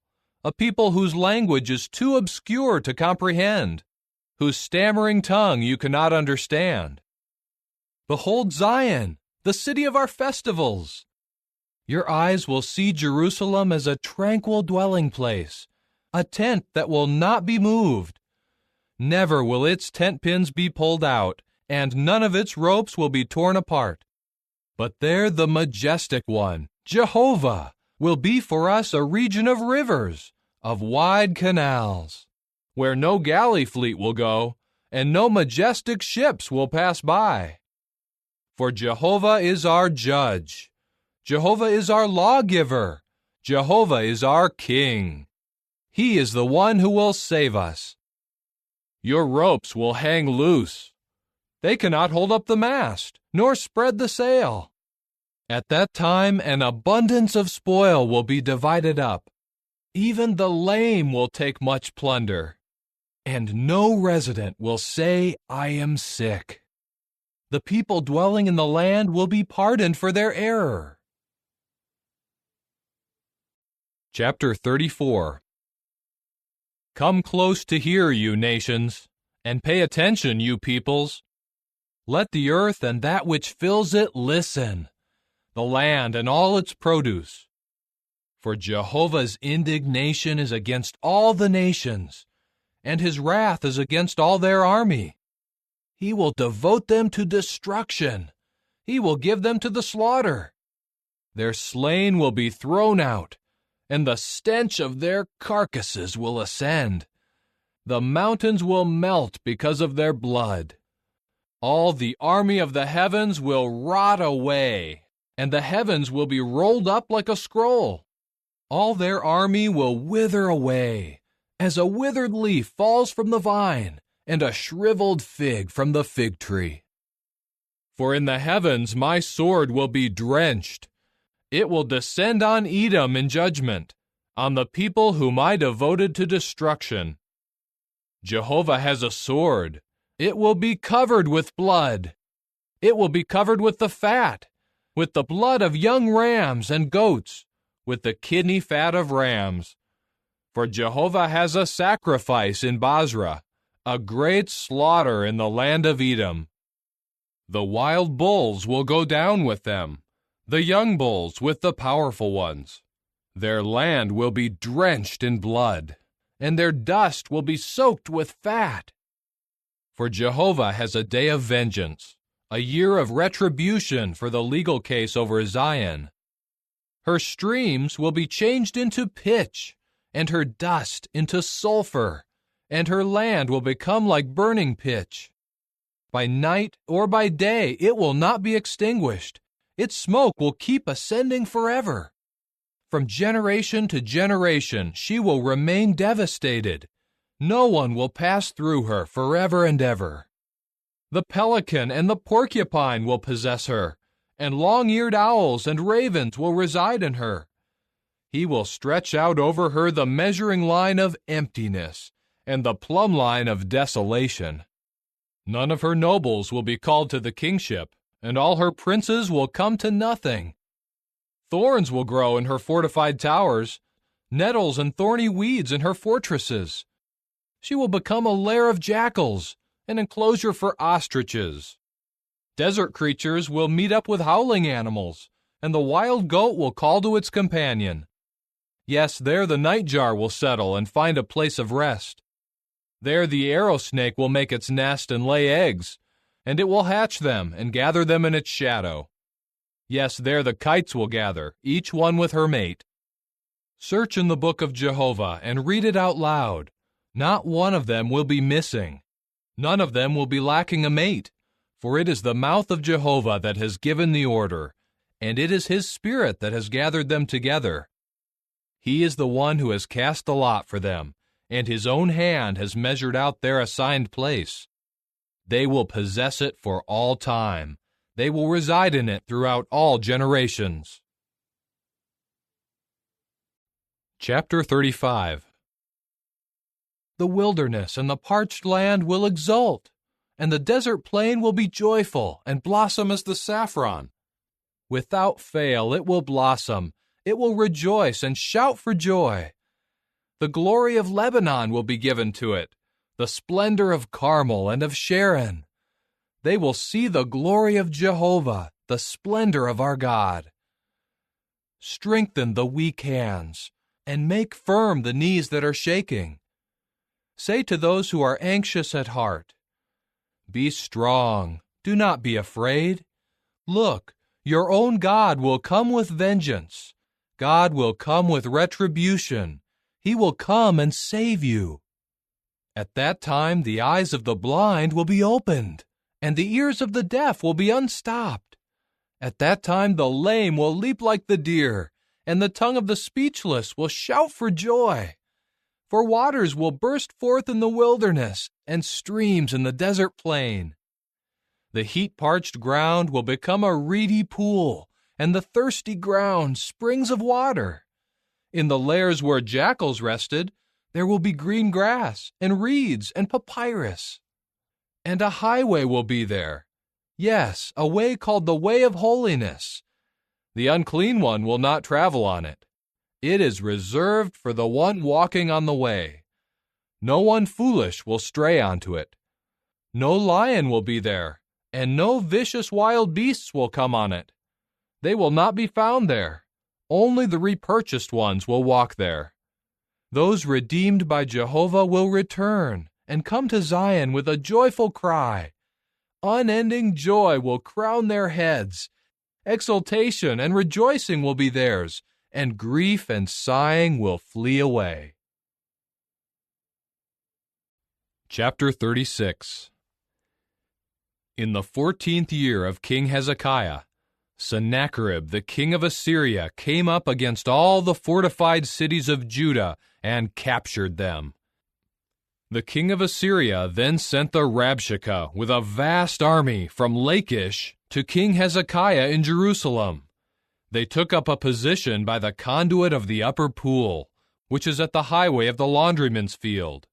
a people whose language is too obscure to comprehend, whose stammering tongue you cannot understand. Behold Zion, the city of our festivals. Your eyes will see Jerusalem as a tranquil dwelling place, a tent that will not be moved. Never will its tent pins be pulled out, and none of its ropes will be torn apart. But there the majestic one, Jehovah, will be for us a region of rivers, of wide canals, where no galley fleet will go, and no majestic ships will pass by. For Jehovah is our judge. Jehovah is our lawgiver. Jehovah is our king. He is the one who will save us. Your ropes will hang loose. They cannot hold up the mast, nor spread the sail. At that time an abundance of spoil will be divided up. Even the lame will take much plunder, and no resident will say, I am sick. The people dwelling in the land will be pardoned for their error. Chapter 34. Come close to hear, you nations, and pay attention, you peoples. Let the earth and that which fills it listen, the land and all its produce. For Jehovah's indignation is against all the nations, and his wrath is against all their army. He will devote them to destruction. He will give them to the slaughter. Their slain will be thrown out, and the stench of their carcasses will ascend. The mountains will melt because of their blood. All the army of the heavens will rot away, and the heavens will be rolled up like a scroll. All their army will wither away, as a withered leaf falls from the vine, and a shriveled fig from the fig tree. For in the heavens my sword will be drenched. It will descend on Edom in judgment, on the people whom I devoted to destruction. Jehovah has a sword. It will be covered with blood. It will be covered with the fat, with the blood of young rams and goats, with the kidney fat of rams. For Jehovah has a sacrifice in Basra, a great slaughter in the land of Edom. The wild bulls will go down with them, the young bulls with the powerful ones. Their land will be drenched in blood, and their dust will be soaked with fat. For Jehovah has a day of vengeance, a year of retribution for the legal case over Zion. Her streams will be changed into pitch, and her dust into sulfur, and her land will become like burning pitch. By night or by day it will not be extinguished. Its smoke will keep ascending forever. From generation to generation she will remain devastated. No one will pass through her forever and ever. The pelican and the porcupine will possess her, and long-eared owls and ravens will reside in her. He will stretch out over her the measuring line of emptiness and the plumb line of desolation. None of her nobles will be called to the kingship, and all her princes will come to nothing. Thorns will grow in her fortified towers, nettles and thorny weeds in her fortresses. She will become a lair of jackals, an enclosure for ostriches. Desert creatures will meet up with howling animals, and the wild goat will call to its companion. Yes, there the nightjar will settle and find a place of rest. There the arrow snake will make its nest and lay eggs, and it will hatch them and gather them in its shadow. Yes, there the kites will gather, each one with her mate. Search in the book of Jehovah and read it out loud. Not one of them will be missing. None of them will be lacking a mate, for it is the mouth of Jehovah that has given the order, and it is his Spirit that has gathered them together. He is the one who has cast the lot for them, and his own hand has measured out their assigned place. They will possess it for all time. They will reside in it throughout all generations. Chapter 35. The wilderness and the parched land will exult, and the desert plain will be joyful and blossom as the saffron. Without fail it will blossom, it will rejoice and shout for joy. The glory of Lebanon will be given to it, the splendor of Carmel and of Sharon. They will see the glory of Jehovah, the splendor of our God. Strengthen the weak hands, and make firm the knees that are shaking. Say to those who are anxious at heart, "Be strong, do not be afraid. Look, your own God will come with vengeance. God will come with retribution. He will come and save you." At that time the eyes of the blind will be opened, and the ears of the deaf will be unstopped. At that time the lame will leap like the deer, and the tongue of the speechless will shout for joy. For waters will burst forth in the wilderness, and streams in the desert plain. The heat-parched ground will become a reedy pool, and the thirsty ground springs of water. In the lairs where jackals rested, there will be green grass, and reeds, and papyrus. And a highway will be there. Yes, a way called the way of holiness. The unclean one will not travel on it. It is reserved for the one walking on the way. No one foolish will stray onto it. No lion will be there, and no vicious wild beasts will come on it. They will not be found there. Only the repurchased ones will walk there. Those redeemed by Jehovah will return and come to Zion with a joyful cry. Unending joy will crown their heads. Exultation and rejoicing will be theirs, and grief and sighing will flee away. Chapter 36. In the 14th year of King Hezekiah, Sennacherib the king of Assyria came up against all the fortified cities of Judah and captured them. The king of Assyria then sent the Rabshakeh with a vast army from Lachish to King Hezekiah in Jerusalem. They took up a position by the conduit of the upper pool, which is at the highway of the laundryman's field.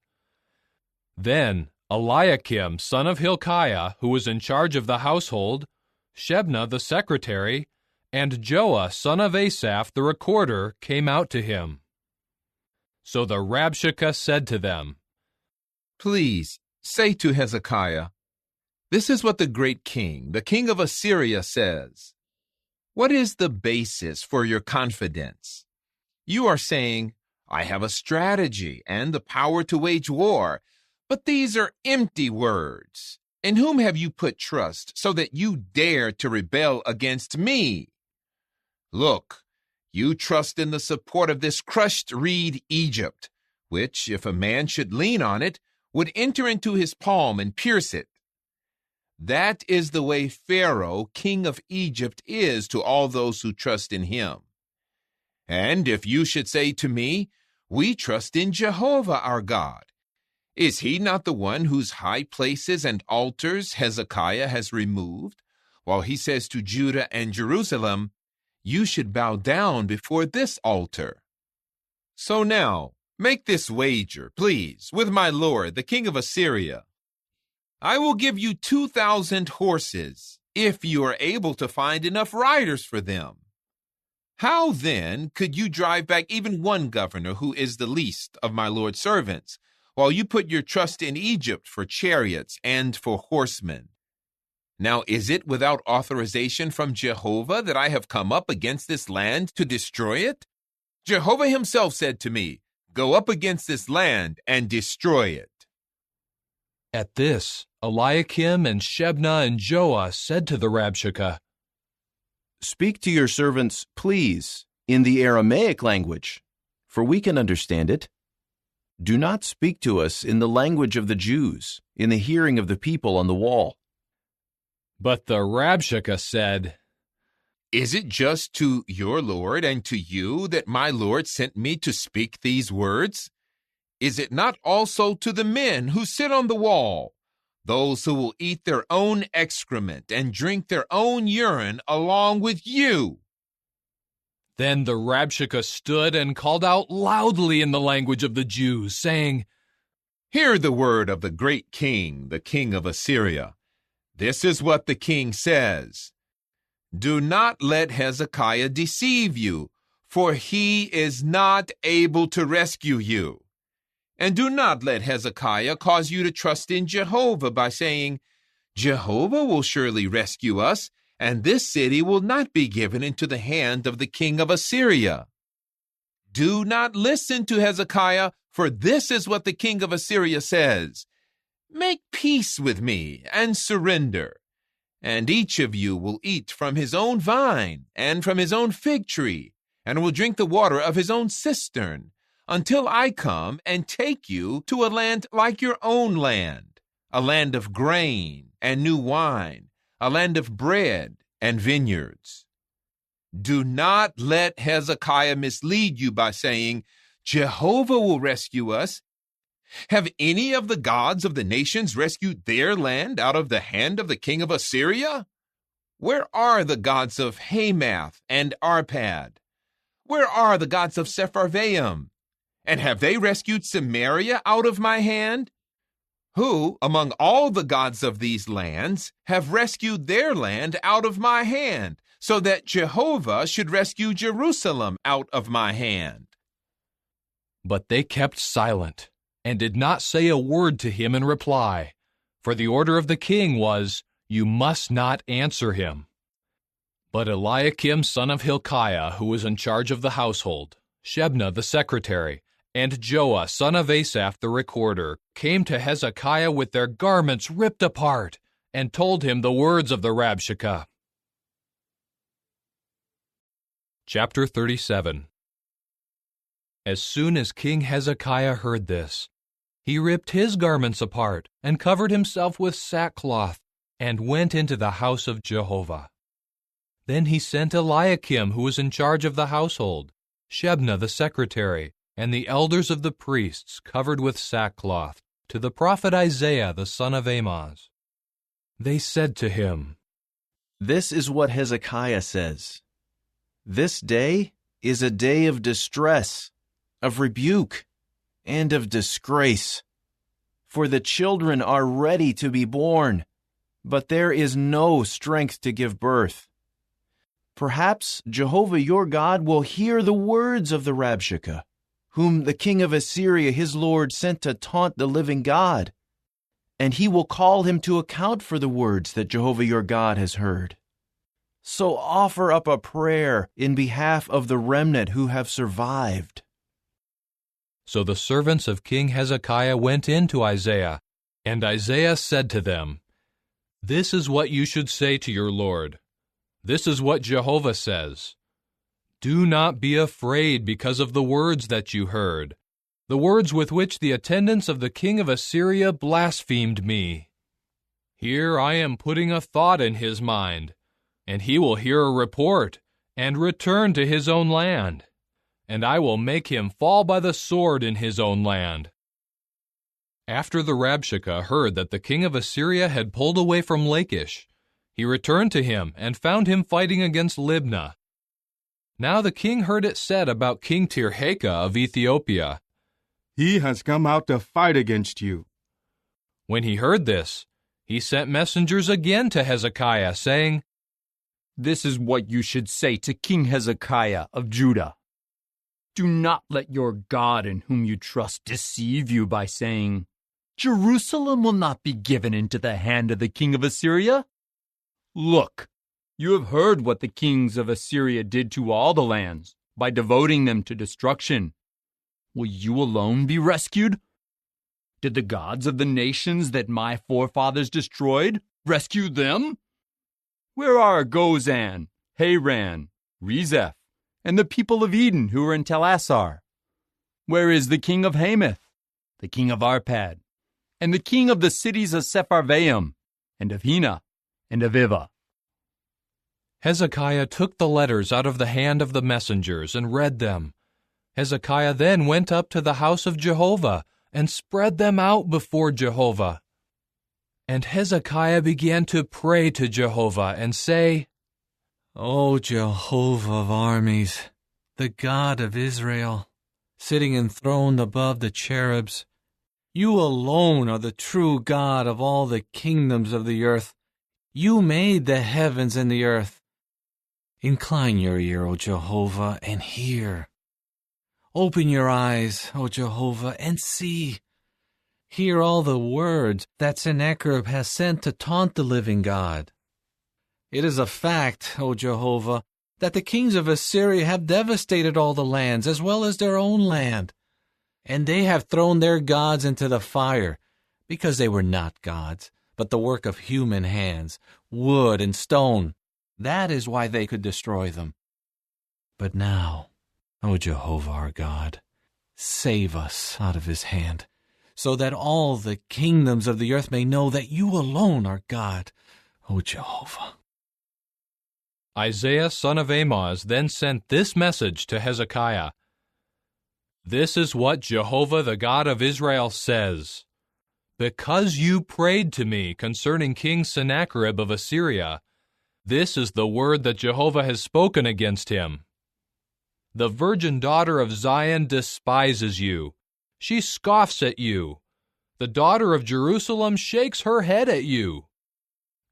Then Eliakim, son of Hilkiah, who was in charge of the household, Shebna the secretary, and Joah son of Asaph the recorder came out to him. So the Rabshakeh said to them, "Please say to Hezekiah, This is what the great king, the king of Assyria, says. What is the basis for your confidence? You are saying, I have a strategy and the power to wage war, but these are empty words. In whom have you put trust so that you dare to rebel against me? Look, you trust in the support of this crushed reed Egypt, which, if a man should lean on it, would enter into his palm and pierce it. That is the way Pharaoh, king of Egypt, is to all those who trust in him. And if you should say to me, we trust in Jehovah our God, is he not the one whose high places and altars Hezekiah has removed, while he says to Judah and Jerusalem, you should bow down before this altar? So now, make this wager, please, with my lord, the king of Assyria. I will give you 2,000 horses, if you are able to find enough riders for them. How then could you drive back even one governor who is the least of my lord's servants, while you put your trust in Egypt for chariots and for horsemen? Now is it without authorization from Jehovah that I have come up against this land to destroy it? Jehovah himself said to me, go up against this land and destroy it. At this, Eliakim and Shebna and Joah said to the Rabshakeh, Speak to your servants, please, in the Aramaic language, for we can understand it. Do not speak to us in the language of the Jews, in the hearing of the people on the wall. But the Rabshakeh said, Is it just to your lord and to you that my lord sent me to speak these words? Is it not also to the men who sit on the wall, those who will eat their own excrement and drink their own urine along with you? Then the Rabshakeh stood and called out loudly in the language of the Jews, saying, Hear the word of the great king, the king of Assyria. This is what the king says. Do not let Hezekiah deceive you, for he is not able to rescue you. And do not let Hezekiah cause you to trust in Jehovah by saying, Jehovah will surely rescue us, and this city will not be given into the hand of the king of Assyria. Do not listen to Hezekiah, for this is what the king of Assyria says. Make peace with me and surrender, and each of you will eat from his own vine and from his own fig tree, and will drink the water of his own cistern, until I come and take you to a land like your own land, a land of grain and new wine, a land of bread and vineyards. Do not let Hezekiah mislead you by saying, Jehovah will rescue us. Have any of the gods of the nations rescued their land out of the hand of the king of Assyria? Where are the gods of Hamath and Arpad? Where are the gods of Sepharvaim? And have they rescued Samaria out of my hand? Who, among all the gods of these lands, have rescued their land out of my hand, so that Jehovah should rescue Jerusalem out of my hand? But they kept silent, and did not say a word to him in reply, for the order of the king was, You must not answer him. But Eliakim son of Hilkiah, who was in charge of the household, Shebna the secretary, and Joah son of Asaph the recorder, came to Hezekiah with their garments ripped apart, and told him the words of the Rabshakeh. Chapter 37. As soon as King Hezekiah heard this, he ripped his garments apart, and covered himself with sackcloth, and went into the house of Jehovah. Then he sent Eliakim, who was in charge of the household, Shebna the secretary, and the elders of the priests covered with sackcloth, to the prophet Isaiah the son of Amoz. They said to him, This is what Hezekiah says. This day is a day of distress, of rebuke, and of disgrace. For the children are ready to be born, but there is no strength to give birth. Perhaps Jehovah your God will hear the words of the Rabshakeh, whom the king of Assyria his lord sent to taunt the living God. and he will call him to account for the words that Jehovah your God has heard. So offer up a prayer in behalf of the remnant who have survived." So the servants of King Hezekiah went in to Isaiah, and Isaiah said to them, "This is what you should say to your Lord. This is what Jehovah says. Do not be afraid because of the words that you heard, the words with which the attendants of the king of Assyria blasphemed me. Here I am putting a thought in his mind, and he will hear a report and return to his own land, and I will make him fall by the sword in his own land." After the Rabshakeh heard that the king of Assyria had pulled away from Lachish, he returned to him and found him fighting against Libnah. Now the king heard it said about King Tirhakah of Ethiopia, "He has come out to fight against you." When he heard this, he sent messengers again to Hezekiah, saying, "This is what you should say to King Hezekiah of Judah. Do not let your God in whom you trust deceive you by saying, 'Jerusalem will not be given into the hand of the king of Assyria.' Look, you have heard what the kings of Assyria did to all the lands by devoting them to destruction. Will you alone be rescued? Did the gods of the nations that my forefathers destroyed rescue them? Where are Gozan, Haran, Rezeph, and the people of Eden who are in Telassar? Where is the king of Hamath, the king of Arpad, and the king of the cities of Sepharvaim, and of Hena, and of Ivah?" Hezekiah took the letters out of the hand of the messengers and read them. Hezekiah then went up to the house of Jehovah and spread them out before Jehovah. And Hezekiah began to pray to Jehovah and say, "O Jehovah of armies, the God of Israel, sitting enthroned above the cherubs, you alone are the true God of all the kingdoms of the earth. You made the heavens and the earth. Incline your ear, O Jehovah, and hear. Open your eyes, O Jehovah, and see. Hear all the words that Sennacherib has sent to taunt the living God. It is a fact, O Jehovah, that the kings of Assyria have devastated all the lands as well as their own land, and they have thrown their gods into the fire, because they were not gods, but the work of human hands, wood and stone. That is why they could destroy them. But now, O Jehovah our God, save us out of his hand, so that all the kingdoms of the earth may know that you alone are God, O Jehovah." Isaiah son of Amoz then sent this message to Hezekiah. "This is what Jehovah the God of Israel says. Because you prayed to me concerning King Sennacherib of Assyria, this is the word that Jehovah has spoken against him. The virgin daughter of Zion despises you. She scoffs at you. The daughter of Jerusalem shakes her head at you.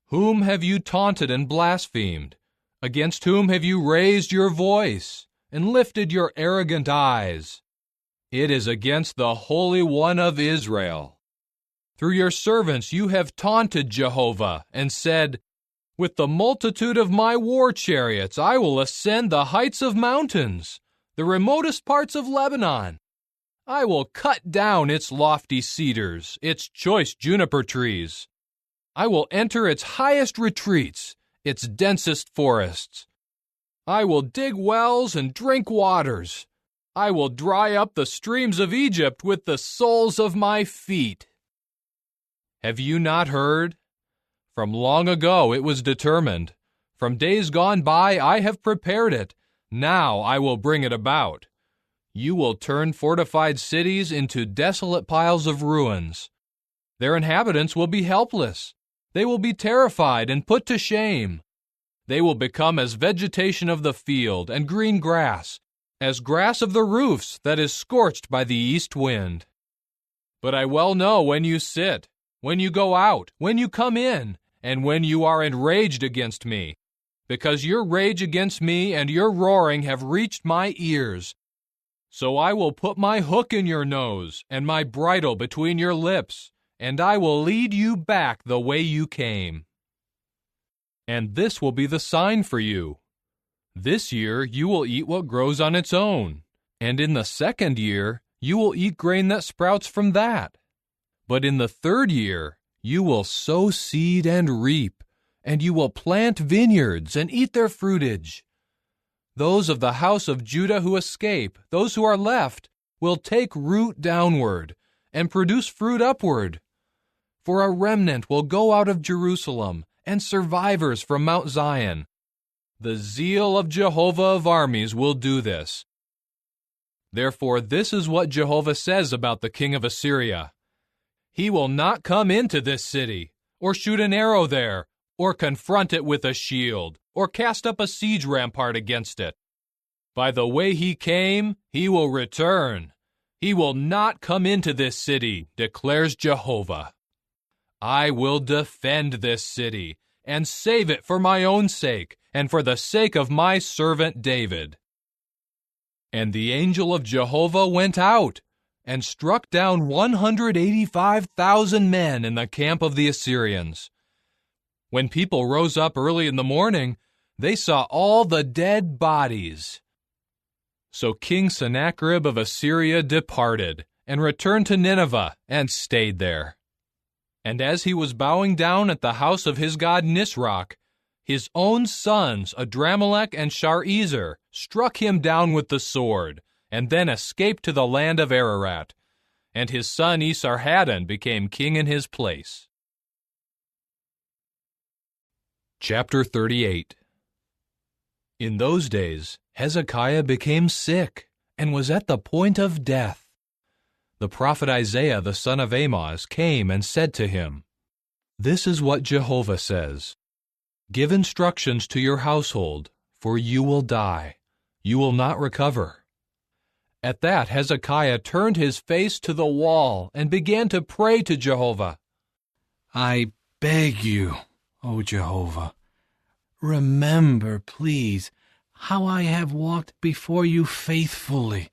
Whom have you taunted and blasphemed? Against whom have you raised your voice and lifted your arrogant eyes? It is against the Holy One of Israel. Through your servants you have taunted Jehovah and said, 'With the multitude of my war chariots I will ascend the heights of mountains, the remotest parts of Lebanon. I will cut down its lofty cedars, its choice juniper trees. I will enter its highest retreats, its densest forests. I will dig wells and drink waters. I will dry up the streams of Egypt with the soles of my feet.' Have you not heard? From long ago it was determined. From days gone by I have prepared it. Now I will bring it about. You will turn fortified cities into desolate piles of ruins. Their inhabitants will be helpless. They will be terrified and put to shame. They will become as vegetation of the field and green grass, as grass of the roofs that is scorched by the east wind. But I well know when you sit, when you go out, when you come in, and when you are enraged against me, because your rage against me and your roaring have reached my ears. So I will put my hook in your nose and my bridle between your lips, and I will lead you back the way you came. And this will be the sign for you. This year you will eat what grows on its own, and in the second year you will eat grain that sprouts from that. But in the third year you will sow seed and reap, and you will plant vineyards and eat their fruitage. Those of the house of Judah who escape, those who are left, will take root downward and produce fruit upward. For a remnant will go out of Jerusalem, and survivors from Mount Zion. The zeal of Jehovah of armies will do this. Therefore, this is what Jehovah says about the king of Assyria. He will not come into this city, or shoot an arrow there, or confront it with a shield, or cast up a siege rampart against it. By the way he came, he will return. He will not come into this city, declares Jehovah. I will defend this city, and save it for my own sake, and for the sake of my servant David. And the angel of Jehovah went out, and struck down 185,000 men in the camp of the Assyrians. When people rose up early in the morning, they saw all the dead bodies. So King Sennacherib of Assyria departed, and returned to Nineveh, and stayed there. And as he was bowing down at the house of his god Nisroch, his own sons Adramelech and Sharezer struck him down with the sword, and then escaped to the land of Ararat. And his son Esarhaddon became king in his place. Chapter 38. In those days Hezekiah became sick, and was at the point of death. The prophet Isaiah the son of Amoz came and said to him, This is what Jehovah says, Give instructions to your household, for you will die. You will not recover. At that Hezekiah turned his face to the wall and began to pray to Jehovah. I beg you, O Jehovah, remember, please, how I have walked before you faithfully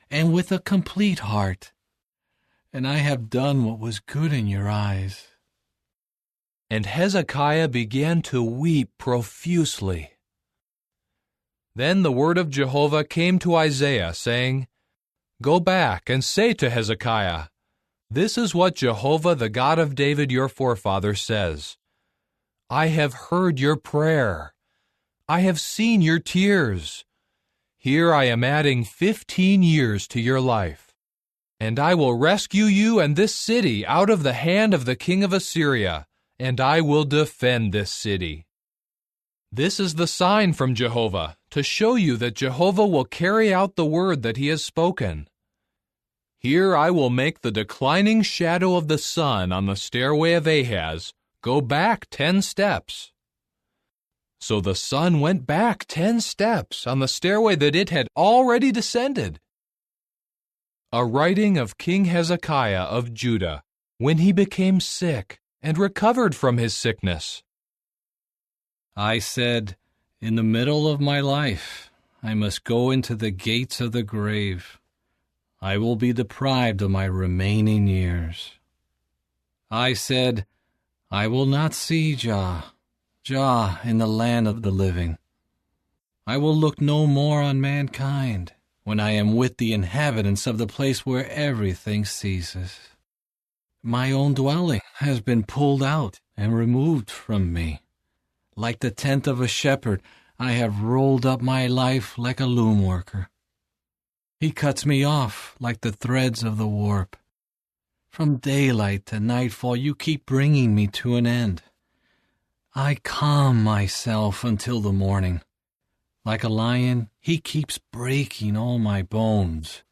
and with a complete heart, and I have done what was good in your eyes. And Hezekiah began to weep profusely. Then the word of Jehovah came to Isaiah, saying, Go back and say to Hezekiah, This is what Jehovah the God of David your forefather says. I have heard your prayer. I have seen your tears. Here I am adding 15 years to your life. And I will rescue you and this city out of the hand of the king of Assyria, and I will defend this city. This is the sign from Jehovah, to show you that Jehovah will carry out the word that he has spoken. Here I will make the declining shadow of the sun on the stairway of Ahaz go back 10 steps. So the sun went back 10 steps on the stairway that it had already descended. A writing of King Hezekiah of Judah, when he became sick and recovered from his sickness. I said, In the middle of my life, I must go into the gates of the grave. I will be deprived of my remaining years. I said, I will not see Jah in the land of the living. I will look no more on mankind when I am with the inhabitants of the place where everything ceases. My own dwelling has been pulled out and removed from me. Like the tent of a shepherd, I have rolled up my life like a loom worker. He cuts me off like the threads of the warp. From daylight to nightfall, you keep bringing me to an end. I calm myself until the morning. Like a lion, he keeps breaking all my bones.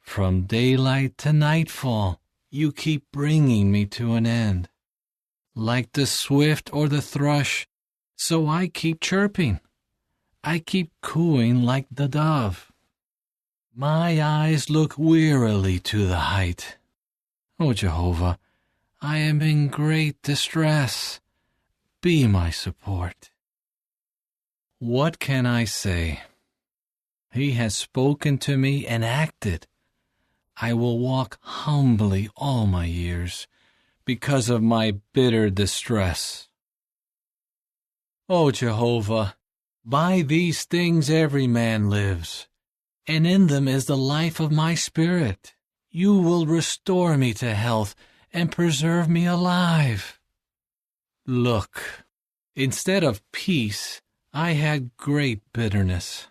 From daylight to nightfall, you keep bringing me to an end. Like the swift or the thrush, so I keep chirping. I keep cooing like the dove. My eyes look wearily to the height. O Jehovah, I am in great distress. Be my support. What can I say? He has spoken to me and acted. I will walk humbly all my years, because of my bitter distress. O Jehovah, by these things every man lives, and in them is the life of my spirit. You will restore me to health and preserve me alive. Look, instead of peace, I had great bitterness,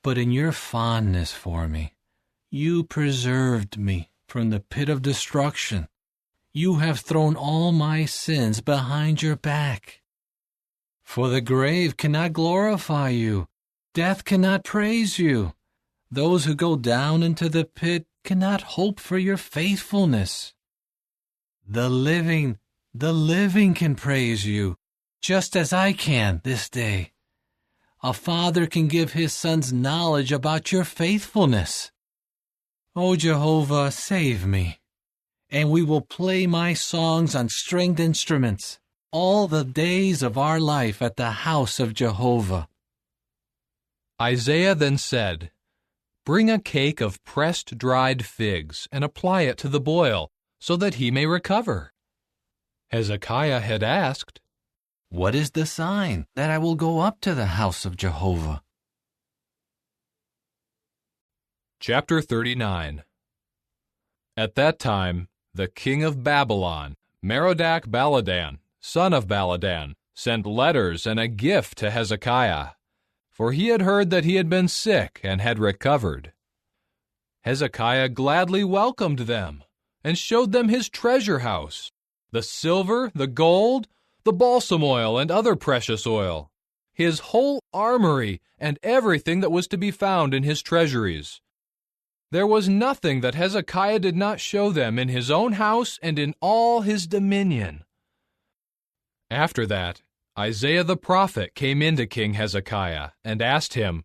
but in your fondness for me, you preserved me from the pit of destruction. You have thrown all my sins behind your back. For the grave cannot glorify you. Death cannot praise you. Those who go down into the pit cannot hope for your faithfulness. The living can praise you, just as I can this day. A father can give his sons knowledge about your faithfulness. O Jehovah, save me, and we will play my songs on stringed instruments all the days of our life at the house of Jehovah. Isaiah then said, "Bring a cake of pressed dried figs and apply it to the boil, so that he may recover." Hezekiah had asked, "What is the sign that I will go up to the house of Jehovah?" Chapter 39. At that time, the king of Babylon, Merodach-Baladan, son of Baladan, sent letters and a gift to Hezekiah, for he had heard that he had been sick and had recovered. Hezekiah gladly welcomed them and showed them his treasure house, the silver, the gold, the balsam oil, and other precious oil, his whole armory, and everything that was to be found in his treasuries. There was nothing that Hezekiah did not show them in his own house and in all his dominion. After that, Isaiah the prophet came in to King Hezekiah and asked him,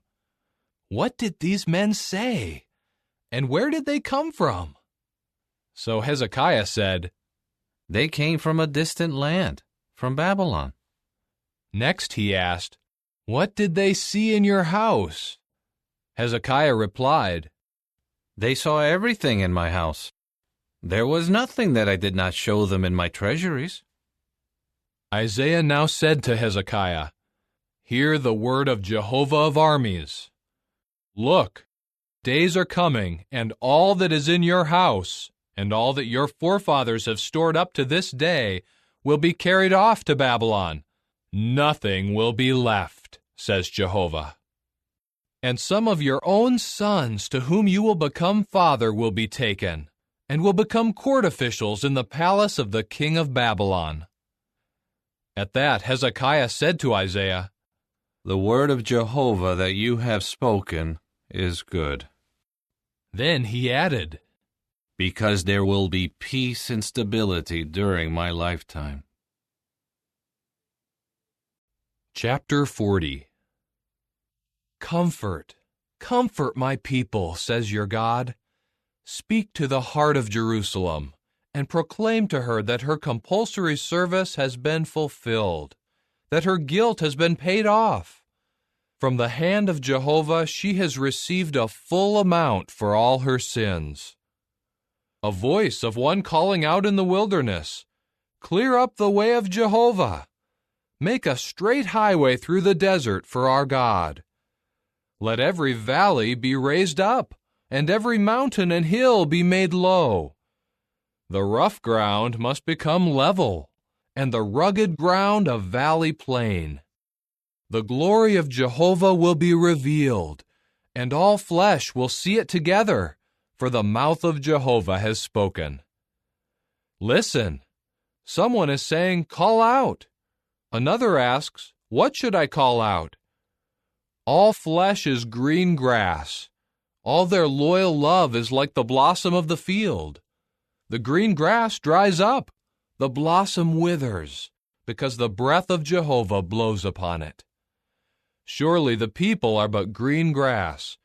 "What did these men say? And where did they come from?" So Hezekiah said, "They came from a distant land, from Babylon." Next he asked, "What did they see in your house?" Hezekiah replied, "They saw everything in my house. There was nothing that I did not show them in my treasuries." Isaiah now said to Hezekiah, "Hear the word of Jehovah of armies. Look, days are coming, and all that is in your house, and all that your forefathers have stored up to this day, will be carried off to Babylon. Nothing will be left, says Jehovah. And some of your own sons to whom you will become father will be taken, and will become court officials in the palace of the king of Babylon." At that Hezekiah said to Isaiah, "The word of Jehovah that you have spoken is good." Then he added, "Because there will be peace and stability during my lifetime." Chapter 40. Comfort, comfort my people, says your God. Speak to the heart of Jerusalem, and proclaim to her that her compulsory service has been fulfilled, that her guilt has been paid off. From the hand of Jehovah she has received a full amount for all her sins. A voice of one calling out in the wilderness, "Clear up the way of Jehovah. Make a straight highway through the desert for our God. Let every valley be raised up, and every mountain and hill be made low. The rough ground must become level, and the rugged ground a valley plain. The glory of Jehovah will be revealed, and all flesh will see it together, for the mouth of Jehovah has spoken." Listen, someone is saying, "Call out." Another asks, "What should I call out?" All flesh is green grass. All their loyal love is like the blossom of the field. The green grass dries up, the blossom withers, because the breath of Jehovah blows upon it. Surely the people are but green grass.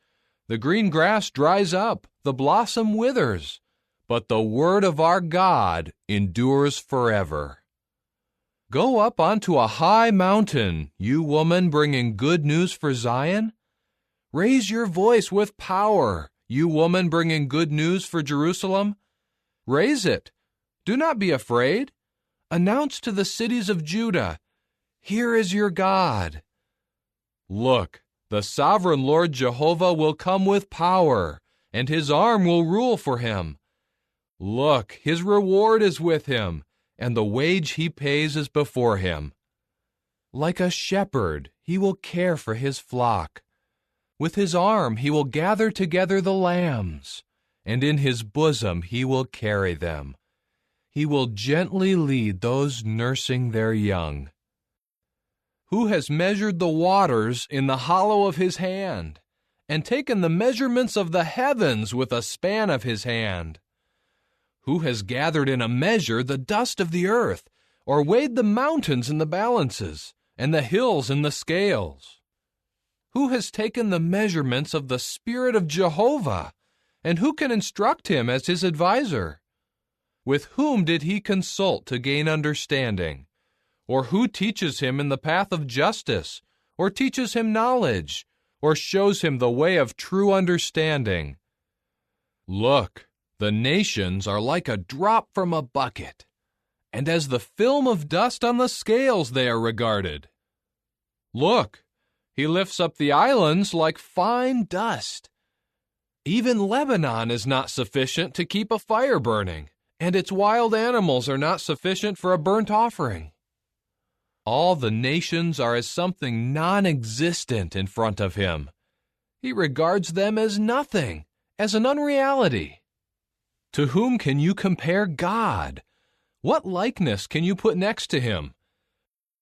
The green grass dries up, the blossom withers, but the word of our God endures forever. Go up onto a high mountain, you woman bringing good news for Zion. Raise your voice with power, you woman bringing good news for Jerusalem. Raise it, Do not be afraid. Announce to the cities of Judah, here is your God. Look, the sovereign Lord Jehovah will come with power, and his arm will rule for him. Look, his reward is with him, and the wage he pays is before him. Like a shepherd, he will care for his flock. With his arm he will gather together the lambs, and in his bosom he will carry them. He will gently lead those nursing their young. Who has measured the waters in the hollow of his hand, and taken the measurements of the heavens with a span of his hand? Who has gathered in a measure the dust of the earth, or weighed the mountains in the balances, and the hills in the scales? Who has taken the measurements of the Spirit of Jehovah, and who can instruct him as his adviser? With whom did he consult to gain understanding? Or who teaches him in the path of justice, or teaches him knowledge, or shows him the way of true understanding? Look, the nations are like a drop from a bucket, and as the film of dust on the scales they are regarded. Look, he lifts up the islands like fine dust. Even Lebanon is not sufficient to keep a fire burning, and its wild animals are not sufficient for a burnt offering. All the nations are as something non-existent in front of him. He regards them as nothing, as an unreality. To whom can you compare God? What likeness can you put next to him?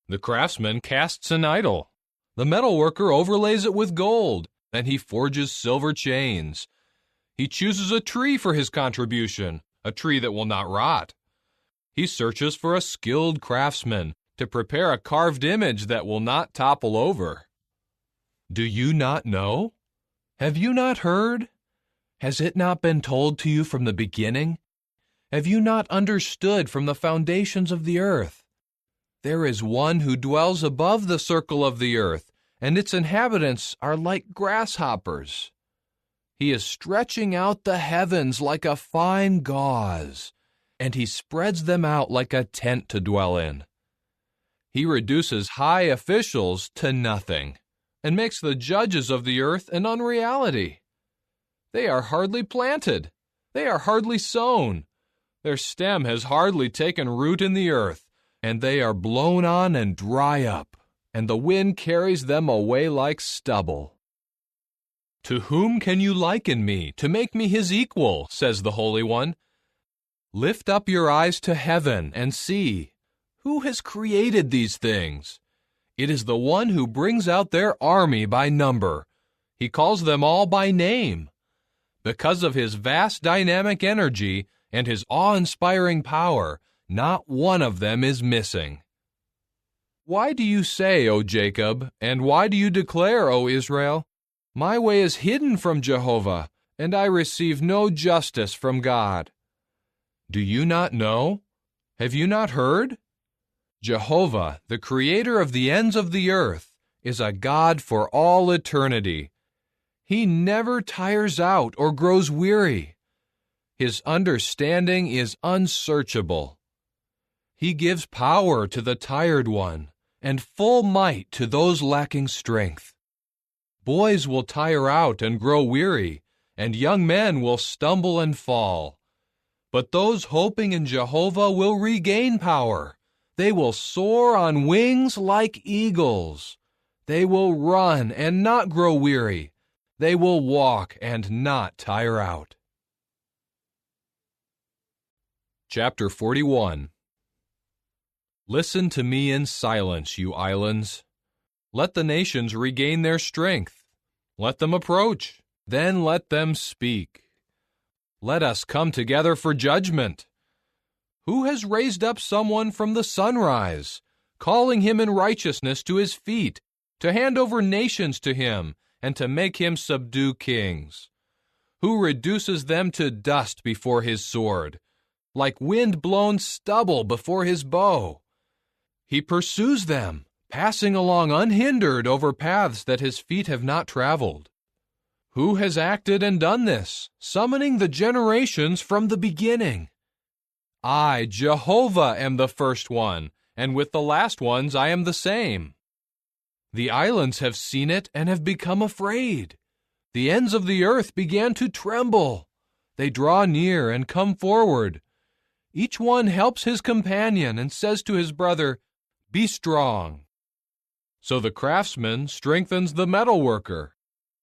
The craftsman casts an idol. The metalworker overlays it with gold, and he forges silver chains. He chooses a tree for his contribution, a tree that will not rot. He searches for a skilled craftsman to prepare a carved image that will not topple over. Do you not know? Have you not heard? Has it not been told to you from the beginning? Have you not understood from the foundations of the earth? There is one who dwells above the circle of the earth, and its inhabitants are like grasshoppers. He is stretching out the heavens like a fine gauze, and he spreads them out like a tent to dwell in. He reduces high officials to nothing, and makes the judges of the earth an unreality. They are hardly planted. They are hardly sown. Their stem has hardly taken root in the earth, and they are blown on and dry up, and the wind carries them away like stubble. To whom can you liken me, to make me his equal, says the Holy One? Lift up your eyes to heaven and see. Who has created these things? It is the one who brings out their army by number. He calls them all by name. Because of his vast dynamic energy and his awe-inspiring power, not one of them is missing. Why do you say, O Jacob, and why do you declare, O Israel, my way is hidden from Jehovah, and I receive no justice from God? Do you not know? Have you not heard? Jehovah, the creator of the ends of the earth, is a God for all eternity. He never tires out or grows weary. His understanding is unsearchable. He gives power to the tired one, and full might to those lacking strength. Boys will tire out and grow weary, and young men will stumble and fall. But those hoping in Jehovah will regain power. They will soar on wings like eagles. They will run and not grow weary. They will walk and not tire out. Chapter 41. Listen to me in silence, you islands. Let the nations regain their strength. Let them approach, then let them speak. Let us come together for judgment. Who has raised up someone from the sunrise, calling him in righteousness to his feet, to hand over nations to him, and to make him subdue kings? Who reduces them to dust before his sword, like wind-blown stubble before his bow? He pursues them, passing along unhindered over paths that his feet have not traveled. Who has acted and done this, summoning the generations from the beginning? I, Jehovah, am the first one, and with the last ones I am the same. The islands have seen it and have become afraid. The ends of the earth began to tremble. They draw near and come forward. Each one helps his companion and says to his brother, "Be strong." So the craftsman strengthens the metalworker.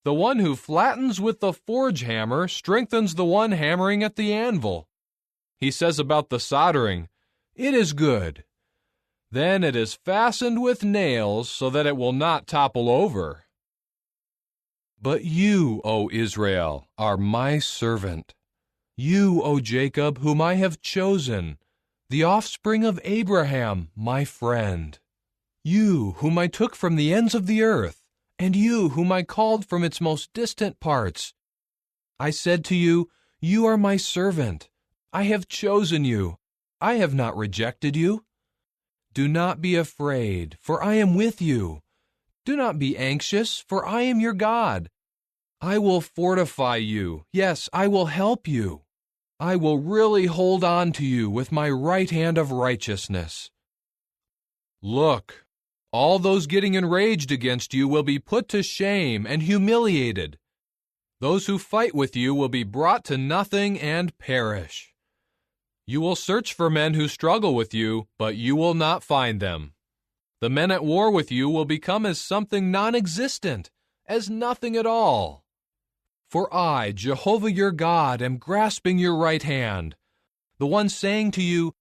The one who flattens with the forge hammer strengthens the one hammering at the anvil. He says about the soldering, "It is good." Then it is fastened with nails so that it will not topple over. But you, O Israel, are my servant. You, O Jacob, whom I have chosen, the offspring of Abraham, my friend. You, whom I took from the ends of the earth, and you, whom I called from its most distant parts. I said to you, "You are my servant. I have chosen you. I have not rejected you." Do not be afraid, for I am with you. Do not be anxious, for I am your God. I will fortify you. Yes, I will help you. I will really hold on to you with my right hand of righteousness. Look, all those getting enraged against you will be put to shame and humiliated. Those who fight with you will be brought to nothing and perish. You will search for men who struggle with you, but you will not find them. The men at war with you will become as something non-existent, as nothing at all. For I, Jehovah your God, am grasping your right hand, the one saying to you,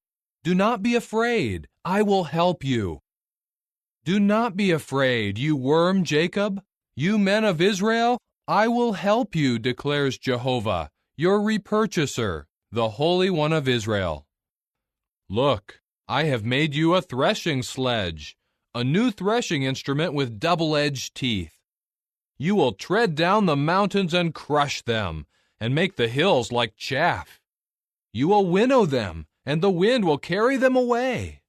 "Do not be afraid, I will help you." Do not be afraid, you worm Jacob. You men of Israel, I will help you, declares Jehovah, your repurchaser, the Holy One of Israel. Look, I have made you a threshing sledge, a new threshing instrument with double-edged teeth. You will tread down the mountains and crush them, and make the hills like chaff. You will winnow them, and the wind will carry them away.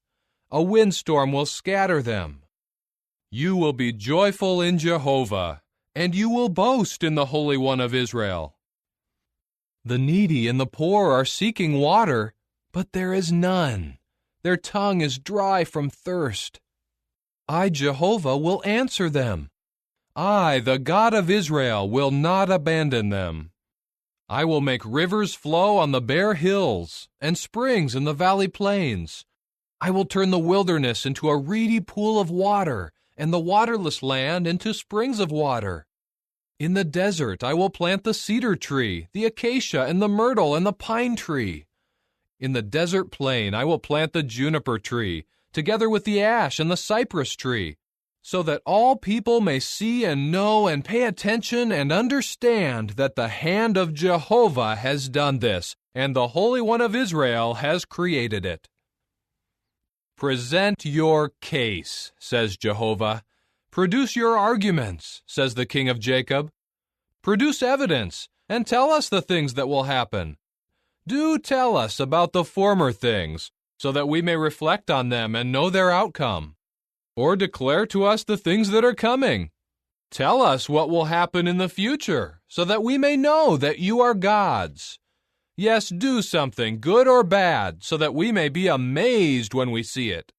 A windstorm will scatter them. You will be joyful in Jehovah, and you will boast in the Holy One of Israel. The needy and the poor are seeking water, but there is none. Their tongue is dry from thirst. I, Jehovah, will answer them. I, the God of Israel, will not abandon them. I will make rivers flow on the bare hills and springs in the valley plains. I will turn the wilderness into a reedy pool of water and the waterless land into springs of water. In the desert I will plant the cedar tree, the acacia and the myrtle and the pine tree. In the desert plain I will plant the juniper tree, together with the ash and the cypress tree, so that all people may see and know and pay attention and understand that the hand of Jehovah has done this, and the Holy One of Israel has created it. Present your case, says Jehovah. Produce your arguments, says the King of Jacob. Produce evidence, and tell us the things that will happen. Do tell us about the former things, so that we may reflect on them and know their outcome. Or declare to us the things that are coming. Tell us what will happen in the future, so that we may know that you are gods. Yes, do something, good or bad, so that we may be amazed when we see it.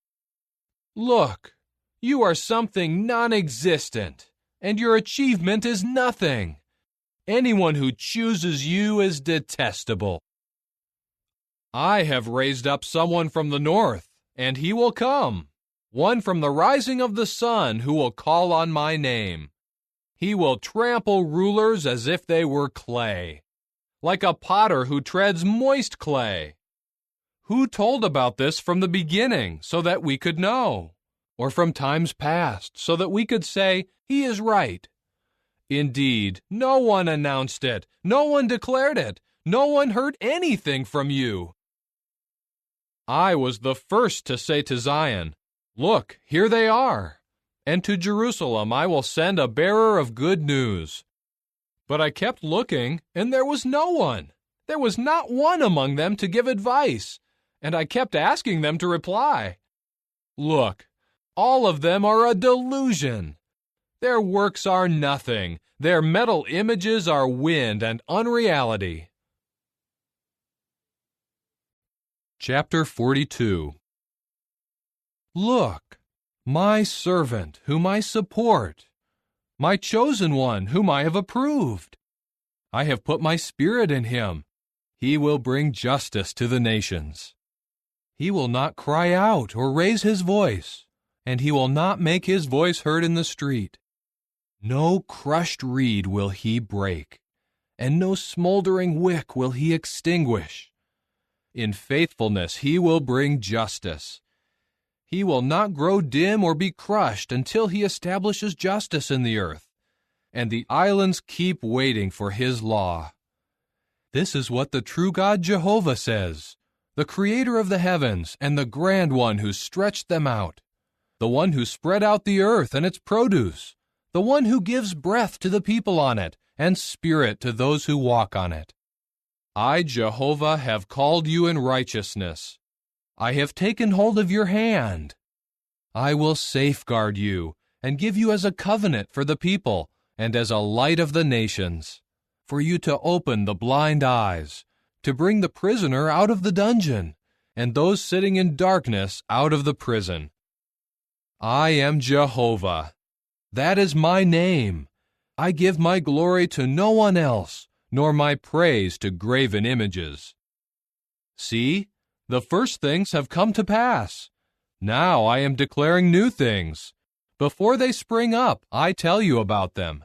Look, you are something non-existent, and your achievement is nothing. Anyone who chooses you is detestable. I have raised up someone from the north, and he will come, one from the rising of the sun who will call on my name. He will trample rulers as if they were clay, like a potter who treads moist clay. Who told about this from the beginning so that we could know? Or from times past so that we could say, he is right? Indeed, no one announced it, no one declared it, no one heard anything from you. I was the first to say to Zion, look, here they are. And to Jerusalem I will send a bearer of good news. But I kept looking, and there was no one. There was not one among them to give advice, and I kept asking them to reply. Look, all of them are a delusion. Their works are nothing. Their metal images are wind and unreality. Chapter 42. Look, my servant whom I support, my chosen one whom I have approved. I have put my spirit in him. He will bring justice to the nations. He will not cry out or raise his voice, and he will not make his voice heard in the street. No crushed reed will he break, and no smoldering wick will he extinguish. In faithfulness he will bring justice. He will not grow dim or be crushed until he establishes justice in the earth, and the islands keep waiting for his law. This is what the true God Jehovah says, the Creator of the heavens and the Grand One who stretched them out, the one who spread out the earth and its produce, the one who gives breath to the people on it and spirit to those who walk on it. I, Jehovah, have called you in righteousness. I have taken hold of your hand. I will safeguard you and give you as a covenant for the people and as a light of the nations, for you to open the blind eyes, to bring the prisoner out of the dungeon, and those sitting in darkness out of the prison. I am Jehovah. That is my name. I give my glory to no one else, nor my praise to graven images. See, the first things have come to pass. Now I am declaring new things. Before they spring up, I tell you about them.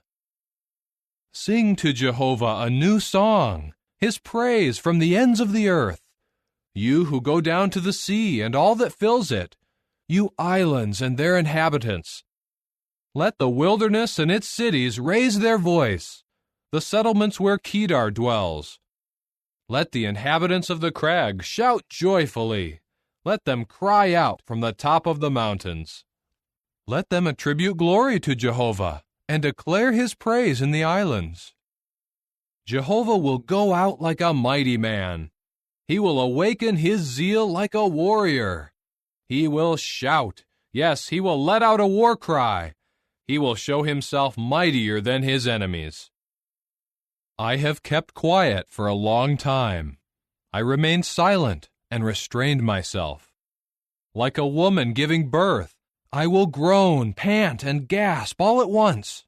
Sing to Jehovah a new song, his praise from the ends of the earth. You who go down to the sea and all that fills it, you islands and their inhabitants. Let the wilderness and its cities raise their voice, the settlements where Kedar dwells. Let the inhabitants of the crag shout joyfully. Let them cry out from the top of the mountains. Let them attribute glory to Jehovah and declare his praise in the islands. Jehovah will go out like a mighty man. He will awaken his zeal like a warrior. He will shout. Yes, he will let out a war cry. He will show himself mightier than his enemies. I have kept quiet for a long time. I remained silent and restrained myself. Like a woman giving birth, I will groan, pant, and gasp all at once.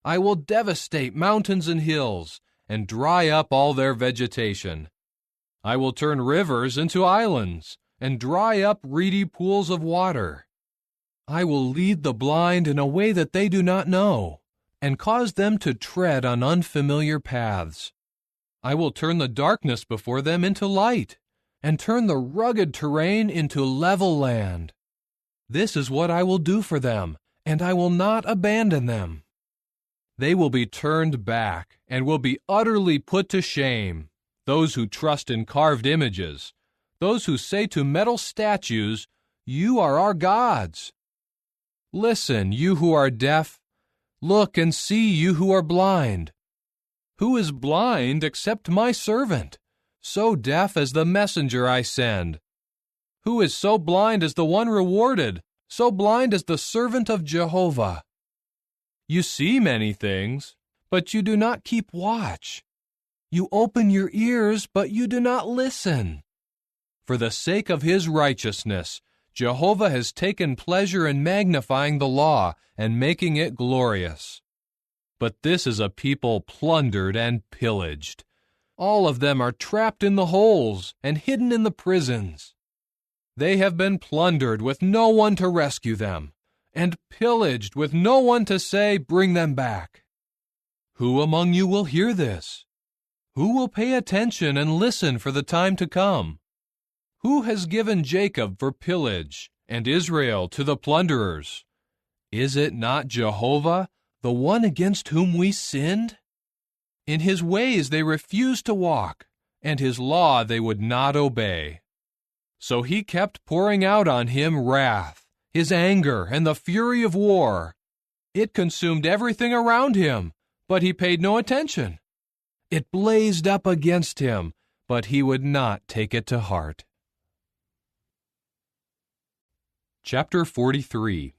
I will devastate mountains and hills and dry up all their vegetation. I will turn rivers into islands and dry up reedy pools of water. I will lead the blind in a way that they do not know, and cause them to tread on unfamiliar paths. I will turn the darkness before them into light, and turn the rugged terrain into level land. This is what I will do for them, and I will not abandon them. They will be turned back, and will be utterly put to shame, those who trust in carved images, those who say to metal statues, "You are our gods." Listen, you who are deaf. Look and see, you who are blind. Who is blind except my servant, so deaf as the messenger I send? Who is so blind as the one rewarded, so blind as the servant of Jehovah? You see many things, but you do not keep watch. You open your ears, but you do not listen. For the sake of his righteousness, Jehovah has taken pleasure in magnifying the law and making it glorious. But this is a people plundered and pillaged. All of them are trapped in the holes and hidden in the prisons. They have been plundered with no one to rescue them, and pillaged with no one to say, "Bring them back." Who among you will hear this? Who will pay attention and listen for the time to come? Who has given Jacob for pillage and Israel to the plunderers? Is it not Jehovah, the one against whom we sinned? In his ways they refused to walk, and his law they would not obey. So he kept pouring out on him wrath, his anger, and the fury of war. It consumed everything around him, but he paid no attention. It blazed up against him, but he would not take it to heart. Chapter 43.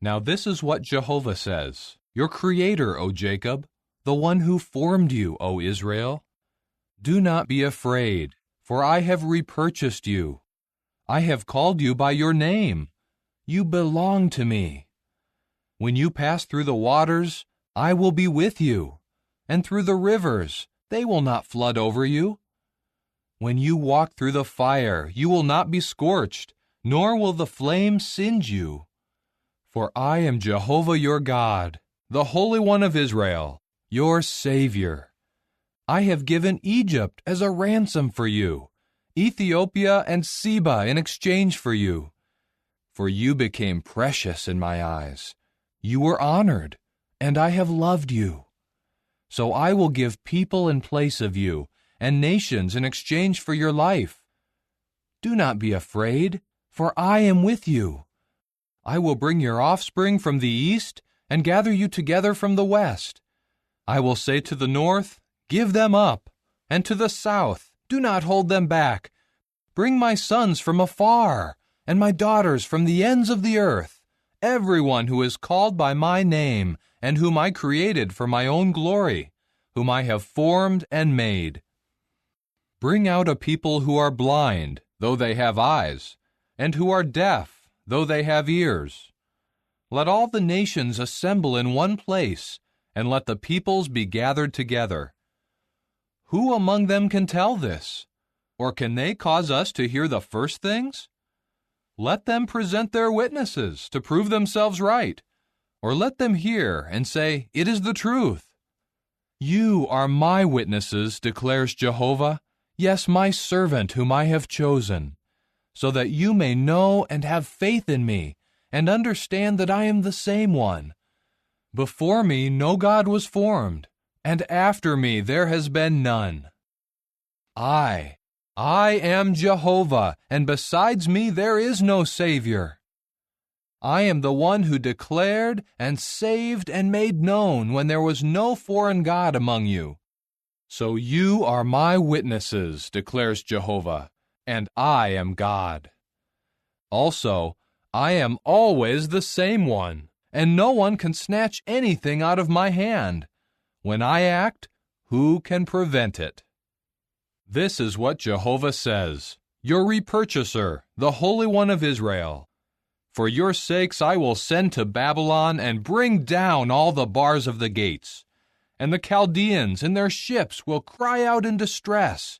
Now this is what Jehovah says, your Creator, O Jacob, the one who formed you, O Israel. Do not be afraid, for I have repurchased you. I have called you by your name. You belong to me. When you pass through the waters, I will be with you, and through the rivers, they will not flood over you. When you walk through the fire, you will not be scorched, nor will the flame singe you. For I am Jehovah your God, the Holy One of Israel, your Savior. I have given Egypt as a ransom for you, Ethiopia and Seba in exchange for you. For you became precious in my eyes. You were honored, and I have loved you. So I will give people in place of you, and nations in exchange for your life. Do not be afraid, for I am with you. I will bring your offspring from the east, and gather you together from the west. I will say to the north, give them up, and to the south, do not hold them back. Bring my sons from afar, and my daughters from the ends of the earth, everyone who is called by my name, and whom I created for my own glory, whom I have formed and made. Bring out a people who are blind, though they have eyes, and who are deaf, though they have ears. Let all the nations assemble in one place, and let the peoples be gathered together. Who among them can tell this? Or can they cause us to hear the first things? Let them present their witnesses to prove themselves right, or let them hear and say, it is the truth. You are my witnesses, declares Jehovah, yes, my servant whom I have chosen, so that you may know and have faith in me, and understand that I am the same one. Before me no God was formed, and after me there has been none. I am Jehovah, and besides me there is no Savior. I am the one who declared and saved and made known when there was no foreign God among you. So you are my witnesses, declares Jehovah, and I am God. Also, I am always the same one, and no one can snatch anything out of my hand. When I act, who can prevent it? This is what Jehovah says, your repurchaser, the Holy One of Israel. For your sakes I will send to Babylon and bring down all the bars of the gates, and the Chaldeans in their ships will cry out in distress.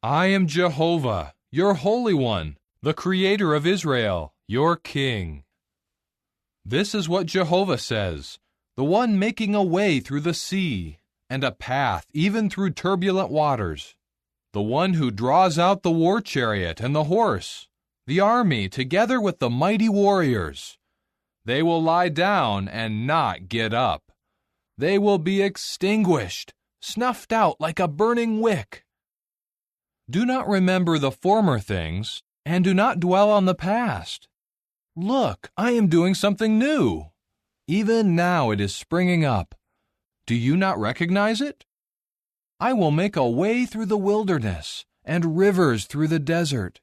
I am Jehovah, your Holy One, the Creator of Israel, your King. This is what Jehovah says, the one making a way through the sea, and a path even through turbulent waters, the one who draws out the war chariot and the horse, the army together with the mighty warriors. They will lie down and not get up. They will be extinguished, snuffed out like a burning wick. Do not remember the former things, and do not dwell on the past. Look, I am doing something new. Even now it is springing up. Do you not recognize it? I will make a way through the wilderness, and rivers through the desert.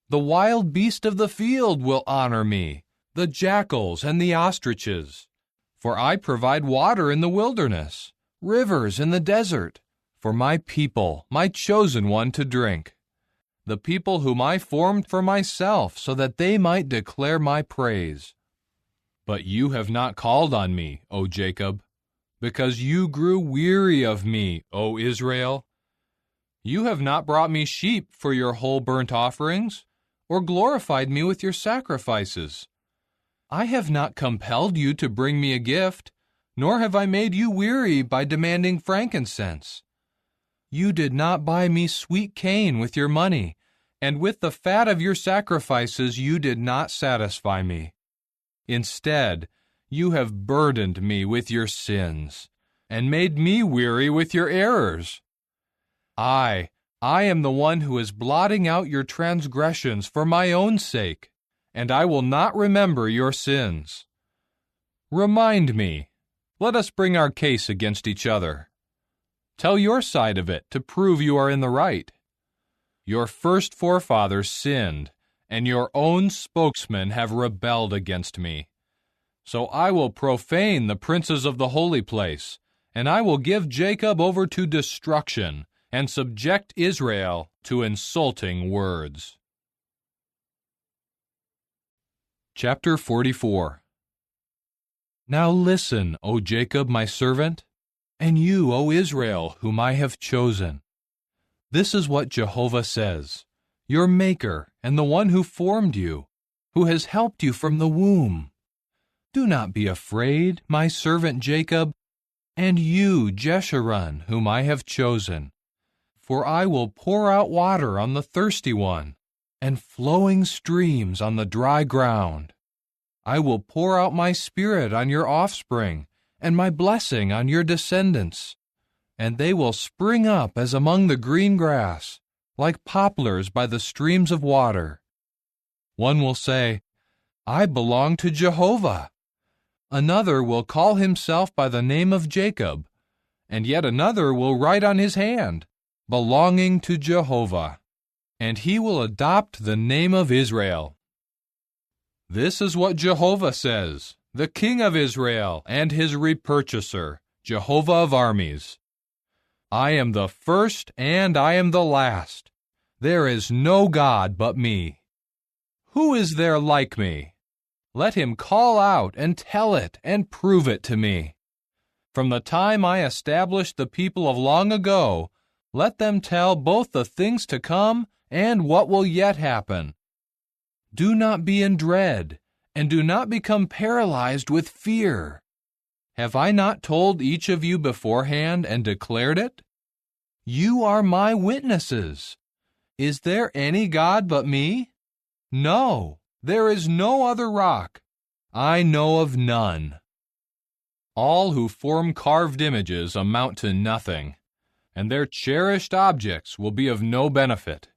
The wild beast of the field will honor me, the jackals and the ostriches. For I provide water in the wilderness, rivers in the desert, for my people, my chosen one, to drink. The people whom I formed for myself, so that they might declare my praise. But you have not called on me, O Jacob, because you grew weary of me, O Israel. You have not brought me sheep for your whole burnt offerings, or glorified me with your sacrifices. I have not compelled you to bring me a gift, nor have I made you weary by demanding frankincense. You did not buy me sweet cane with your money, and with the fat of your sacrifices you did not satisfy me. Instead, you have burdened me with your sins, and made me weary with your errors. I am the one who is blotting out your transgressions for my own sake, and I will not remember your sins. Remind me. Let us bring our case against each other. Tell your side of it to prove you are in the right. Your first forefathers sinned, and your own spokesmen have rebelled against me. So I will profane the princes of the holy place, and I will give Jacob over to destruction, and subject Israel to insulting words. Chapter 44. Now listen, O Jacob my servant, and you, O Israel, whom I have chosen. This is what Jehovah says, your Maker and the one who formed you, who has helped you from the womb. Do not be afraid, my servant Jacob, and you, Jeshurun, whom I have chosen. For I will pour out water on the thirsty one, and flowing streams on the dry ground. I will pour out my Spirit on your offspring, and my blessing on your descendants. And they will spring up as among the green grass, like poplars by the streams of water. One will say, I belong to Jehovah. Another will call himself by the name of Jacob, and yet another will write on his hand, belonging to Jehovah, and he will adopt the name of Israel. This is what Jehovah says, the King of Israel and his repurchaser, Jehovah of armies. I am the first and I am the last. There is no God but me. Who is there like me? Let him call out and tell it and prove it to me. From the time I established the people of long ago, let them tell both the things to come and what will yet happen. Do not be in dread, and do not become paralyzed with fear. Have I not told each of you beforehand and declared it? You are my witnesses. Is there any God but me? No, there is no other rock. I know of none. All who form carved images amount to nothing, and their cherished objects will be of no benefit.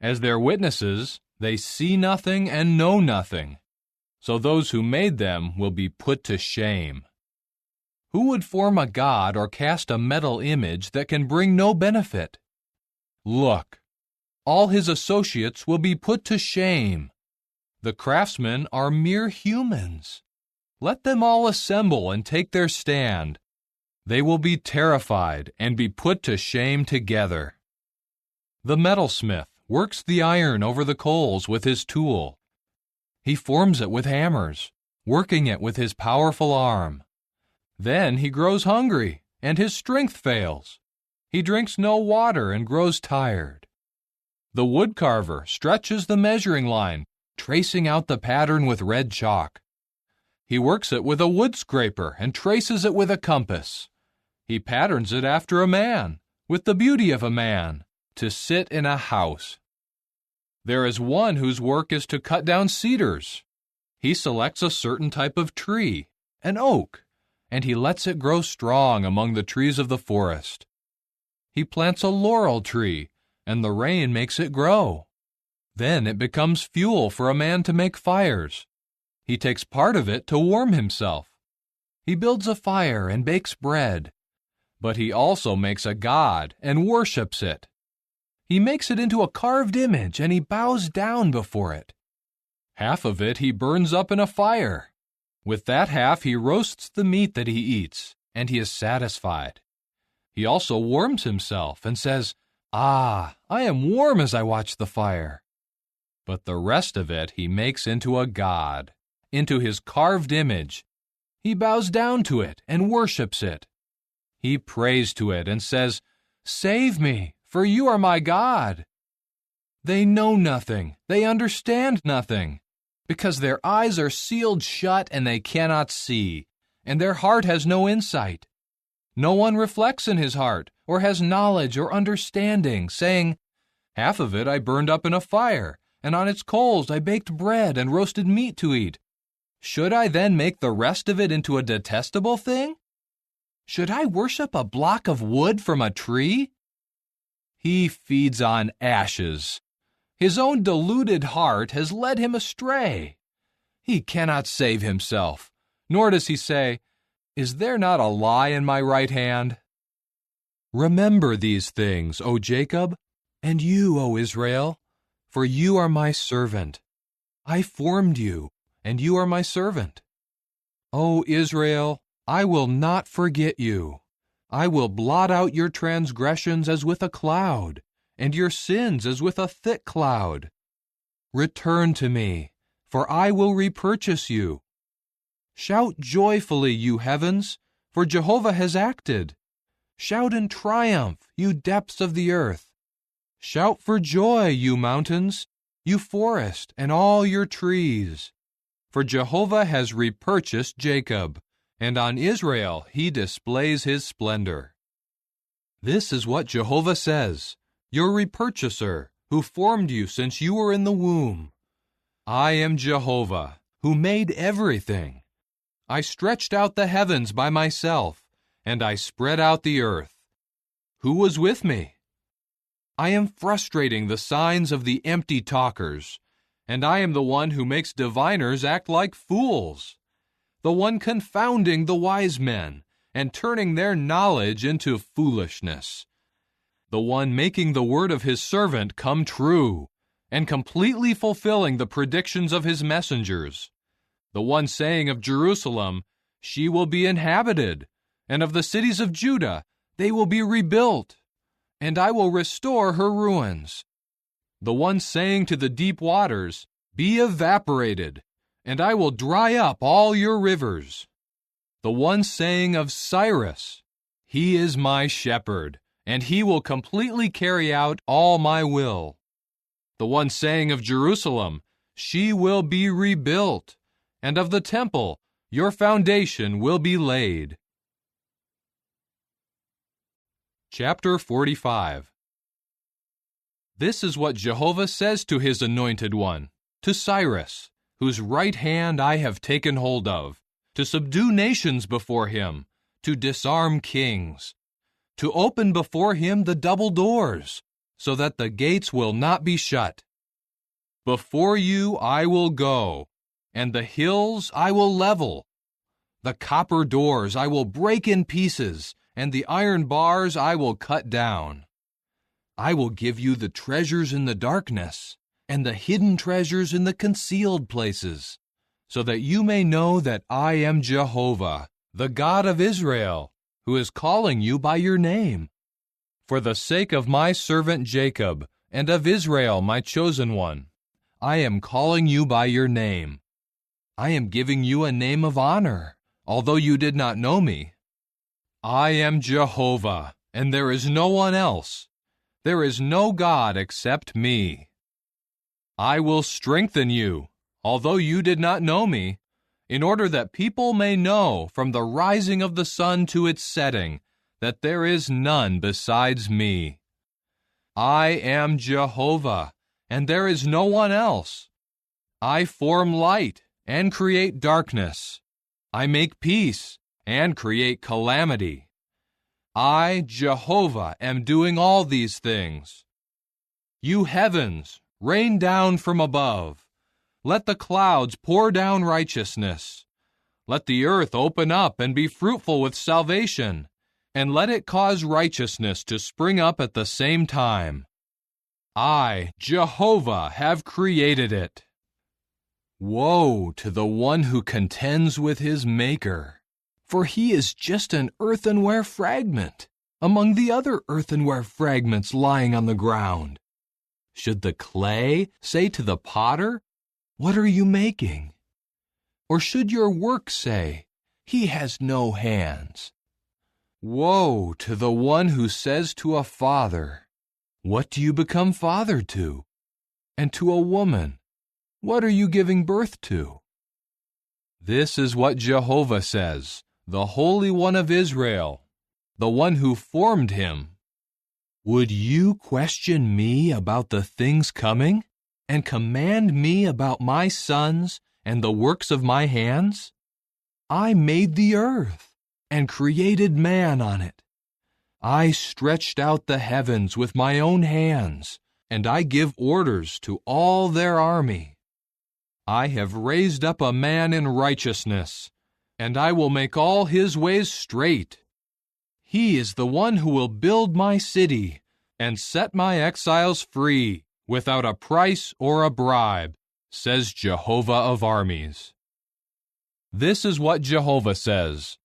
As their witnesses, they see nothing and know nothing, so those who made them will be put to shame. Who would form a god or cast a metal image that can bring no benefit? Look, all his associates will be put to shame. The craftsmen are mere humans. Let them all assemble and take their stand. They will be terrified and be put to shame together. The metalsmith works the iron over the coals with his tool. He forms it with hammers, working it with his powerful arm. Then he grows hungry, and his strength fails. He drinks no water and grows tired. The woodcarver stretches the measuring line, tracing out the pattern with red chalk. He works it with a wood scraper and traces it with a compass. He patterns it after a man, with the beauty of a man, to sit in a house. There is one whose work is to cut down cedars. He selects a certain type of tree, an oak, and he lets it grow strong among the trees of the forest. He plants a laurel tree, and the rain makes it grow. Then it becomes fuel for a man to make fires. He takes part of it to warm himself. He builds a fire and bakes bread, but he also makes a god and worships it. He makes it into a carved image, and he bows down before it. Half of it he burns up in a fire. With that half he roasts the meat that he eats, and he is satisfied. He also warms himself and says, "Ah, I am warm as I watch the fire." But the rest of it he makes into a god, into his carved image. He bows down to it and worships it. He prays to it and says, "Save me, for you are my God." They know nothing, they understand nothing, because their eyes are sealed shut and they cannot see, and their heart has no insight. No one reflects in his heart, or has knowledge or understanding, saying, "Half of it I burned up in a fire, and on its coals I baked bread and roasted meat to eat. Should I then make the rest of it into a detestable thing? Should I worship a block of wood from a tree?" He feeds on ashes. His own deluded heart has led him astray. He cannot save himself, nor does he say, "Is there not a lie in my right hand?" Remember these things, O Jacob, and you, O Israel, for you are my servant. I formed you, and you are my servant. O Israel, I will not forget you. I will blot out your transgressions as with a cloud, and your sins as with a thick cloud. Return to me, for I will repurchase you. Shout joyfully, you heavens, for Jehovah has acted. Shout in triumph, you depths of the earth. Shout for joy, you mountains, you forest, and all your trees. For Jehovah has repurchased Jacob, and on Israel he displays his splendor. This is what Jehovah says, your repurchaser, who formed you since you were in the womb. I am Jehovah, who made everything. I stretched out the heavens by myself, and I spread out the earth. Who was with me? I am frustrating the signs of the empty talkers, and I am the one who makes diviners act like fools, the one confounding the wise men and turning their knowledge into foolishness, the one making the word of his servant come true and completely fulfilling the predictions of his messengers, the one saying of Jerusalem, she will be inhabited, and of the cities of Judah, they will be rebuilt, and I will restore her ruins. The one saying to the deep waters, be evaporated, and I will dry up all your rivers. The one saying of Cyrus, he is my shepherd, and he will completely carry out all my will. The one saying of Jerusalem, she will be rebuilt, and of the temple, your foundation will be laid. Chapter 45. This is what Jehovah says to his anointed one, to Cyrus, whose right hand I have taken hold of, to subdue nations before him, to disarm kings, to open before him the double doors, so that the gates will not be shut. Before you I will go, and the hills I will level. The copper doors I will break in pieces, and the iron bars I will cut down. I will give you the treasures in the darkness, and the hidden treasures in the concealed places, so that you may know that I am Jehovah, the God of Israel, who is calling you by your name. For the sake of my servant Jacob, and of Israel my chosen one, I am calling you by your name. I am giving you a name of honor, although you did not know me. I am Jehovah, and there is no one else. There is no God except me. I will strengthen you, although you did not know me, in order that people may know from the rising of the sun to its setting that there is none besides me. I am Jehovah, and there is no one else. I form light and create darkness. I make peace and create calamity. I, Jehovah, am doing all these things. You heavens, rain down from above. Let the clouds pour down righteousness. Let the earth open up and be fruitful with salvation, and let it cause righteousness to spring up at the same time. I, Jehovah, have created it. Woe to the one who contends with his Maker, for he is just an earthenware fragment among the other earthenware fragments lying on the ground. Should the clay say to the potter, what are you making? Or should your work say, he has no hands? Woe to the one who says to a father, what do you become father to? And to a woman, what are you giving birth to? This is what Jehovah says, the Holy One of Israel, the one who formed him. Would you question me about the things coming, and command me about my sons and the works of my hands? I made the earth, and created man on it. I stretched out the heavens with my own hands, and I give orders to all their army. I have raised up a man in righteousness, and I will make all his ways straight. He is the one who will build my city and set my exiles free without a price or a bribe, says Jehovah of armies. This is what Jehovah says.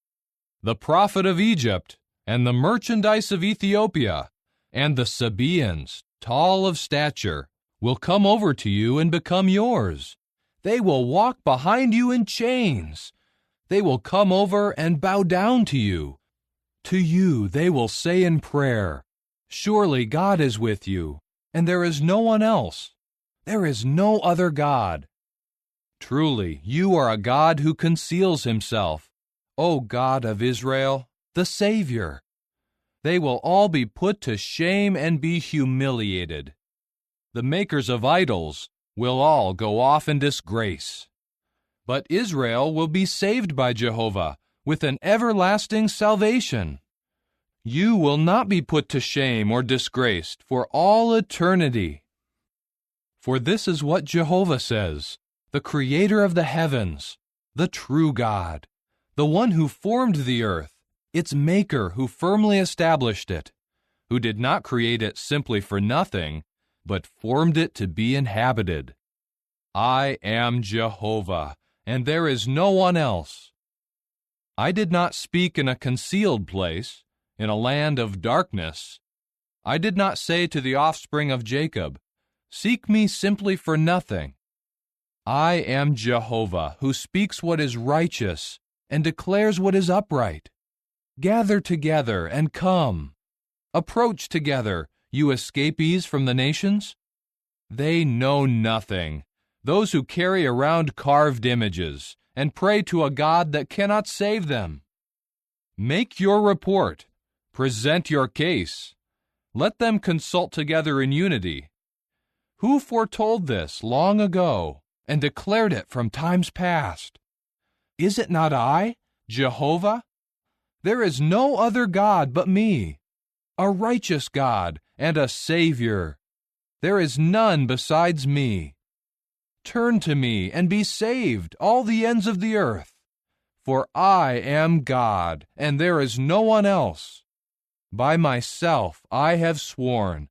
The prophet of Egypt, and the merchandise of Ethiopia, and the Sabaeans, tall of stature, will come over to you and become yours. They will walk behind you in chains. They will come over and bow down to you. To you they will say in prayer, "Surely God is with you, and there is no one else. There is no other God." Truly, you are a God who conceals himself, O God of Israel, the Savior. They will all be put to shame and be humiliated. The makers of idols will all go off in disgrace. But Israel will be saved by Jehovah with an everlasting salvation. You will not be put to shame or disgraced for all eternity. For this is what Jehovah says, the Creator of the heavens, the true God, the one who formed the earth, its Maker who firmly established it, who did not create it simply for nothing, but formed it to be inhabited. I am Jehovah, and there is no one else. I did not speak in a concealed place, in a land of darkness. I did not say to the offspring of Jacob, "Seek me simply for nothing." I am Jehovah, who speaks what is righteous and declares what is upright. Gather together and come. Approach together, you escapees from the nations. They know nothing, those who carry around carved images and pray to a God that cannot save them. Make your report. Present your case. Let them consult together in unity. Who foretold this long ago and declared it from times past? Is it not I, Jehovah? There is no other God but me, a righteous God and a Savior. There is none besides me. Turn to me and be saved, all the ends of the earth. For I am God, and there is no one else. By myself I have sworn.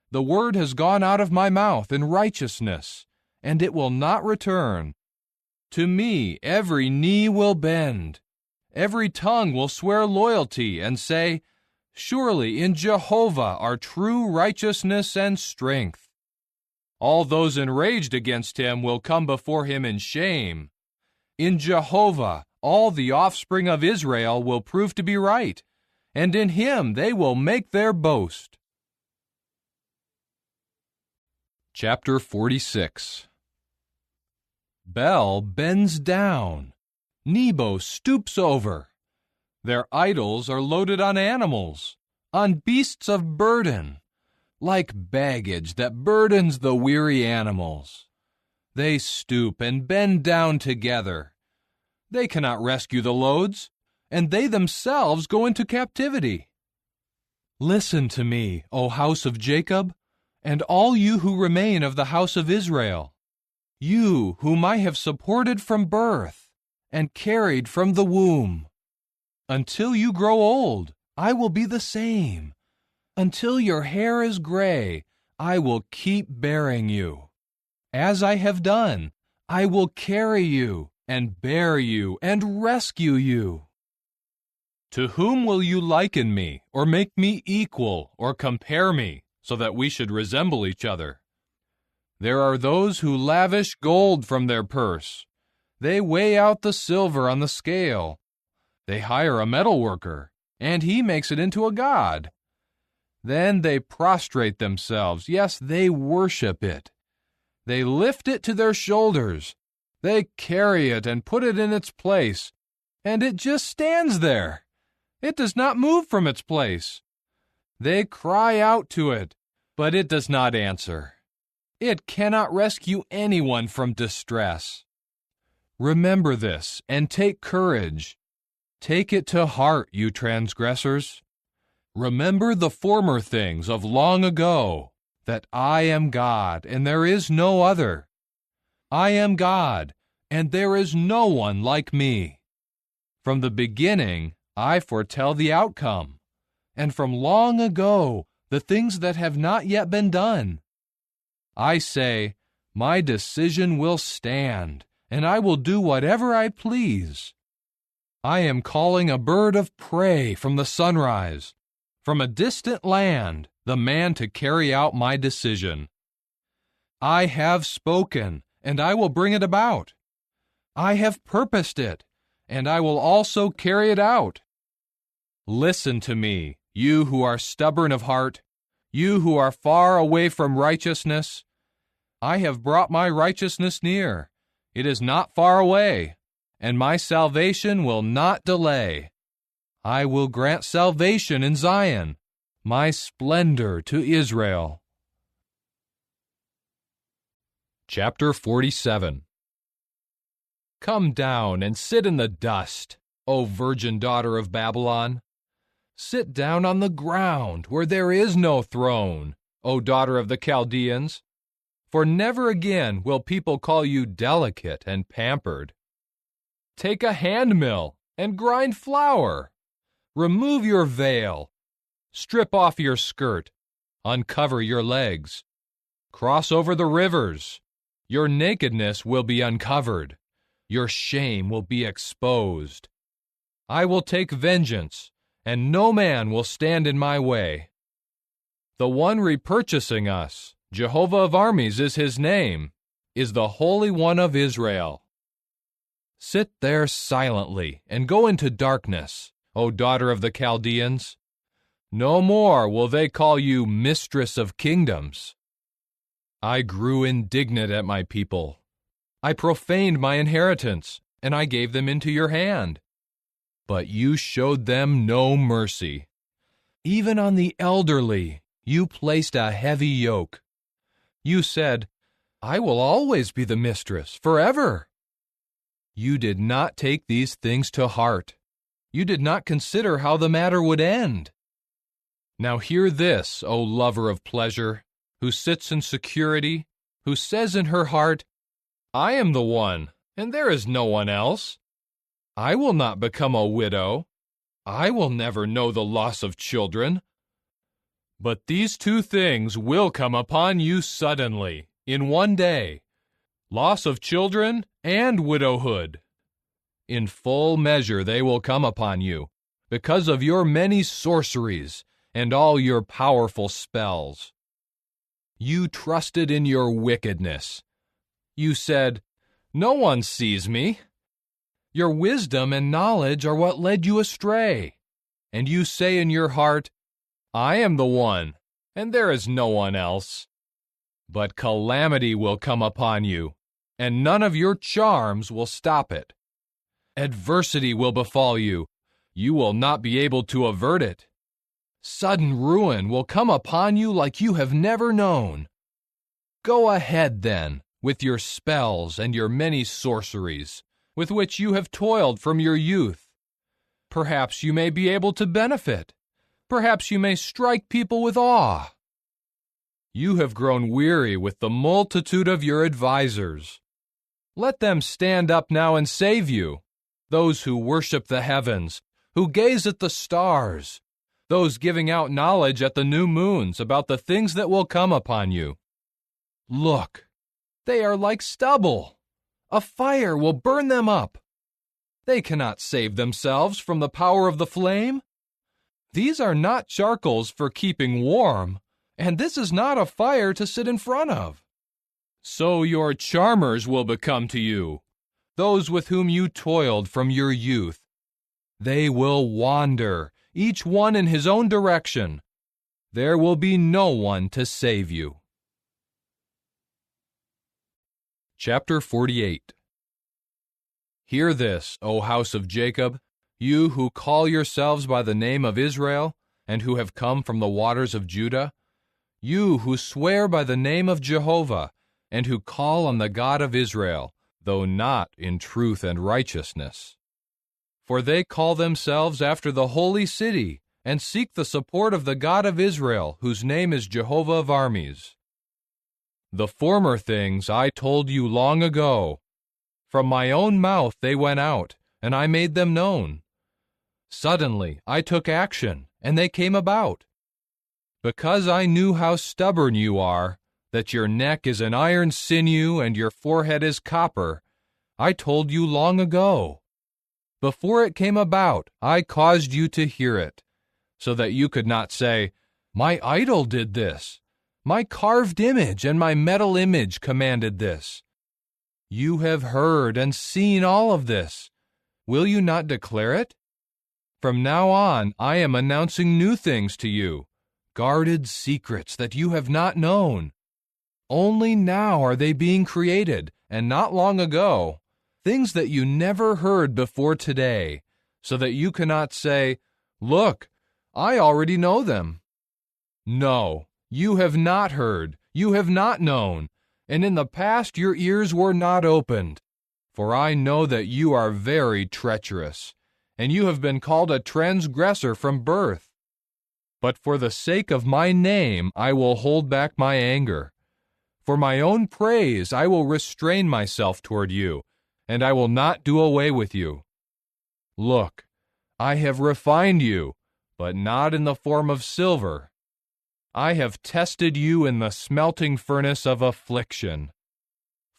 The word has gone out of my mouth in righteousness, and it will not return. To me every knee will bend. Every tongue will swear loyalty and say, "Surely in Jehovah are true righteousness and strength." All those enraged against him will come before him in shame. In Jehovah all the offspring of Israel will prove to be right, and in him they will make their boast. Chapter 46. Bel bends down. Nebo stoops over. Their idols are loaded on animals, on beasts of burden, like baggage that burdens the weary animals. They stoop and bend down together. They cannot rescue the loads, and they themselves go into captivity. Listen to me, O house of Jacob, and all you who remain of the house of Israel, you whom I have supported from birth and carried from the womb. Until you grow old, I will be the same. Until your hair is gray, I will keep bearing you. As I have done, I will carry you and bear you and rescue you. To whom will you liken me, or make me equal, or compare me, so that we should resemble each other? There are those who lavish gold from their purse. They weigh out the silver on the scale. They hire a metal worker, and he makes it into a god. Then they prostrate themselves. Yes, they worship it. They lift it to their shoulders. They carry it and put it in its place, and it just stands there. It does not move from its place. They cry out to it, but it does not answer. It cannot rescue anyone from distress. Remember this and take courage. Take it to heart, you transgressors. Remember the former things of long ago, that I am God, and there is no other. I am God, and there is no one like me. From the beginning, I foretell the outcome, and from long ago, the things that have not yet been done. I say, my decision will stand, and I will do whatever I please. I am calling a bird of prey from the sunrise, from a distant land, the man to carry out my decision. I have spoken, and I will bring it about. I have purposed it, and I will also carry it out. Listen to me, you who are stubborn of heart, you who are far away from righteousness. I have brought my righteousness near. It is not far away, and my salvation will not delay. I will grant salvation in Zion, my splendor to Israel. Chapter 47. Come down and sit in the dust, O virgin daughter of Babylon. Sit down on the ground where there is no throne, O daughter of the Chaldeans. For never again will people call you delicate and pampered. Take a handmill and grind flour. Remove your veil. Strip off your skirt. Uncover your legs. Cross over the rivers. Your nakedness will be uncovered. Your shame will be exposed. I will take vengeance, and no man will stand in my way. The one repurchasing us, Jehovah of armies is his name, is the Holy One of Israel. Sit there silently and go into darkness, O daughter of the Chaldeans. No more will they call you mistress of kingdoms. I grew indignant at my people. I profaned my inheritance, and I gave them into your hand. But you showed them no mercy. Even on the elderly, you placed a heavy yoke. You said, I will always be the mistress, forever. You did not take these things to heart. You did not consider how the matter would end. Now hear this, O lover of pleasure, who sits in security, who says in her heart, I am the one, and there is no one else. I will not become a widow. I will never know the loss of children. But these two things will come upon you suddenly, in one day, loss of children and widowhood. In full measure they will come upon you, because of your many sorceries and all your powerful spells. You trusted in your wickedness. You said, no one sees me. Your wisdom and knowledge are what led you astray. And you say in your heart, I am the one, and there is no one else. But calamity will come upon you, and none of your charms will stop it. Adversity will befall you. You will not be able to avert it. Sudden ruin will come upon you like you have never known. Go ahead, then, with your spells and your many sorceries, with which you have toiled from your youth. Perhaps you may be able to benefit. Perhaps you may strike people with awe. You have grown weary with the multitude of your advisers. Let them stand up now and save you, those who worship the heavens, who gaze at the stars, those giving out knowledge at the new moons about the things that will come upon you. Look, they are like stubble. A fire will burn them up. They cannot save themselves from the power of the flame. These are not charcoals for keeping warm, and this is not a fire to sit in front of. So your charmers will become to you, those with whom you toiled from your youth. They will wander, each one in his own direction. There will be no one to save you. Chapter 48. Hear this, O house of Jacob, you who call yourselves by the name of Israel, and who have come from the waters of Judah, you who swear by the name of Jehovah, and who call on the God of Israel, though not in truth and righteousness. For they call themselves after the holy city, and seek the support of the God of Israel, whose name is Jehovah of armies. The former things I told you long ago. From my own mouth they went out, and I made them known. Suddenly I took action, and they came about. Because I knew how stubborn you are, that your neck is an iron sinew and your forehead is copper, I told you long ago. Before it came about, I caused you to hear it, so that you could not say, 'My idol did this. My carved image and my metal image commanded this.' You have heard and seen all of this. Will you not declare it? From now on, I am announcing new things to you, guarded secrets that you have not known. Only now are they being created, and not long ago, things that you never heard before today, so that you cannot say, 'Look, I already know them.' No, you have not heard, you have not known, and in the past your ears were not opened. For I know that you are very treacherous, and you have been called a transgressor from birth. But for the sake of my name I will hold back my anger. For my own praise I will restrain myself toward you, and I will not do away with you. Look, I have refined you, but not in the form of silver. I have tested you in the smelting furnace of affliction.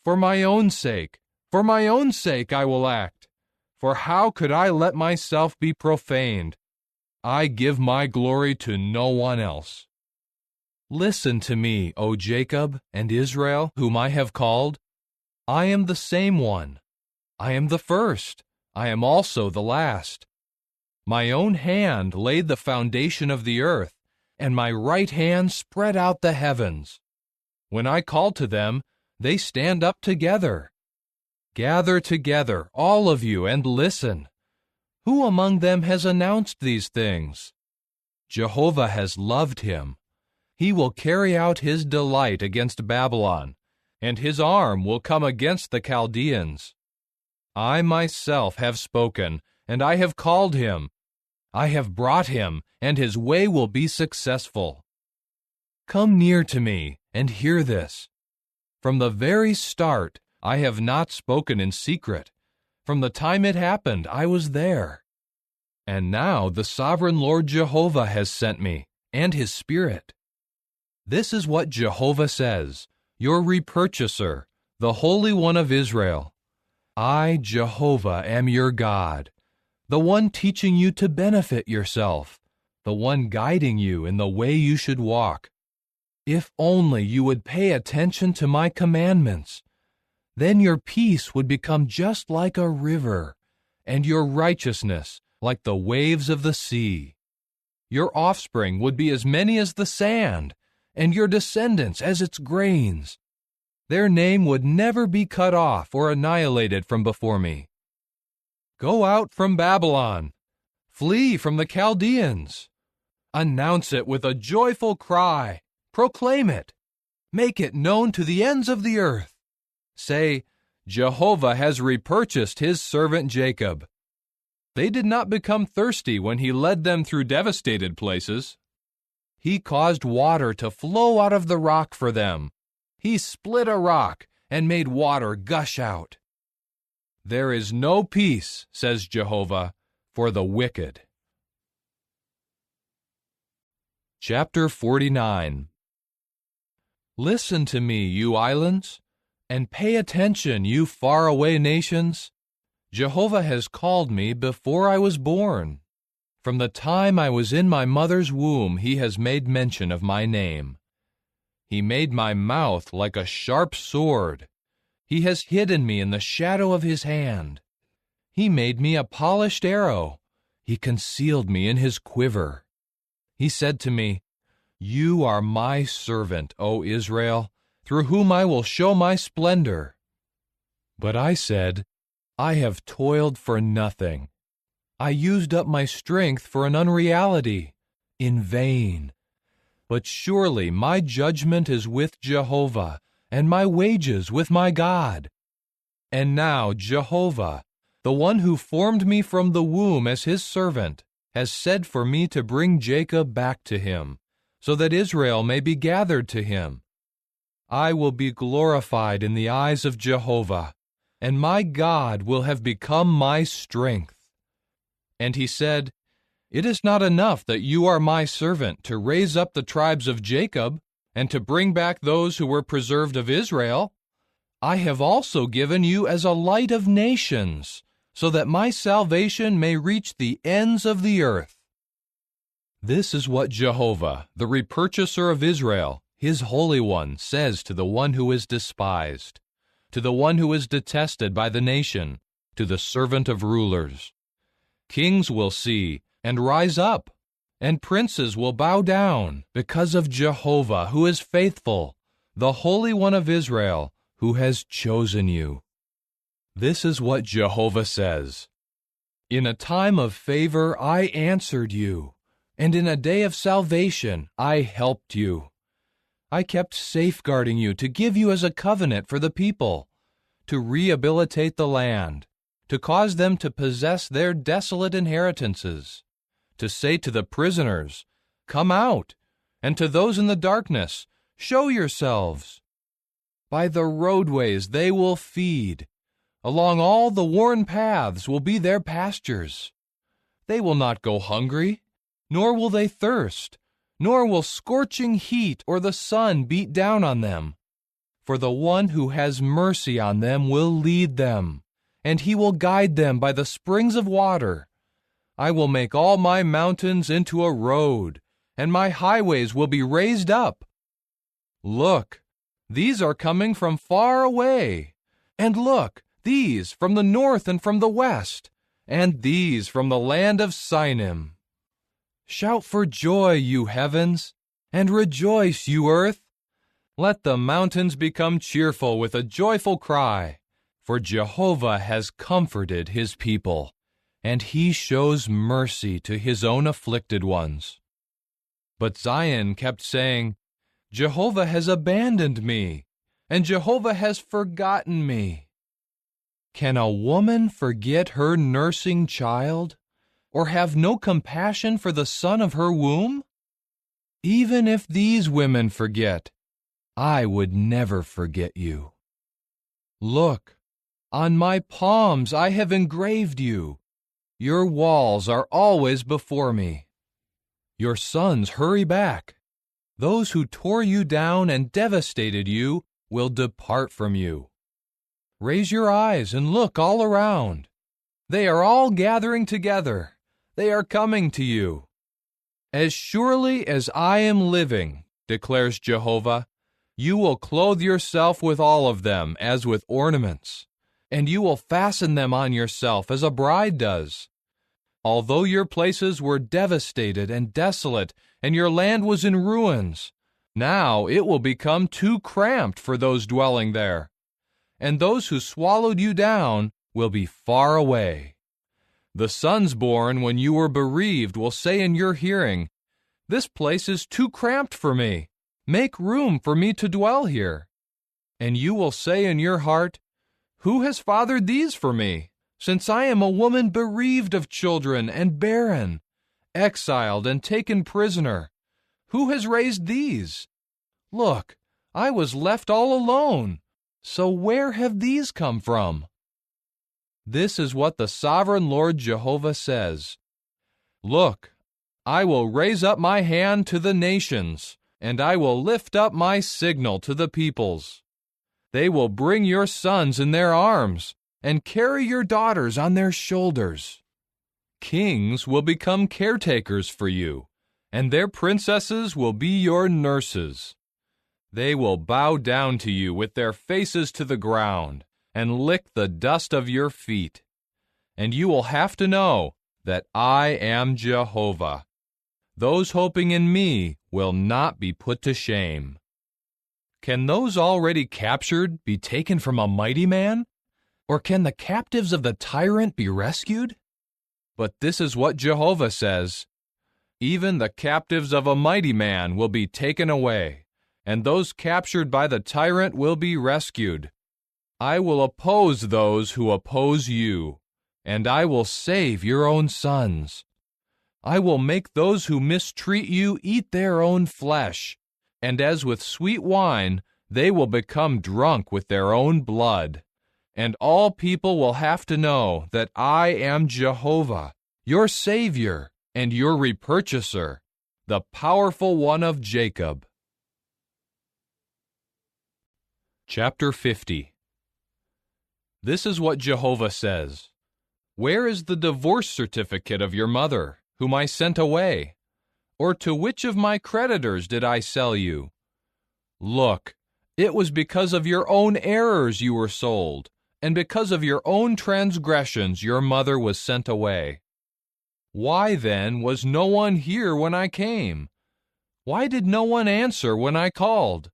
For my own sake I will act. For how could I let myself be profaned? I give my glory to no one else. Listen to me, O Jacob and Israel, whom I have called. I am the same one. I am the first. I am also the last. My own hand laid the foundation of the earth, and my right hand spread out the heavens. When I call to them, they stand up together. Gather together, all of you, and listen. Who among them has announced these things? Jehovah has loved him. He will carry out his delight against Babylon, and his arm will come against the Chaldeans. I myself have spoken, and I have called him. I have brought him, and his way will be successful. Come near to me, and hear this. From the very start, I have not spoken in secret. From the time it happened, I was there. And now the sovereign Lord Jehovah has sent me, and his Spirit. This is what Jehovah says, your repurchaser, the Holy One of Israel. I, Jehovah, am your God, the one teaching you to benefit yourself, the one guiding you in the way you should walk. If only you would pay attention to my commandments, then your peace would become just like a river, and your righteousness like the waves of the sea. Your offspring would be as many as the sand, and your descendants as its grains. Their name would never be cut off or annihilated from before me. Go out from Babylon. Flee from the Chaldeans. Announce it with a joyful cry. Proclaim it. Make it known to the ends of the earth. Say, Jehovah has repurchased his servant Jacob. They did not become thirsty when he led them through devastated places. He caused water to flow out of the rock for them. He split a rock and made water gush out. There is no peace, says Jehovah, for the wicked. Chapter 49. Listen to me, you islands, and pay attention, you faraway nations. Jehovah has called me before I was born. From the time I was in my mother's womb, he has made mention of my name. He made my mouth like a sharp sword. He has hidden me in the shadow of his hand. He made me a polished arrow. He concealed me in his quiver. He said to me, You are my servant, O Israel, through whom I will show my splendor. But I said, I have toiled for nothing. I used up my strength for an unreality, in vain. But surely my judgment is with Jehovah, and my wages with my God. And now Jehovah, the one who formed me from the womb as his servant, has said for me to bring Jacob back to him, so that Israel may be gathered to him. I will be glorified in the eyes of Jehovah, and my God will have become my strength. And he said, It is not enough that you are my servant to raise up the tribes of Jacob and to bring back those who were preserved of Israel. I have also given you as a light of nations, so that my salvation may reach the ends of the earth. This is what Jehovah, the repurchaser of Israel, his Holy One, says to the one who is despised, to the one who is detested by the nation, to the servant of rulers. Kings will see and rise up, and princes will bow down because of Jehovah, who is faithful, the Holy One of Israel, who has chosen you. This is what Jehovah says. In a time of favor I answered you, and in a day of salvation I helped you. I kept safeguarding you to give you as a covenant for the people, to rehabilitate the land, to cause them to possess their desolate inheritances, to say to the prisoners, "Come out," and to those in the darkness, "Show yourselves." By the roadways they will feed. Along all the worn paths will be their pastures. They will not go hungry, nor will they thirst, nor will scorching heat or the sun beat down on them. For the one who has mercy on them will lead them, and he will guide them by the springs of water. I will make all my mountains into a road, and my highways will be raised up. Look, these are coming from far away, and look, these from the north and from the west, and these from the land of Sinim. Shout for joy, you heavens, and rejoice, you earth. Let the mountains become cheerful with a joyful cry, for Jehovah has comforted his people, and he shows mercy to his own afflicted ones. But Zion kept saying, Jehovah has abandoned me, and Jehovah has forgotten me. Can a woman forget her nursing child, or have no compassion for the son of her womb? Even if these women forget, I would never forget you. Look, on my palms I have engraved you. Your walls are always before me. Your sons hurry back. Those who tore you down and devastated you will depart from you. Raise your eyes and look all around. They are all gathering together. They are coming to you. As surely as I am living, declares Jehovah, you will clothe yourself with all of them as with ornaments, and you will fasten them on yourself as a bride does. Although your places were devastated and desolate, and your land was in ruins, now it will become too cramped for those dwelling there, and those who swallowed you down will be far away. The sons born when you were bereaved will say in your hearing, This place is too cramped for me. Make room for me to dwell here. And you will say in your heart, Who has fathered these for me, since I am a woman bereaved of children and barren, exiled and taken prisoner? Who has raised these? Look, I was left all alone. So where have these come from? This is what the sovereign Lord Jehovah says. Look, I will raise up my hand to the nations, and I will lift up my signal to the peoples. They will bring your sons in their arms, and carry your daughters on their shoulders. Kings will become caretakers for you, and their princesses will be your nurses. They will bow down to you with their faces to the ground, and lick the dust of your feet. And you will have to know that I am Jehovah. Those hoping in me will not be put to shame. Can those already captured be taken from a mighty man? Or can the captives of the tyrant be rescued? But this is what Jehovah says. Even the captives of a mighty man will be taken away, and those captured by the tyrant will be rescued. I will oppose those who oppose you, and I will save your own sons. I will make those who mistreat you eat their own flesh, and as with sweet wine, they will become drunk with their own blood. And all people will have to know that I am Jehovah, your Savior and your repurchaser, the powerful one of Jacob. Chapter 50. This is what Jehovah says. Where is the divorce certificate of your mother, whom I sent away? Or to which of my creditors did I sell you? Look, it was because of your own errors you were sold, and because of your own transgressions your mother was sent away. Why then was no one here when I came? Why did no one answer when I called?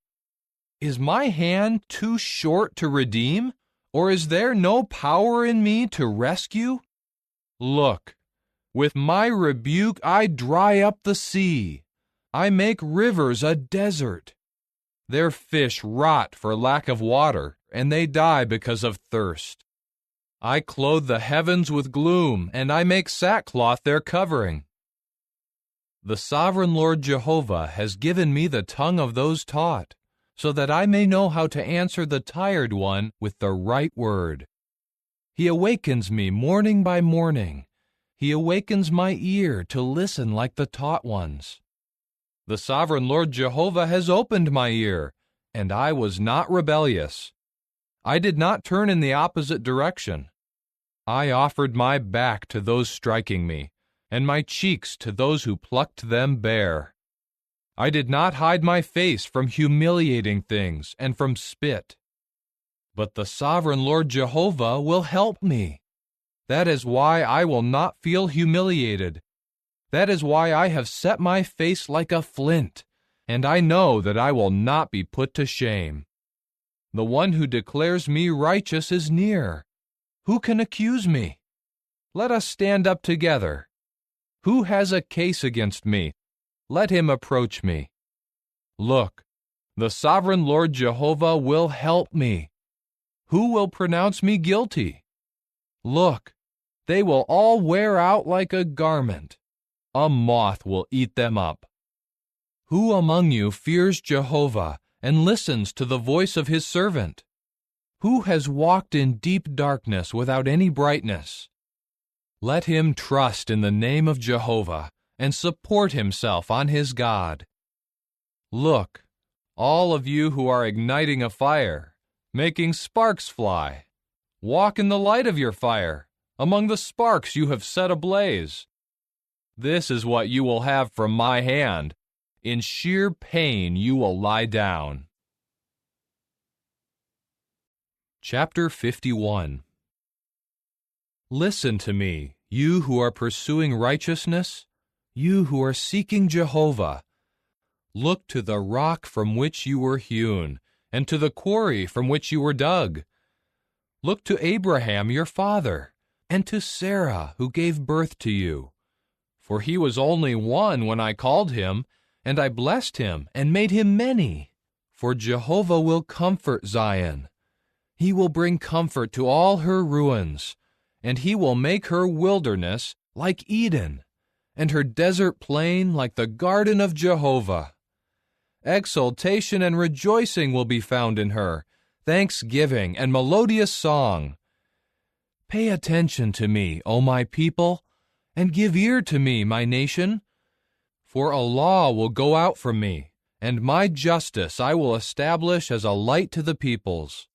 Is my hand too short to redeem, or is there no power in me to rescue? Look, with my rebuke I dry up the sea. I make rivers a desert. Their fish rot for lack of water, and they die because of thirst. I clothe the heavens with gloom, and I make sackcloth their covering. The sovereign Lord Jehovah has given me the tongue of those taught, so that I may know how to answer the tired one with the right word. He awakens me morning by morning. He awakens my ear to listen like the taught ones. The sovereign Lord Jehovah has opened my ear, and I was not rebellious. I did not turn in the opposite direction. I offered my back to those striking me, and my cheeks to those who plucked them bare. I did not hide my face from humiliating things and from spit. But the sovereign Lord Jehovah will help me. That is why I will not feel humiliated. That is why I have set my face like a flint, and I know that I will not be put to shame. The one who declares me righteous is near. Who can accuse me? Let us stand up together. Who has a case against me? Let him approach me. Look, the sovereign Lord Jehovah will help me. Who will pronounce me guilty? Look, they will all wear out like a garment. A moth will eat them up. Who among you fears Jehovah and listens to the voice of his servant? Who has walked in deep darkness without any brightness? Let him trust in the name of Jehovah and support himself on his God. Look, all of you who are igniting a fire, making sparks fly, walk in the light of your fire, among the sparks you have set ablaze. This is what you will have from my hand. In sheer pain you will lie down. Chapter 51. Listen to me, you who are pursuing righteousness, you who are seeking Jehovah. Look to the rock from which you were hewn, and to the quarry from which you were dug. Look to Abraham your father, and to Sarah who gave birth to you. For he was only one when I called him, and I blessed him and made him many. For Jehovah will comfort Zion. He will bring comfort to all her ruins, and he will make her wilderness like Eden, and her desert plain like the garden of Jehovah. Exultation and rejoicing will be found in her, thanksgiving and melodious song. Pay attention to me, O my people, and give ear to me, my nation. For a law will go out from me, and my justice I will establish as a light to the peoples.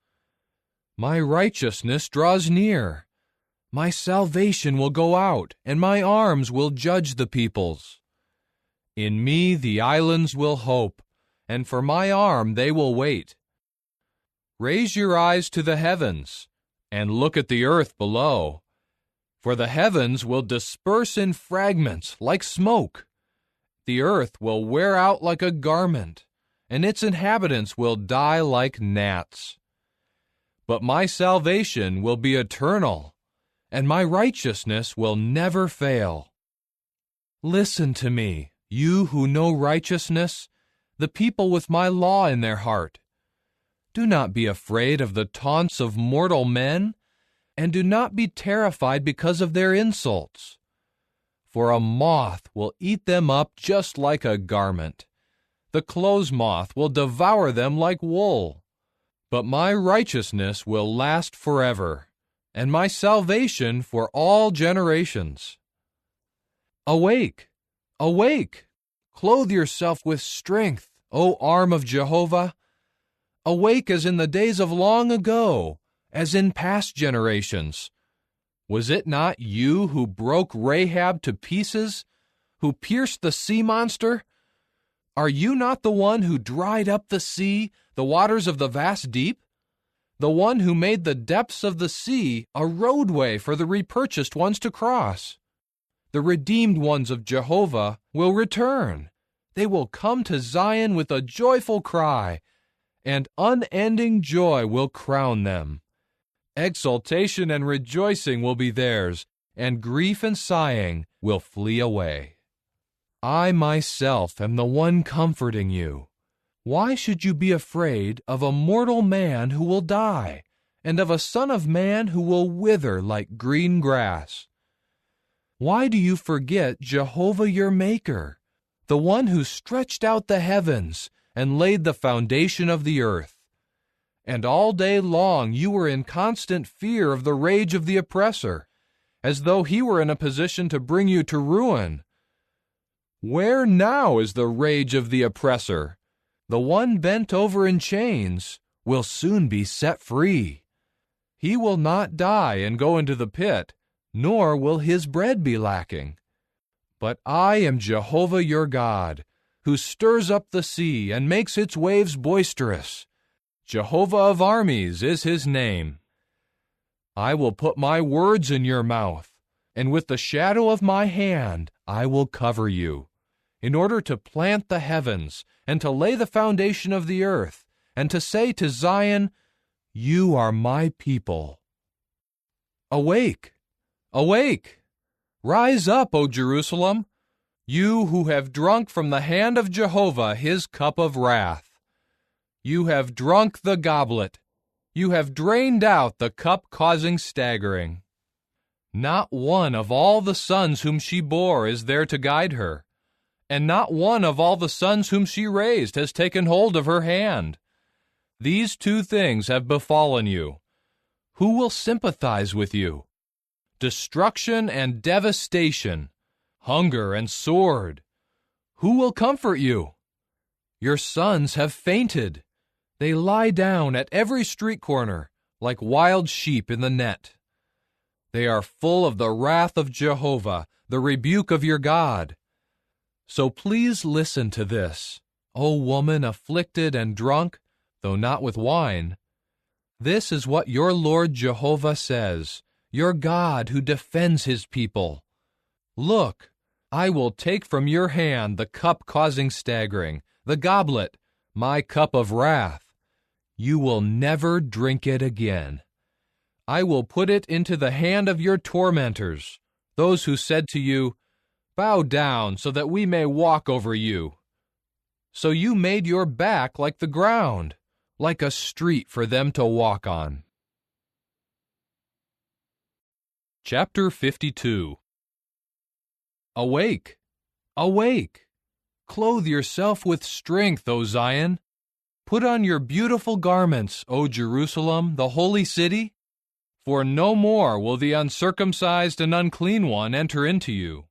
My righteousness draws near. My salvation will go out, and my arms will judge the peoples. In me the islands will hope, and for my arm they will wait. Raise your eyes to the heavens, and look at the earth below. For the heavens will disperse in fragments like smoke. The earth will wear out like a garment, and its inhabitants will die like gnats. But my salvation will be eternal, and my righteousness will never fail. Listen to me, you who know righteousness, the people with my law in their heart. Do not be afraid of the taunts of mortal men, and do not be terrified because of their insults. For a moth will eat them up just like a garment. The clothes moth will devour them like wool. But my righteousness will last forever, and my salvation for all generations. Awake, awake, clothe yourself with strength, O arm of Jehovah. Awake as in the days of long ago, as in past generations. Was it not you who broke Rahab to pieces, who pierced the sea monster? Are you not the one who dried up the sea, the waters of the vast deep? The one who made the depths of the sea a roadway for the repurchased ones to cross? The redeemed ones of Jehovah will return. They will come to Zion with a joyful cry, and unending joy will crown them. Exultation and rejoicing will be theirs, and grief and sighing will flee away. I myself am the one comforting you. Why should you be afraid of a mortal man who will die, and of a son of man who will wither like green grass? Why do you forget Jehovah your Maker, the one who stretched out the heavens and laid the foundation of the earth? And all day long you were in constant fear of the rage of the oppressor, as though he were in a position to bring you to ruin. Where now is the rage of the oppressor? The one bent over in chains will soon be set free. He will not die and go into the pit, nor will his bread be lacking. But I am Jehovah your God, who stirs up the sea and makes its waves boisterous. Jehovah of armies is his name. I will put my words in your mouth, and with the shadow of my hand I will cover you, in order to plant the heavens, and to lay the foundation of the earth, and to say to Zion, You are my people. Awake, awake, rise up, O Jerusalem, you who have drunk from the hand of Jehovah his cup of wrath. You have drunk the goblet. You have drained out the cup causing staggering. Not one of all the sons whom she bore is there to guide her, and not one of all the sons whom she raised has taken hold of her hand. These two things have befallen you. Who will sympathize with you? Destruction and devastation, hunger and sword. Who will comfort you? Your sons have fainted. They lie down at every street corner, like wild sheep in the net. They are full of the wrath of Jehovah, the rebuke of your God. So please listen to this, O woman afflicted and drunk, though not with wine. This is what your Lord Jehovah says, your God who defends his people. Look, I will take from your hand the cup causing staggering, the goblet, my cup of wrath. You will never drink it again. I will put it into the hand of your tormentors, those who said to you, Bow down so that we may walk over you. So you made your back like the ground, like a street for them to walk on. Chapter 52. Awake, awake, clothe yourself with strength, O Zion. Put on your beautiful garments, O Jerusalem, the holy city, for no more will the uncircumcised and unclean one enter into you.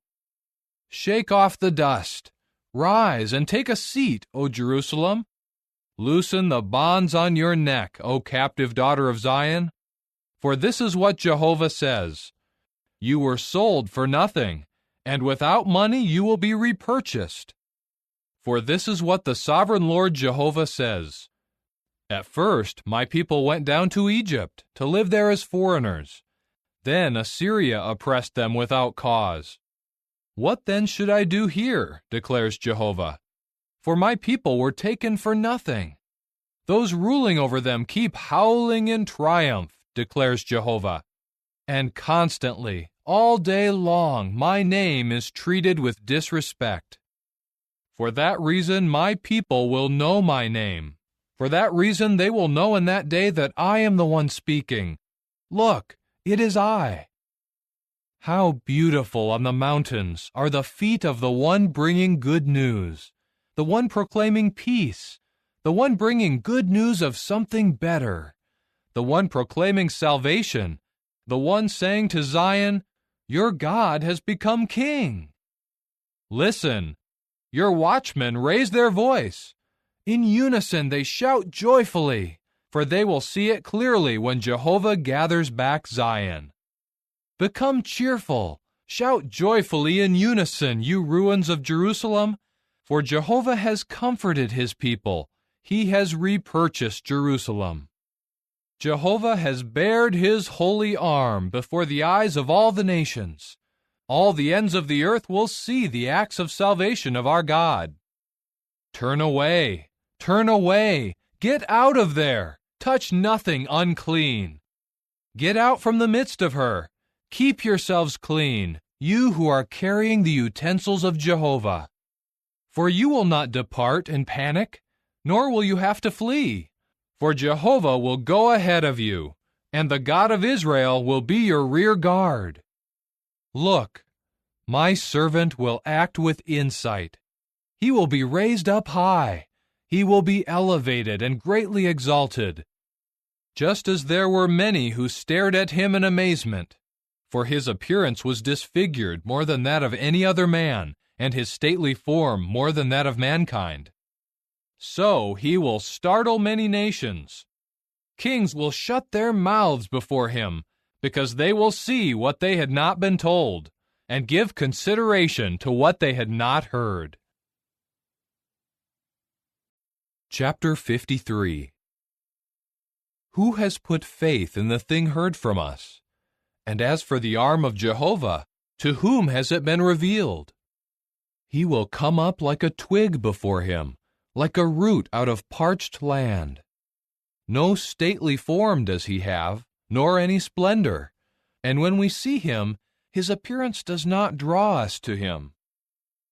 Shake off the dust. Rise and take a seat, O Jerusalem. Loosen the bonds on your neck, O captive daughter of Zion. For this is what Jehovah says, You were sold for nothing, and without money you will be repurchased. For this is what the sovereign Lord Jehovah says, At first my people went down to Egypt to live there as foreigners. Then Assyria oppressed them without cause. What then should I do here, declares Jehovah? For my people were taken for nothing. Those ruling over them keep howling in triumph, declares Jehovah. And constantly, all day long, my name is treated with disrespect. For that reason my people will know my name. For that reason they will know in that day that I am the one speaking. Look, it is I. How beautiful on the mountains are the feet of the one bringing good news, the one proclaiming peace, the one bringing good news of something better, the one proclaiming salvation, the one saying to Zion, Your God has become king. Listen, your watchmen raise their voice. In unison they shout joyfully, for they will see it clearly when Jehovah gathers back Zion. Become cheerful. Shout joyfully in unison, you ruins of Jerusalem, for Jehovah has comforted his people. He has repurchased Jerusalem. Jehovah has bared his holy arm before the eyes of all the nations. All the ends of the earth will see the acts of salvation of our God. Turn away, get out of there, touch nothing unclean. Get out from the midst of her. Keep yourselves clean, you who are carrying the utensils of Jehovah. For you will not depart in panic, nor will you have to flee. For Jehovah will go ahead of you, and the God of Israel will be your rear guard. Look, my servant will act with insight. He will be raised up high. He will be elevated and greatly exalted. Just as there were many who stared at him in amazement, for his appearance was disfigured more than that of any other man, and his stately form more than that of mankind. So he will startle many nations. Kings will shut their mouths before him, because they will see what they had not been told, and give consideration to what they had not heard. Chapter 53. Who has put faith in the thing heard from us? And as for the arm of Jehovah, to whom has it been revealed? He will come up like a twig before him, like a root out of parched land. No stately form does he have, nor any splendor, and when we see him, his appearance does not draw us to him.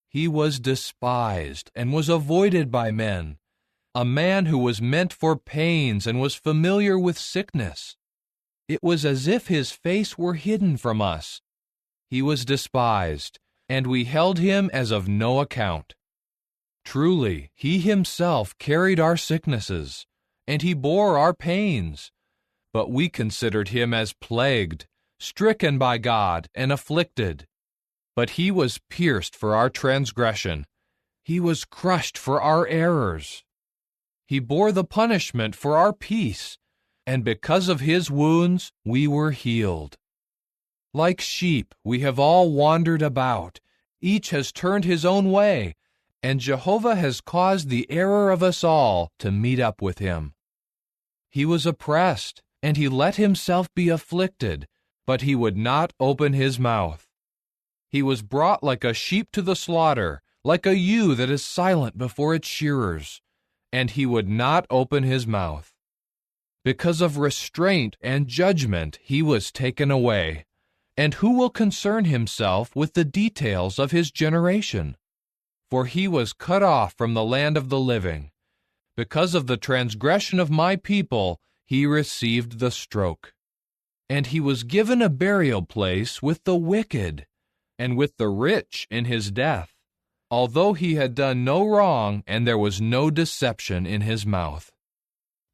He was despised and was avoided by men, a man who was meant for pains and was familiar with sickness. It was as if his face were hidden from us. He was despised, and we held him as of no account. Truly, he himself carried our sicknesses, and he bore our pains. But we considered him as plagued, stricken by God, and afflicted. But he was pierced for our transgression. He was crushed for our errors. He bore the punishment for our peace, and because of his wounds we were healed. Like sheep we have all wandered about. Each has turned his own way, and Jehovah has caused the error of us all to meet up with him. He was oppressed, and he let himself be afflicted, but he would not open his mouth. He was brought like a sheep to the slaughter, like a ewe that is silent before its shearers, and he would not open his mouth. Because of restraint and judgment he was taken away. And who will concern himself with the details of his generation? For he was cut off from the land of the living. Because of the transgression of my people, he received the stroke. And he was given a burial place with the wicked, and with the rich in his death, although he had done no wrong and there was no deception in his mouth.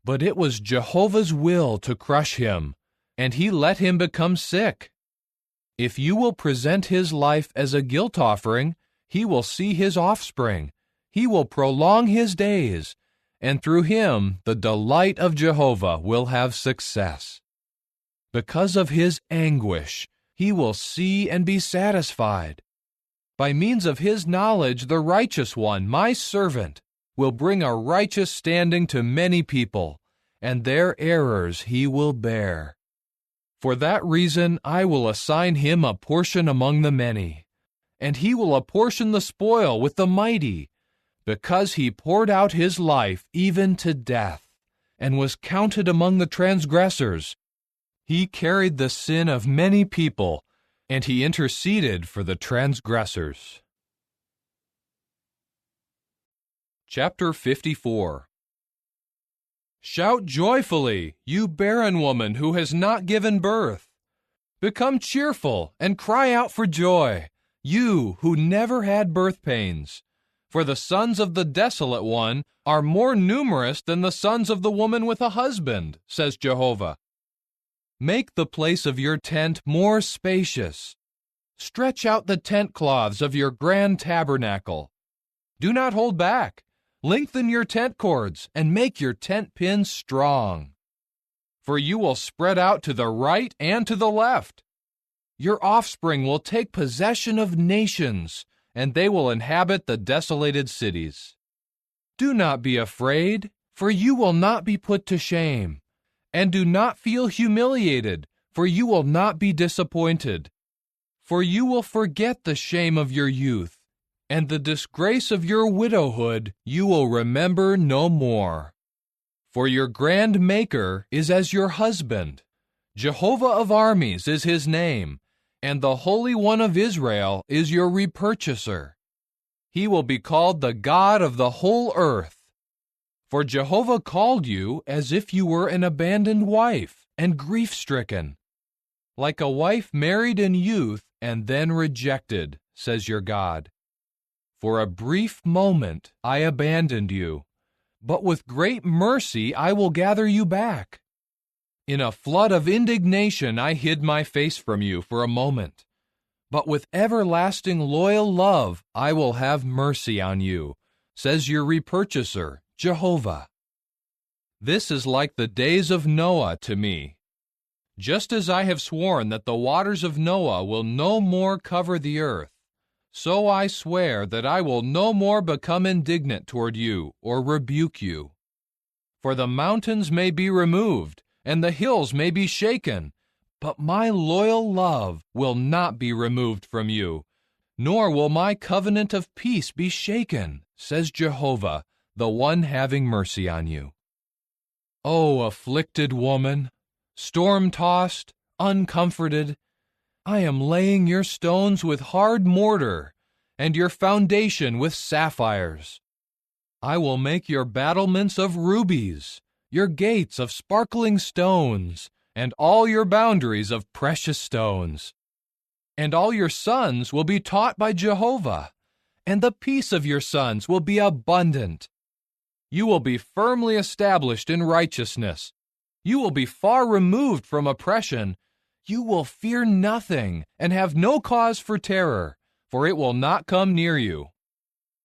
But it was Jehovah's will to crush him, and he let him become sick. If you will present his life as a guilt offering, he will see his offspring. He will prolong his days, and through him the delight of Jehovah will have success. Because of his anguish, he will see and be satisfied. By means of his knowledge, the righteous one, my servant, will bring a righteous standing to many people, and their errors he will bear. For that reason I will assign him a portion among the many, and he will apportion the spoil with the mighty, because he poured out his life even to death, and was counted among the transgressors. He carried the sin of many people, and he interceded for the transgressors. Chapter 54. Shout joyfully, you barren woman who has not given birth. Become cheerful and cry out for joy, you who never had birth pains. For the sons of the desolate one are more numerous than the sons of the woman with a husband, says Jehovah. Make the place of your tent more spacious. Stretch out the tent cloths of your grand tabernacle. Do not hold back. Lengthen your tent cords and make your tent pins strong. For you will spread out to the right and to the left. Your offspring will take possession of nations, and they will inhabit the desolated cities. Do not be afraid, for you will not be put to shame. And do not feel humiliated, for you will not be disappointed. For you will forget the shame of your youth, and the disgrace of your widowhood you will remember no more. For your grand Maker is as your husband. Jehovah of armies is his name, and the Holy One of Israel is your repurchaser. He will be called the God of the whole earth. For Jehovah called you as if you were an abandoned wife and grief-stricken, like a wife married in youth and then rejected, says your God. For a brief moment I abandoned you, but with great mercy I will gather you back. In a flood of indignation I hid my face from you for a moment, but with everlasting loyal love I will have mercy on you, says your repurchaser, Jehovah. This is like the days of Noah to me. Just as I have sworn that the waters of Noah will no more cover the earth, so I swear that I will no more become indignant toward you or rebuke you. For the mountains may be removed, and the hills may be shaken, but my loyal love will not be removed from you, nor will my covenant of peace be shaken, says Jehovah, the one having mercy on you. O afflicted woman, storm-tossed, uncomforted, I am laying your stones with hard mortar, and your foundation with sapphires. I will make your battlements of rubies, your gates of sparkling stones, and all your boundaries of precious stones. And all your sons will be taught by Jehovah, and the peace of your sons will be abundant. You will be firmly established in righteousness. You will be far removed from oppression. You will fear nothing and have no cause for terror, for it will not come near you.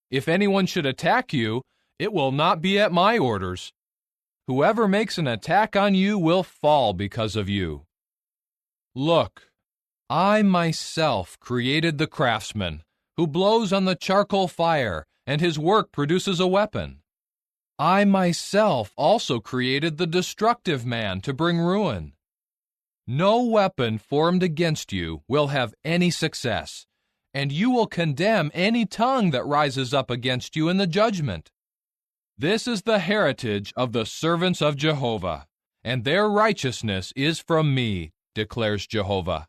If anyone should attack you, it will not be at my orders. Whoever makes an attack on you will fall because of you. Look, I myself created the craftsman, who blows on the charcoal fire, and his work produces a weapon. I myself also created the destructive man to bring ruin. No weapon formed against you will have any success, and you will condemn any tongue that rises up against you in the judgment. This is the heritage of the servants of Jehovah, and their righteousness is from me, declares Jehovah.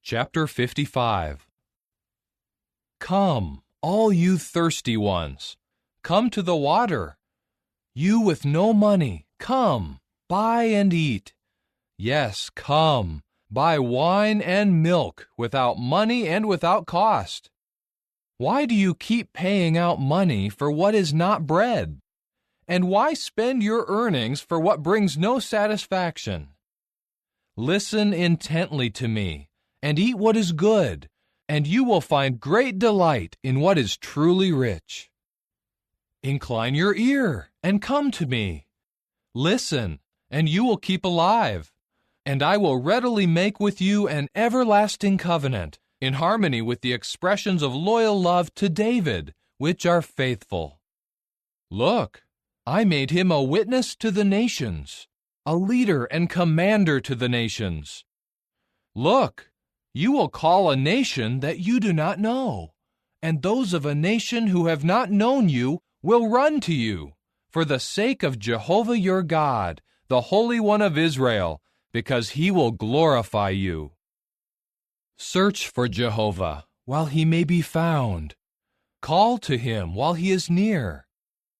Chapter 55. Come, all you thirsty ones, come to the water. You with no money, come, buy and eat. Yes, come, buy wine and milk without money and without cost. Why do you keep paying out money for what is not bread? And why spend your earnings for what brings no satisfaction? Listen intently to me, and eat what is good, and you will find great delight in what is truly rich. Incline your ear and come to me. Listen, and you will keep alive, and I will readily make with you an everlasting covenant, in harmony with the expressions of loyal love to David, which are faithful. Look, I made him a witness to the nations, a leader and commander to the nations. Look, you will call a nation that you do not know, and those of a nation who have not known you will run to you, for the sake of Jehovah your God, the Holy One of Israel, because he will glorify you. Search for Jehovah while he may be found. Call to him while he is near.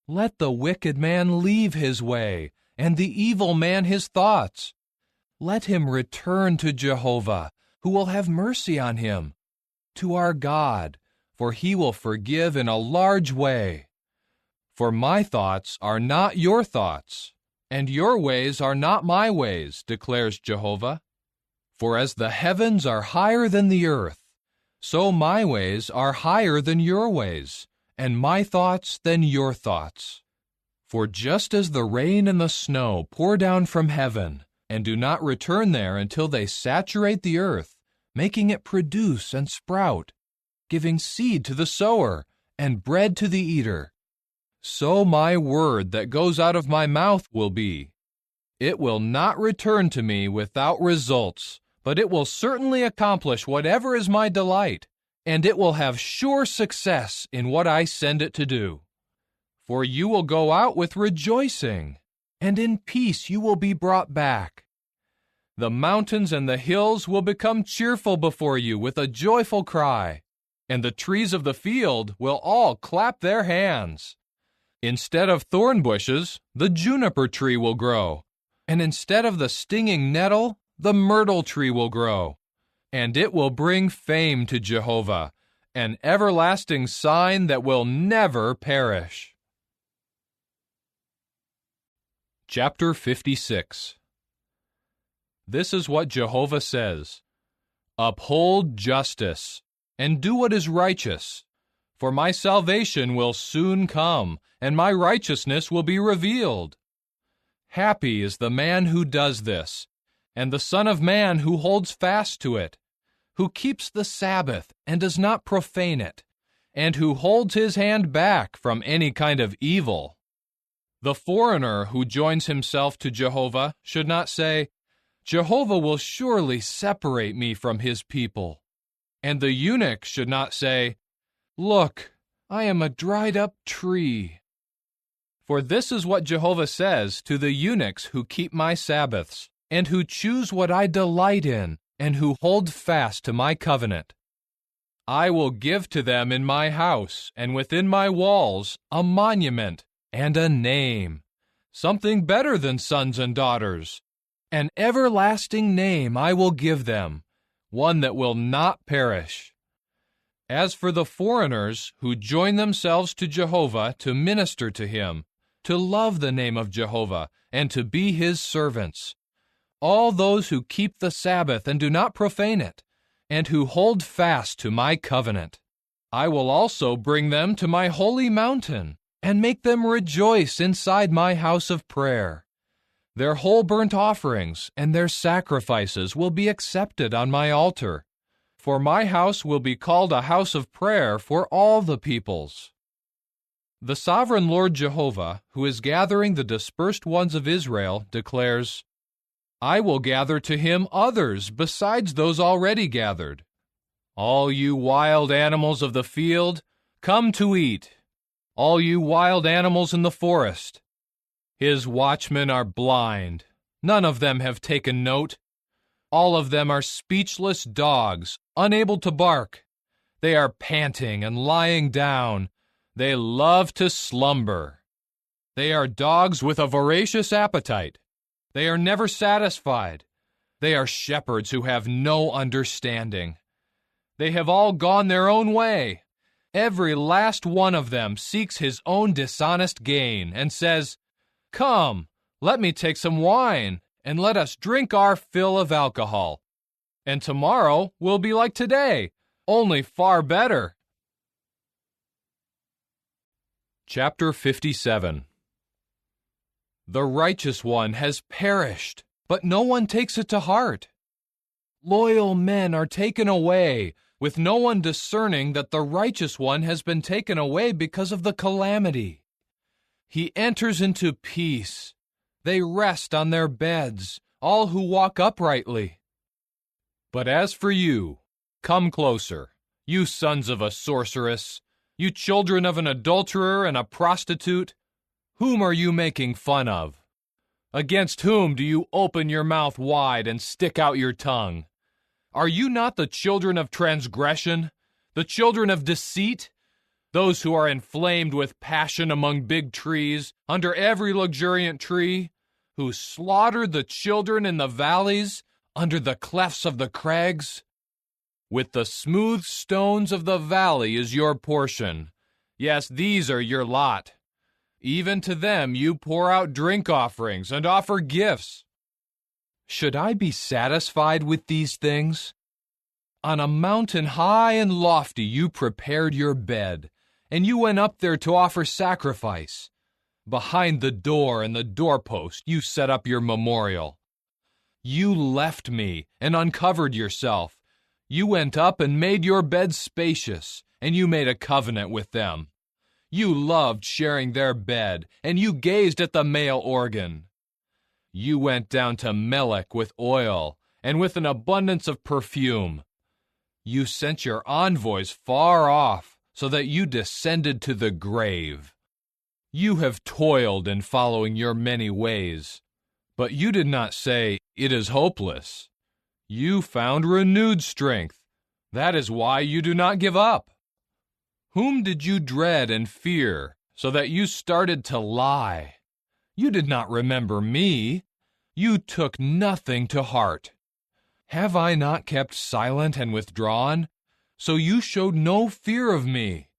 Let the wicked man leave his way, and the evil man his thoughts. Let him return to Jehovah, who will have mercy on him, to our God, for he will forgive in a large way. For my thoughts are not your thoughts, and your ways are not my ways, declares Jehovah. For as the heavens are higher than the earth, so my ways are higher than your ways, and my thoughts than your thoughts. For just as the rain and the snow pour down from heaven, and do not return there until they saturate the earth, making it produce and sprout, giving seed to the sower and bread to the eater. So my word that goes out of my mouth will be. It will not return to me without results, but it will certainly accomplish whatever is my delight, and it will have sure success in what I send it to do. For you will go out with rejoicing, and in peace you will be brought back. The mountains and the hills will become cheerful before you with a joyful cry, and the trees of the field will all clap their hands. Instead of thorn bushes, the juniper tree will grow, and instead of the stinging nettle, the myrtle tree will grow. And it will bring fame to Jehovah, an everlasting sign that will never perish. Chapter 56. This is what Jehovah says: Uphold justice, and do what is righteous, for my salvation will soon come, and my righteousness will be revealed. Happy is the man who does this, and the Son of Man who holds fast to it, who keeps the Sabbath and does not profane it, and who holds his hand back from any kind of evil. The foreigner who joins himself to Jehovah should not say, Jehovah will surely separate me from his people. And the eunuch should not say, Look, I am a dried-up tree. For this is what Jehovah says to the eunuchs who keep my Sabbaths, and who choose what I delight in, and who hold fast to my covenant. I will give to them in my house, and within my walls, a monument and a name, something better than sons and daughters. An everlasting name I will give them, one that will not perish. As for the foreigners who join themselves to Jehovah to minister to him, to love the name of Jehovah, and to be his servants, all those who keep the Sabbath and do not profane it, and who hold fast to my covenant, I will also bring them to my holy mountain, and make them rejoice inside my house of prayer. Their whole burnt offerings and their sacrifices will be accepted on my altar, for my house will be called a house of prayer for all the peoples. The sovereign Lord Jehovah, who is gathering the dispersed ones of Israel, declares, I will gather to him others besides those already gathered. All you wild animals of the field, come to eat. All you wild animals in the forest. His watchmen are blind. None of them have taken note. All of them are speechless dogs, unable to bark. They are panting and lying down. They love to slumber. They are dogs with a voracious appetite. They are never satisfied. They are shepherds who have no understanding. They have all gone their own way. Every last one of them seeks his own dishonest gain and says, Come, let me take some wine, and let us drink our fill of alcohol. And tomorrow will be like today, only far better. Chapter 57. The righteous one has perished, but no one takes it to heart. Loyal men are taken away, with no one discerning that the righteous one has been taken away because of the calamity. He enters into peace. They rest on their beds, all who walk uprightly. But as for you, come closer, you sons of a sorceress, you children of an adulterer and a prostitute. Whom are you making fun of? Against whom do you open your mouth wide and stick out your tongue? Are you not the children of transgression, the children of deceit, those who are inflamed with passion among big trees, under every luxuriant tree, who slaughtered the children in the valleys, under the clefts of the crags? With the smooth stones of the valley is your portion. Yes, these are your lot. Even to them you pour out drink offerings and offer gifts. Should I be satisfied with these things? On a mountain high and lofty you prepared your bed, and you went up there to offer sacrifice. Behind the door and the doorpost you set up your memorial. You left me and uncovered yourself. You went up and made your bed spacious, and you made a covenant with them. You loved sharing their bed, and you gazed at the male organ. You went down to Melech with oil, and with an abundance of perfume. You sent your envoys far off, so that you descended to the grave. You have toiled in following your many ways, but you did not say, "It is hopeless." You found renewed strength. That is why you do not give up. Whom did you dread and fear, so that you started to lie? You did not remember me. You took nothing to heart. Have I not kept silent and withdrawn? So you showed no fear of me.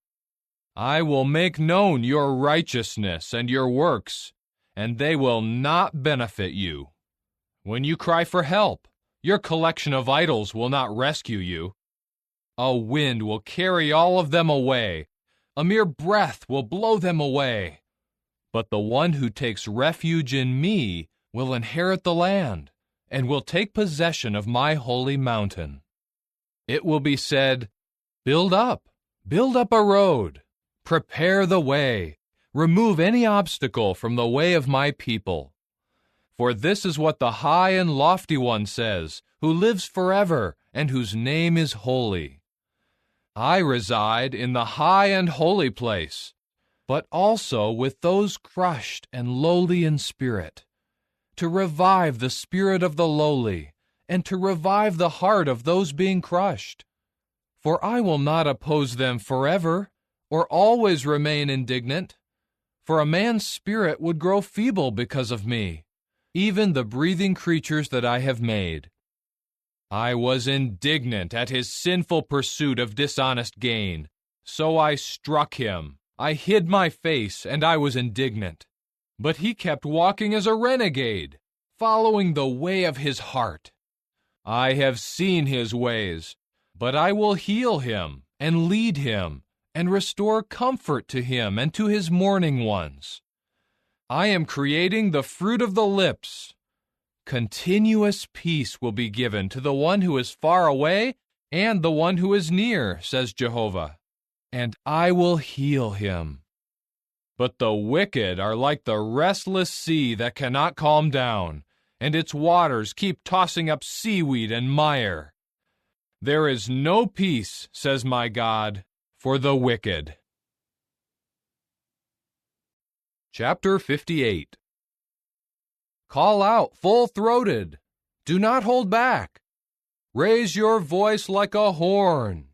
I will make known your righteousness and your works, and they will not benefit you. When you cry for help, your collection of idols will not rescue you. A wind will carry all of them away. A mere breath will blow them away. But the one who takes refuge in me will inherit the land, and will take possession of my holy mountain. It will be said, build up a road, prepare the way, remove any obstacle from the way of my people. For this is what the high and lofty one says, who lives forever, and whose name is holy. I reside in the high and holy place, but also with those crushed and lowly in spirit, to revive the spirit of the lowly, and to revive the heart of those being crushed. For I will not oppose them forever, or always remain indignant. For a man's spirit would grow feeble because of me, even the breathing creatures that I have made. I was indignant at his sinful pursuit of dishonest gain, so I struck him. I hid my face, and I was indignant. But he kept walking as a renegade, following the way of his heart. I have seen his ways, but I will heal him, and lead him, and restore comfort to him and to his mourning ones. I am creating the fruit of the lips. Continuous peace will be given to the one who is far away and the one who is near, says Jehovah, and I will heal him. But the wicked are like the restless sea that cannot calm down, and its waters keep tossing up seaweed and mire. There is no peace, says my God, for the wicked. Chapter 58. Call out full-throated. Do not hold back. Raise your voice like a horn.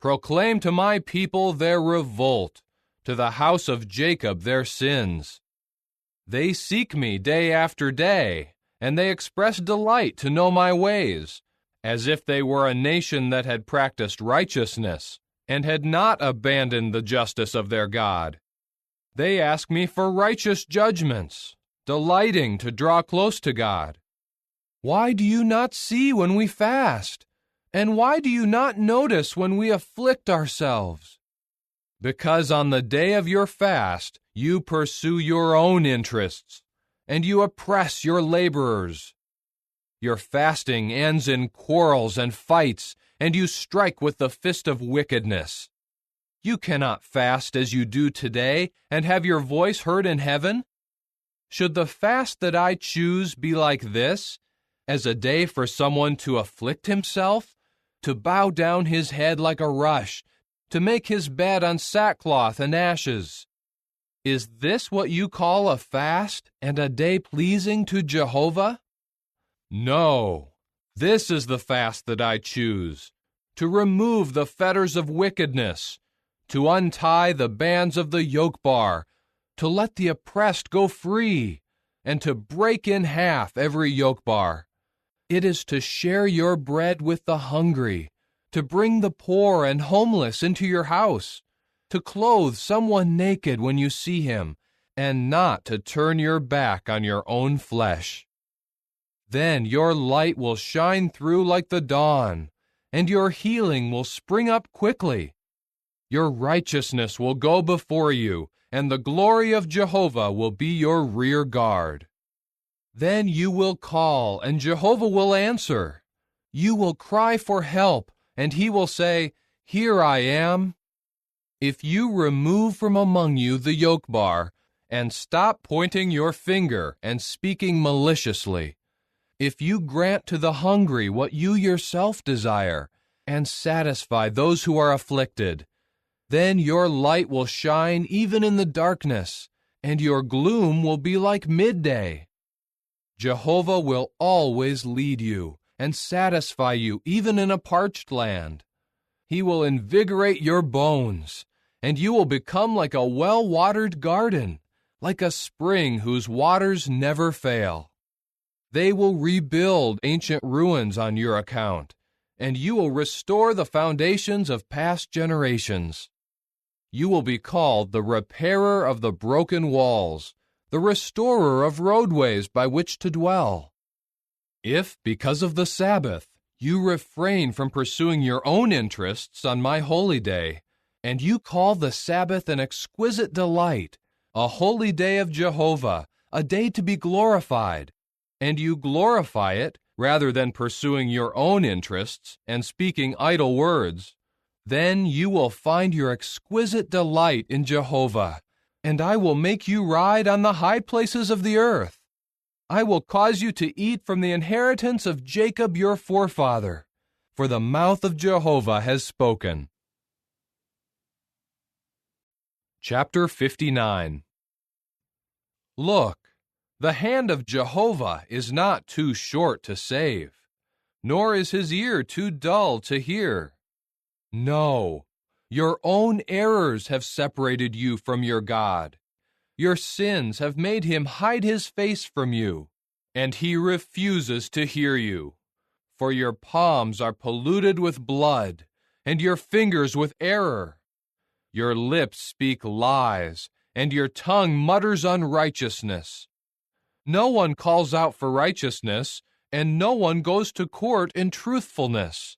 Proclaim to my people their revolt, to the house of Jacob their sins. They seek me day after day, and they express delight to know my ways, as if they were a nation that had practiced righteousness, and had not abandoned the justice of their God. They ask me for righteous judgments, delighting to draw close to God. Why do you not see when we fast? And why do you not notice when we afflict ourselves? Because on the day of your fast, you pursue your own interests, and you oppress your laborers. Your fasting ends in quarrels and fights, and you strike with the fist of wickedness. You cannot fast as you do today and have your voice heard in heaven. Should the fast that I choose be like this, as a day for someone to afflict himself, to bow down his head like a rush, to make his bed on sackcloth and ashes? Is this what you call a fast and a day pleasing to Jehovah? No, this is the fast that I choose, to remove the fetters of wickedness, to untie the bands of the yoke bar, to let the oppressed go free, and to break in half every yoke bar. It is to share your bread with the hungry, to bring the poor and homeless into your house, to clothe someone naked when you see him, and not to turn your back on your own flesh. Then your light will shine through like the dawn, and your healing will spring up quickly. Your righteousness will go before you, and the glory of Jehovah will be your rear guard. Then you will call, and Jehovah will answer. You will cry for help, and he will say, Here I am. If you remove from among you the yoke bar, and stop pointing your finger and speaking maliciously, if you grant to the hungry what you yourself desire, and satisfy those who are afflicted, then your light will shine even in the darkness, and your gloom will be like midday. Jehovah will always lead you and satisfy you even in a parched land. He will invigorate your bones, and you will become like a well-watered garden, like a spring whose waters never fail. They will rebuild ancient ruins on your account, and you will restore the foundations of past generations. You will be called the repairer of the broken walls, the restorer of roadways by which to dwell. If, because of the Sabbath, you refrain from pursuing your own interests on my holy day, and you call the Sabbath an exquisite delight, a holy day of Jehovah, a day to be glorified, and you glorify it rather than pursuing your own interests and speaking idle words, then you will find your exquisite delight in Jehovah, and I will make you ride on the high places of the earth. I will cause you to eat from the inheritance of Jacob your forefather, for the mouth of Jehovah has spoken. Chapter 59. Look, the hand of Jehovah is not too short to save, nor is his ear too dull to hear. No, your own errors have separated you from your God. Your sins have made him hide his face from you, and he refuses to hear you. For your palms are polluted with blood, and your fingers with error. Your lips speak lies, and your tongue mutters unrighteousness. No one calls out for righteousness, and no one goes to court in truthfulness.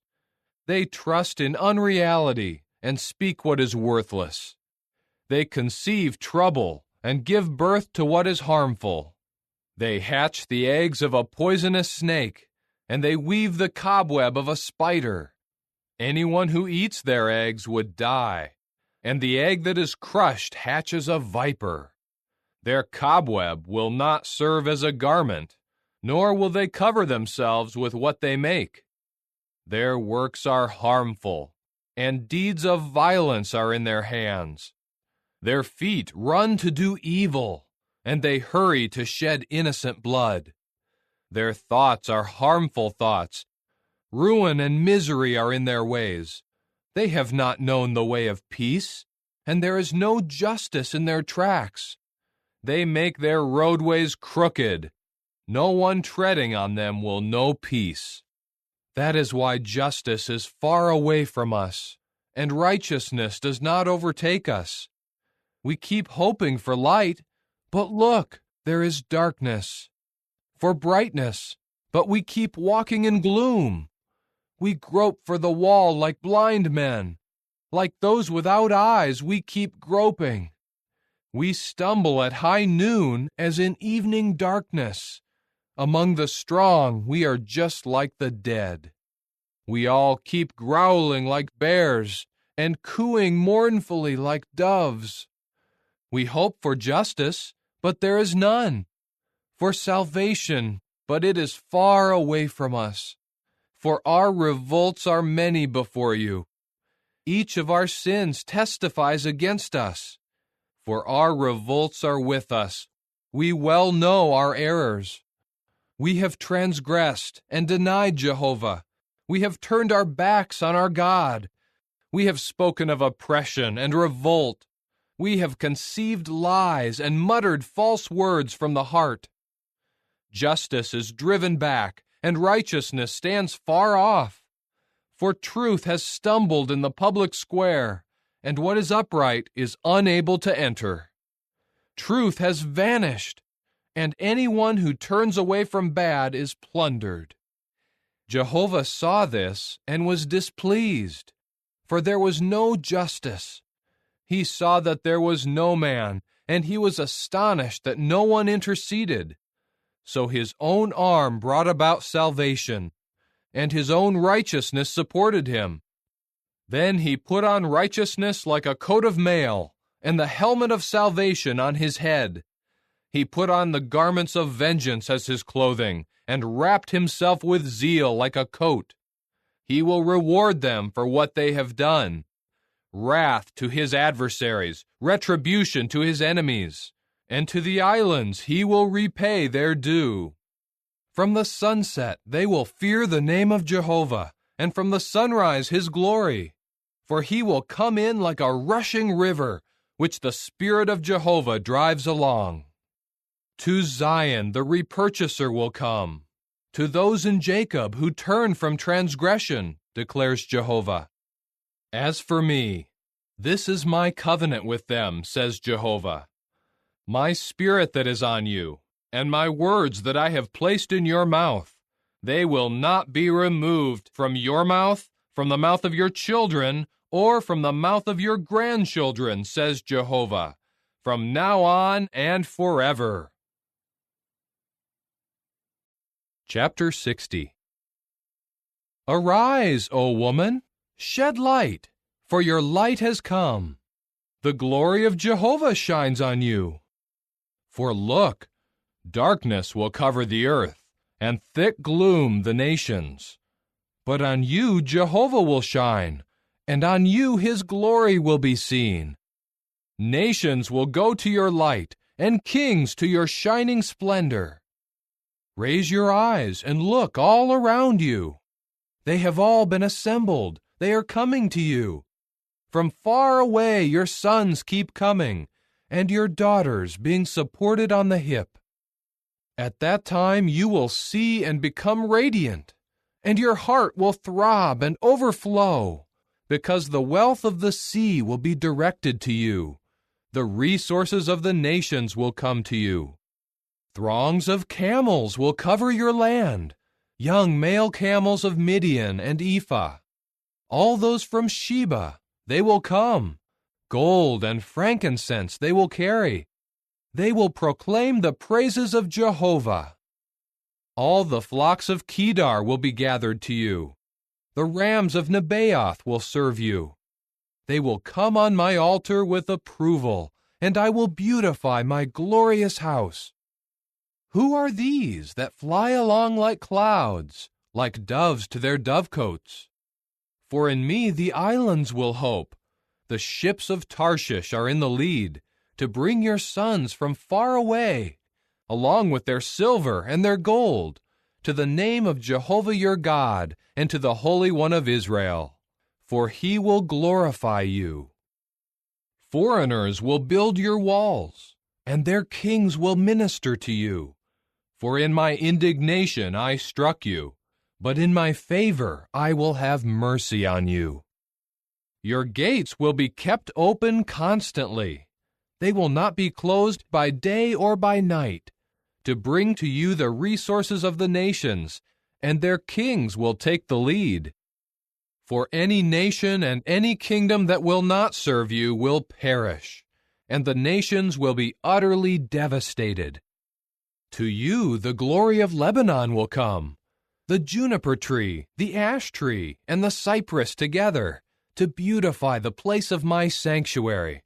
They trust in unreality and speak what is worthless. They conceive trouble and give birth to what is harmful. They hatch the eggs of a poisonous snake, and they weave the cobweb of a spider. Anyone who eats their eggs would die, and the egg that is crushed hatches a viper. Their cobweb will not serve as a garment, nor will they cover themselves with what they make. Their works are harmful, and deeds of violence are in their hands. Their feet run to do evil, and they hurry to shed innocent blood. Their thoughts are harmful thoughts. Ruin and misery are in their ways. They have not known the way of peace, and there is no justice in their tracks. They make their roadways crooked. No one treading on them will know peace. That is why justice is far away from us, and righteousness does not overtake us. We keep hoping for light, but look, there is darkness. For brightness, but we keep walking in gloom. We grope for the wall like blind men. Like those without eyes, we keep groping. We stumble at high noon as in evening darkness. Among the strong, we are just like the dead. We all keep growling like bears and cooing mournfully like doves. We hope for justice, but there is none. For salvation, but it is far away from us. For our revolts are many before you. Each of our sins testifies against us. For our revolts are with us. We well know our errors. We have transgressed and denied Jehovah. We have turned our backs on our God. We have spoken of oppression and revolt. We have conceived lies and muttered false words from the heart. Justice is driven back, and righteousness stands far off. For truth has stumbled in the public square, and what is upright is unable to enter. Truth has vanished, and anyone who turns away from bad is plundered. Jehovah saw this and was displeased, for there was no justice. He saw that there was no man, and he was astonished that no one interceded. So his own arm brought about salvation, and his own righteousness supported him. Then he put on righteousness like a coat of mail, and the helmet of salvation on his head. He put on the garments of vengeance as his clothing, and wrapped himself with zeal like a coat. He will reward them for what they have done. Wrath to his adversaries, retribution to his enemies, and to the islands he will repay their due. From the sunset they will fear the name of Jehovah, and from the sunrise his glory. For he will come in like a rushing river, which the Spirit of Jehovah drives along. To Zion the repurchaser will come, to those in Jacob who turn from transgression, declares Jehovah. As for me, this is my covenant with them, says Jehovah. My Spirit that is on you, and my words that I have placed in your mouth, they will not be removed from your mouth, from the mouth of your children, or from the mouth of your grandchildren, says Jehovah, from now on and forever. Chapter 60. Arise, O woman, shed light, for your light has come. The glory of Jehovah shines on you. For look, darkness will cover the earth, and thick gloom the nations. But on you Jehovah will shine, and on you his glory will be seen. Nations will go to your light, and kings to your shining splendor. Raise your eyes and look all around you. They have all been assembled. They are coming to you. From far away your sons keep coming, and your daughters being supported on the hip. At that time you will see and become radiant, and your heart will throb and overflow, because the wealth of the sea will be directed to you. The resources of the nations will come to you. Throngs of camels will cover your land, young male camels of Midian and Ephah. All those from Sheba, they will come. Gold and frankincense they will carry. They will proclaim the praises of Jehovah. All the flocks of Kedar will be gathered to you. The rams of Nebaioth will serve you. They will come on my altar with approval, and I will beautify my glorious house. Who are these that fly along like clouds, like doves to their dovecotes? For in me the islands will hope. The ships of Tarshish are in the lead, to bring your sons from far away, along with their silver and their gold, to the name of Jehovah your God, and to the Holy One of Israel. For he will glorify you. Foreigners will build your walls, and their kings will minister to you. For in my indignation I struck you, but in my favor I will have mercy on you. Your gates will be kept open constantly. They will not be closed by day or by night, to bring to you the resources of the nations, and their kings will take the lead. For any nation and any kingdom that will not serve you will perish, and the nations will be utterly devastated. To you the glory of Lebanon will come, the juniper tree, the ash tree, and the cypress together, to beautify the place of my sanctuary.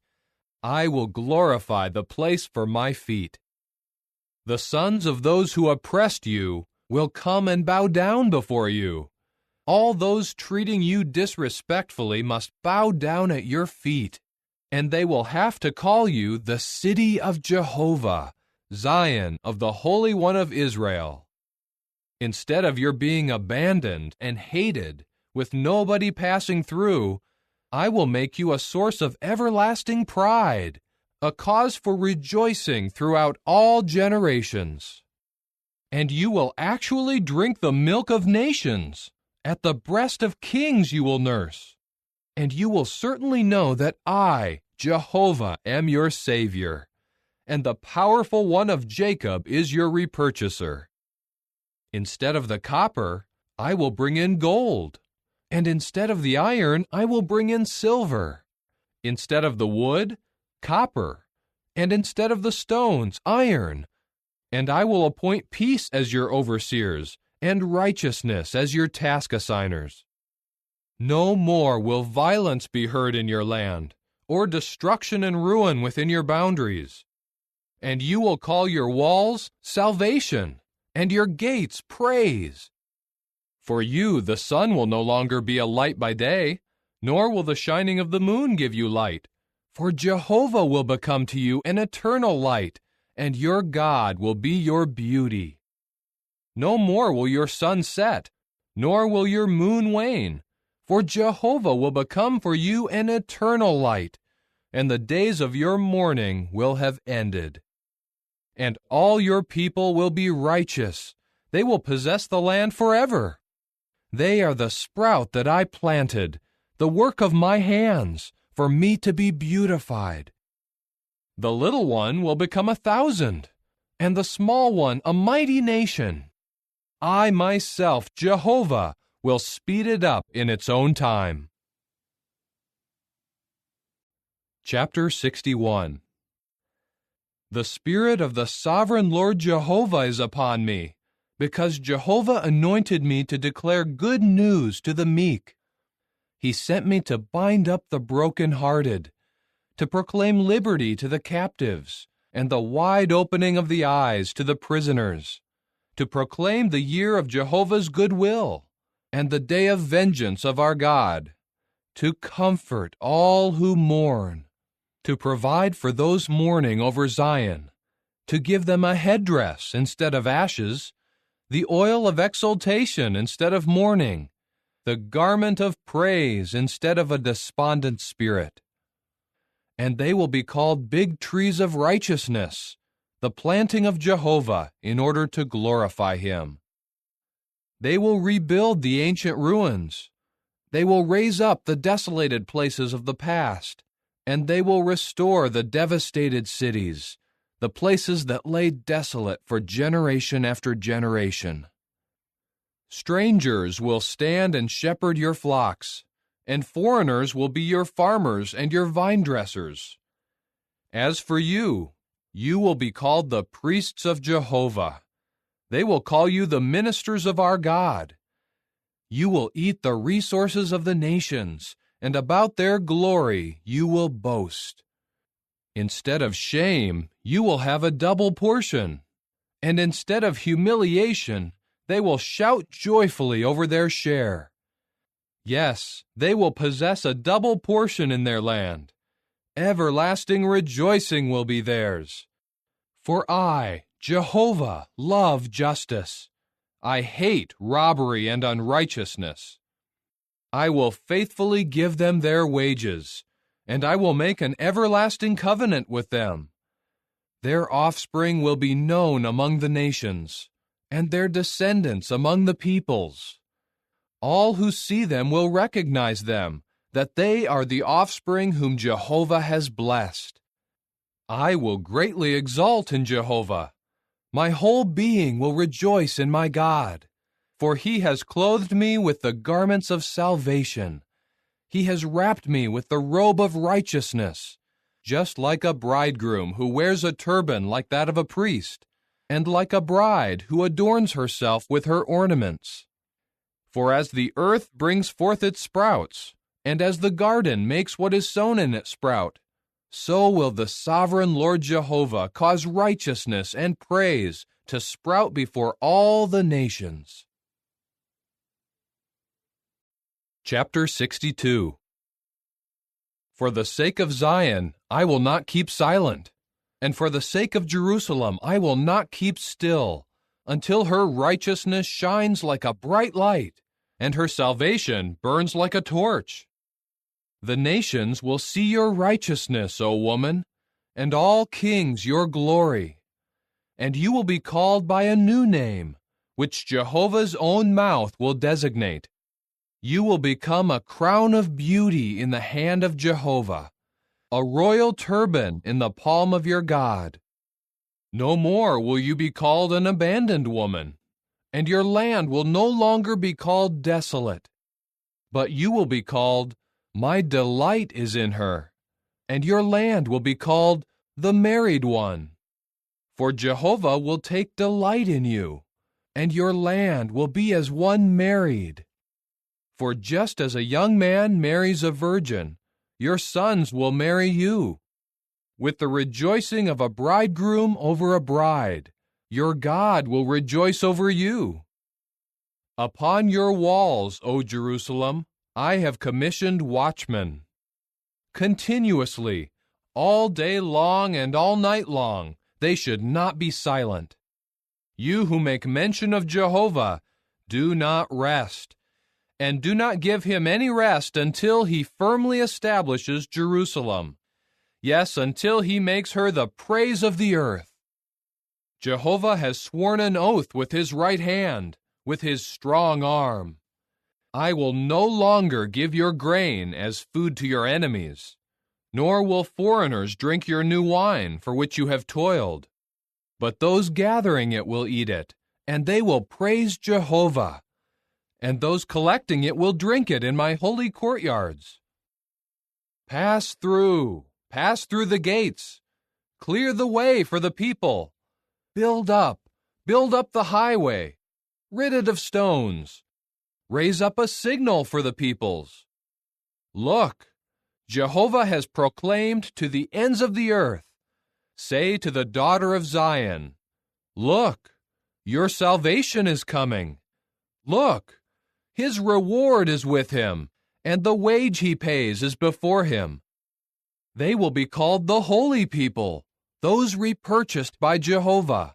I will glorify the place for my feet. The sons of those who oppressed you will come and bow down before you. All those treating you disrespectfully must bow down at your feet, and they will have to call you the city of Jehovah, Zion of the Holy One of Israel. Instead of your being abandoned and hated, with nobody passing through, I will make you a source of everlasting pride, a cause for rejoicing throughout all generations. And you will actually drink the milk of nations. At the breast of kings you will nurse. And you will certainly know that I, Jehovah, am your Savior, and the powerful one of Jacob is your repurchaser. Instead of the copper, I will bring in gold, and instead of the iron, I will bring in silver. Instead of the wood, copper, and instead of the stones, iron, And I will appoint peace as your overseers, and righteousness as your task assigners. No more will violence be heard in your land, or destruction and ruin within your boundaries. And you will call your walls salvation, and your gates praise. For you the sun will no longer be a light by day, nor will the shining of the moon give you light. For Jehovah will become to you an eternal light, and your God will be your beauty. No more will your sun set, nor will your moon wane, for Jehovah will become for you an eternal light, and the days of your mourning will have ended. And all your people will be righteous. They will possess the land forever. They are the sprout that I planted, the work of my hands, for me to be beautified. The little one will become 1,000, and the small one a mighty nation. I myself, Jehovah, will speed it up in its own time. Chapter 61. The Spirit of the Sovereign Lord Jehovah is upon me, because Jehovah anointed me to declare good news to the meek. He sent me to bind up the brokenhearted, to proclaim liberty to the captives, and the wide opening of the eyes to the prisoners, to proclaim the year of Jehovah's goodwill, and the day of vengeance of our God, to comfort all who mourn, to provide for those mourning over Zion, to give them a headdress instead of ashes, the oil of exultation instead of mourning, the garment of praise instead of a despondent spirit. And they will be called big trees of righteousness, the planting of Jehovah, in order to glorify him. They will rebuild the ancient ruins. They will raise up the desolated places of the past, and they will restore the devastated cities, the places that lay desolate for generation after generation. Strangers will stand and shepherd your flocks, and foreigners will be your farmers and your vine dressers. As for you, you will be called the priests of Jehovah. They will call you the ministers of our God. You will eat the resources of the nations, and about their glory you will boast. Instead of shame, you will have a double portion, and instead of humiliation, they will shout joyfully over their share. Yes, they will possess a double portion in their land. Everlasting rejoicing will be theirs. For I, Jehovah, love justice. I hate robbery and unrighteousness. I will faithfully give them their wages, and I will make an everlasting covenant with them. Their offspring will be known among the nations, and their descendants among the peoples. All who see them will recognize them, that they are the offspring whom Jehovah has blessed. I will greatly exult in Jehovah. My whole being will rejoice in my God, for he has clothed me with the garments of salvation. He has wrapped me with the robe of righteousness, just like a bridegroom who wears a turban like that of a priest, and like a bride who adorns herself with her ornaments. For as the earth brings forth its sprouts, and as the garden makes what is sown in it sprout, so will the sovereign Lord Jehovah cause righteousness and praise to sprout before all the nations. Chapter 62. For the sake of Zion, I will not keep silent, and for the sake of Jerusalem, I will not keep still, until her righteousness shines like a bright light, and her salvation burns like a torch. The nations will see your righteousness, O woman, and all kings your glory. And you will be called by a new name, which Jehovah's own mouth will designate. You will become a crown of beauty in the hand of Jehovah, a royal turban in the palm of your God. No more will you be called an abandoned woman, and your land will no longer be called desolate, but you will be called, My delight is in her, and your land will be called the married one. For Jehovah will take delight in you, and your land will be as one married. For just as a young man marries a virgin, your sons will marry you. With the rejoicing of a bridegroom over a bride, your God will rejoice over you. Upon your walls, O Jerusalem, I have commissioned watchmen. Continuously, all day long and all night long, they should not be silent. You who make mention of Jehovah, do not rest, and do not give him any rest until he firmly establishes Jerusalem. Yes, until he makes her the praise of the earth. Jehovah has sworn an oath with his right hand, with his strong arm. I will no longer give your grain as food to your enemies, nor will foreigners drink your new wine for which you have toiled. But those gathering it will eat it, and they will praise Jehovah. And those collecting it will drink it in my holy courtyards. Pass through the gates. Clear the way for the people. Build up the highway. Rid it of stones. Raise up a signal for the peoples. Look, Jehovah has proclaimed to the ends of the earth. Say to the daughter of Zion, look, your salvation is coming. Look, his reward is with him, and the wage he pays is before him. They will be called the holy people, those repurchased by Jehovah,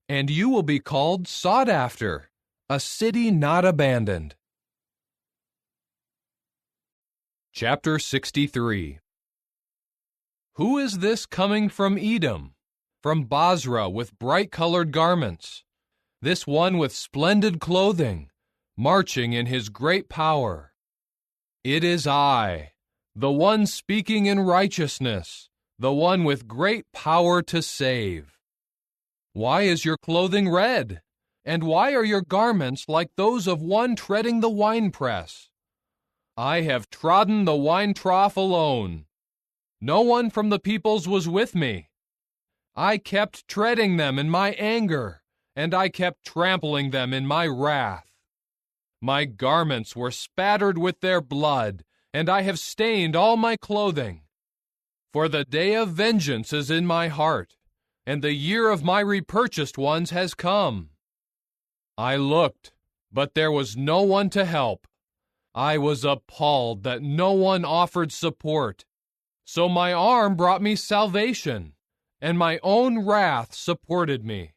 and you will be called sought after, a city not abandoned. Chapter 63. Who is this coming from Edom, from Basra with bright-colored garments? This one with splendid clothing, marching in his great power. It is I, the one speaking in righteousness, the one with great power to save. Why is your clothing red? And why are your garments like those of one treading the winepress? I have trodden the wine trough alone. No one from the peoples was with me. I kept treading them in my anger, and I kept trampling them in my wrath. My garments were spattered with their blood, and I have stained all my clothing. For the day of vengeance is in my heart, and the year of my repurchased ones has come. I looked, but there was no one to help. I was appalled that no one offered support. So my arm brought me salvation, and my own wrath supported me.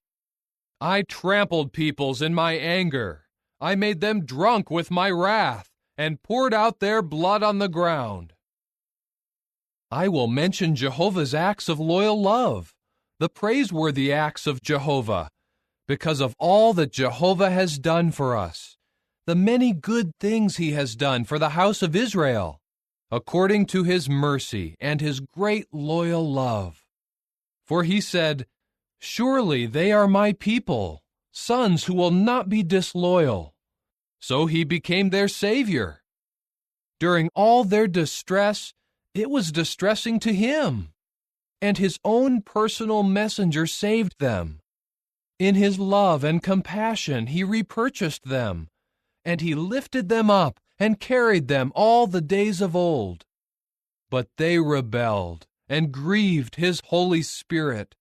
I trampled peoples in my anger. I made them drunk with my wrath, and poured out their blood on the ground. I will mention Jehovah's acts of loyal love, the praiseworthy acts of Jehovah, because of all that Jehovah has done for us, the many good things he has done for the house of Israel, according to his mercy and his great loyal love. For he said, surely they are my people, sons who will not be disloyal. So he became their Savior. During all their distress, it was distressing to him, and his own personal messenger saved them. In his love and compassion he repurchased them, and he lifted them up and carried them all the days of old. But they rebelled and grieved his Holy Spirit.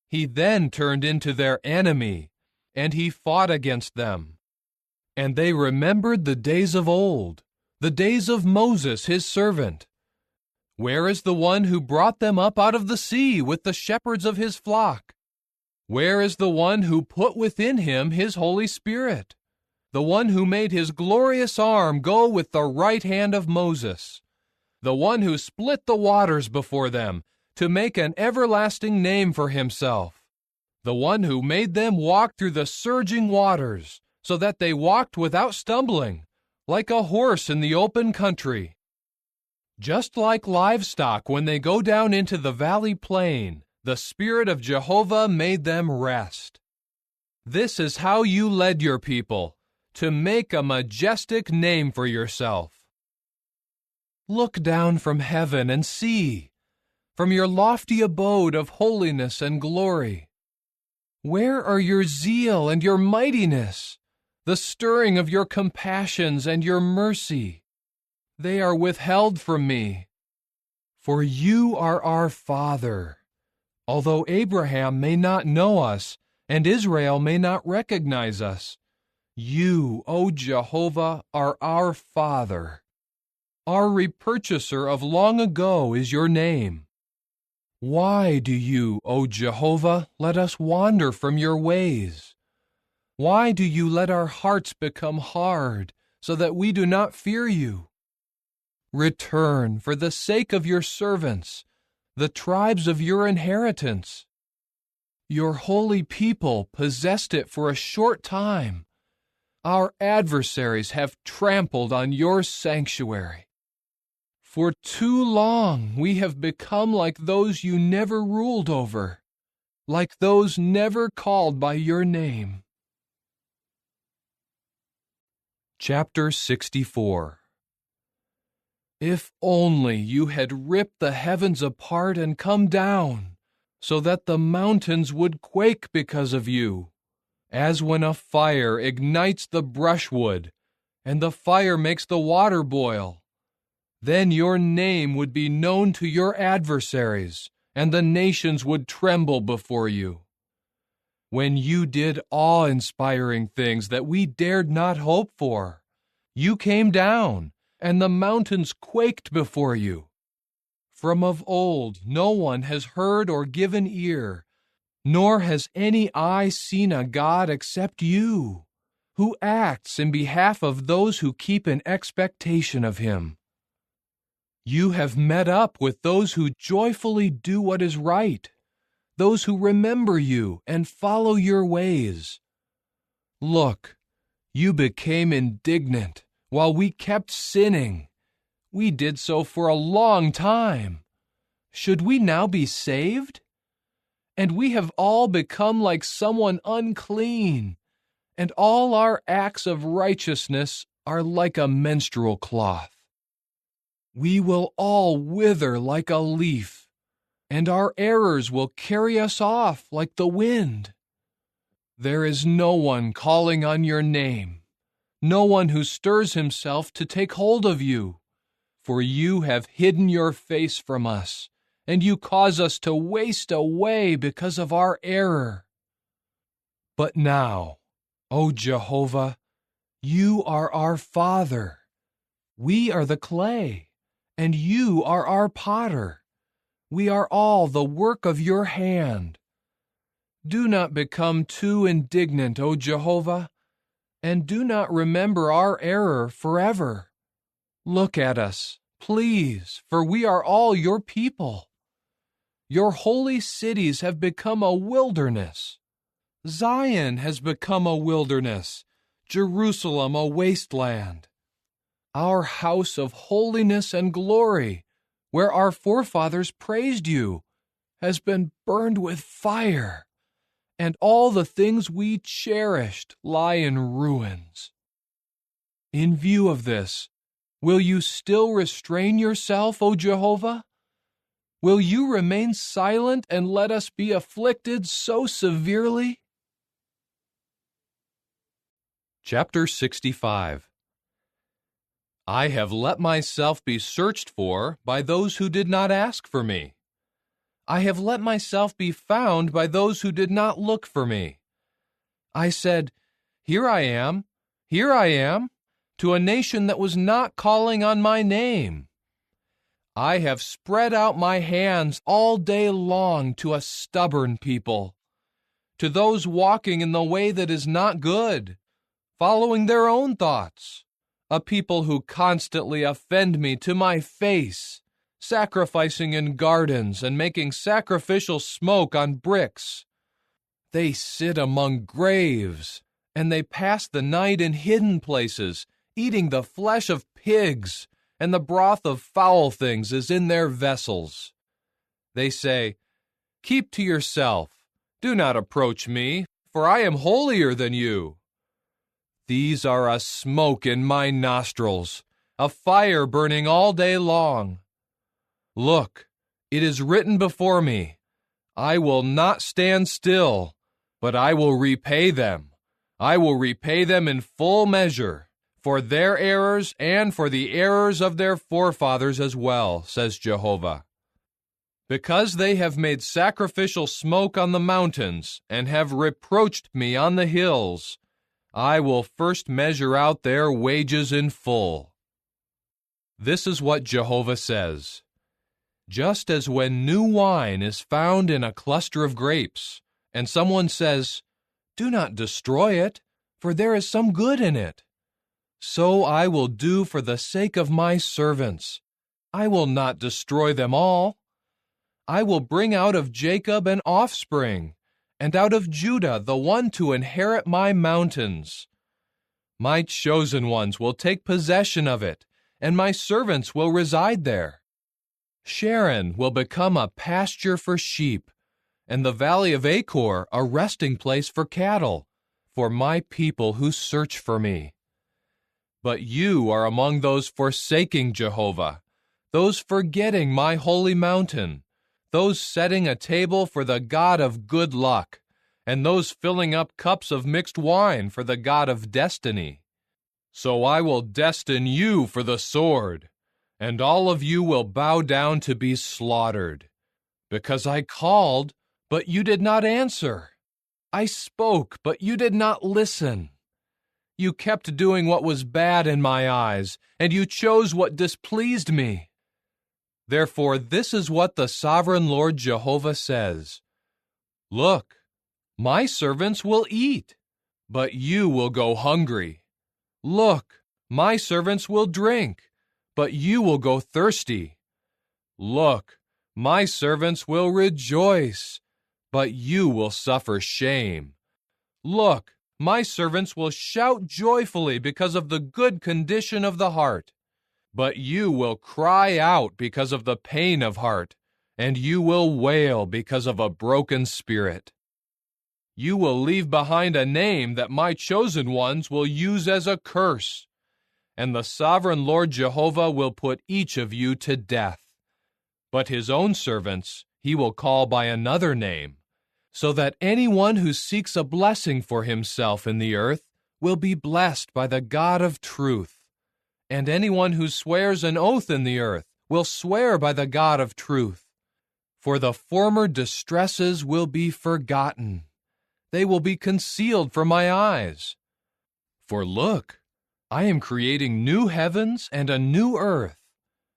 He then turned into their enemy, and he fought against them. And they remembered the days of old, the days of Moses his servant. Where is the one who brought them up out of the sea with the shepherds of his flock? Where is the one who put within him his Holy Spirit? The one who made his glorious arm go with the right hand of Moses? The one who split the waters before them to make an everlasting name for himself? The one who made them walk through the surging waters, so that they walked without stumbling, like a horse in the open country? Just like livestock when they go down into the valley plain, the Spirit of Jehovah made them rest. This is how you led your people, to make a majestic name for yourself. Look down from heaven and see, from your lofty abode of holiness and glory. Where are your zeal and your mightiness, the stirring of your compassions and your mercy? They are withheld from me. For you are our Father. Although Abraham may not know us, and Israel may not recognize us, you, O Jehovah, are our Father. Our repurchaser of long ago is your name. Why do you, O Jehovah, let us wander from your ways? Why do you let our hearts become hard, so that we do not fear you? Return for the sake of your servants, the tribes of your inheritance. Your holy people possessed it for a short time. Our adversaries have trampled on your sanctuary. For too long we have become like those you never ruled over, like those never called by your name. Chapter 64. If only you had ripped the heavens apart and come down, so that the mountains would quake because of you, as when a fire ignites the brushwood, and the fire makes the water boil. Then your name would be known to your adversaries, and the nations would tremble before you. When you did awe-inspiring things that we dared not hope for, you came down, and the mountains quaked before you. From of old no one has heard or given ear, nor has any eye seen a God except you, who acts in behalf of those who keep in expectation of him. You have met up with those who joyfully do what is right, those who remember you and follow your ways. Look, you became indignant while we kept sinning. We did so for a long time. Should we now be saved? And we have all become like someone unclean, and all our acts of righteousness are like a menstrual cloth. We will all wither like a leaf, and our errors will carry us off like the wind. There is no one calling on your name, no one who stirs himself to take hold of you, for you have hidden your face from us, and you cause us to waste away because of our error. But now, O Jehovah, you are our Father. We are the clay, and you are our potter. We are all the work of your hand. Do not become too indignant, O Jehovah, and do not remember our error forever. Look at us, please, for we are all your people. Your holy cities have become a wilderness. Zion has become a wilderness, Jerusalem a wasteland. Our house of holiness and glory, where our forefathers praised you, has been burned with fire, and all the things we cherished lie in ruins. In view of this, will you still restrain yourself, O Jehovah? Will you remain silent and let us be afflicted so severely? Chapter 65. I have let myself be searched for by those who did not ask for me. I have let myself be found by those who did not look for me. I said, Here I am, to a nation that was not calling on my name. I have spread out my hands all day long to a stubborn people, to those walking in the way that is not good, following their own thoughts, a people who constantly offend me to my face, sacrificing in gardens and making sacrificial smoke on bricks. They sit among graves, and they pass the night in hidden places, eating the flesh of pigs, and the broth of foul things is in their vessels. They say, Keep to yourself, do not approach me, for I am holier than you. These are a smoke in my nostrils, a fire burning all day long. Look, it is written before me, I will not stand still. but I will repay them. I will repay them in full measure, for their errors and for the errors of their forefathers as well, says Jehovah. Because they have made sacrificial smoke on the mountains, and have reproached me on the hills, I will first measure out their wages in full. This is what Jehovah says. Just as when new wine is found in a cluster of grapes, and someone says, "Do not destroy it, for there is some good in it," so I will do for the sake of my servants. I will not destroy them all. I will bring out of Jacob an offspring, and out of Judah the one to inherit my mountains. My chosen ones will take possession of it, and my servants will reside there. Sharon will become a pasture for sheep, and the valley of Achor a resting place for cattle, for my people who search for me. But you are among those forsaking Jehovah, those forgetting my holy mountain, those setting a table for the God of good luck, and those filling up cups of mixed wine for the God of destiny. So I will destine you for the sword, and all of you will bow down to be slaughtered. Because I called, but you did not answer. I spoke, but you did not listen. You kept doing what was bad in my eyes, and you chose what displeased me. Therefore, this is what the sovereign Lord Jehovah says. Look, my servants will eat, but you will go hungry. Look, my servants will drink, but you will go thirsty. Look, my servants will rejoice, but you will suffer shame. Look, my servants will shout joyfully because of the good condition of the heart. But you will cry out because of the pain of heart, and you will wail because of a broken spirit. You will leave behind a name that my chosen ones will use as a curse, and the sovereign Lord Jehovah will put each of you to death. But his own servants he will call by another name, so that anyone who seeks a blessing for himself in the earth will be blessed by the God of truth. And anyone who swears an oath in the earth will swear by the God of truth. For the former distresses will be forgotten. They will be concealed from my eyes. For look, I am creating new heavens and a new earth,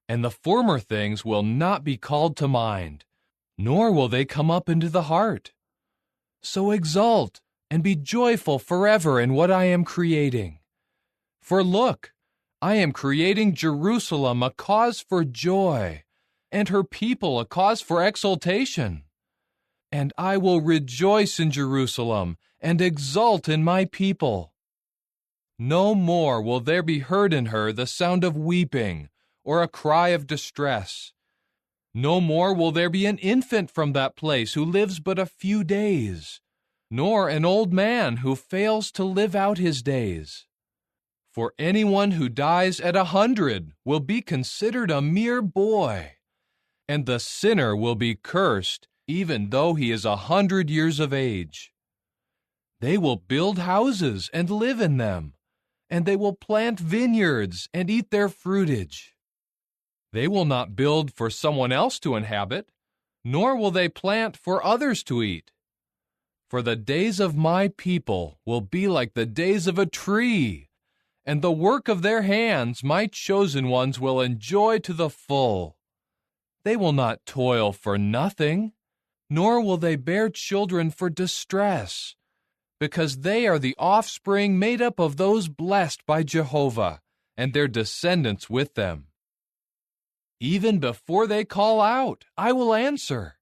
and the former things will not be called to mind, nor will they come up into the heart. So exult and be joyful forever in what I am creating. For look, I am creating Jerusalem a cause for joy, and her people a cause for exultation. And I will rejoice in Jerusalem and exult in my people. No more will there be heard in her the sound of weeping or a cry of distress. No more will there be an infant from that place who lives but a few days, nor an old man who fails to live out his days. For anyone who dies at 100 will be considered a mere boy, and the sinner will be cursed even though he is 100 years of age. They will build houses and live in them, and they will plant vineyards and eat their fruitage. They will not build for someone else to inhabit, nor will they plant for others to eat. For the days of my people will be like the days of a tree, and the work of their hands my chosen ones will enjoy to the full. They will not toil for nothing, nor will they bear children for distress, because they are the offspring made up of those blessed by Jehovah, and their descendants with them. Even before they call out, I will answer.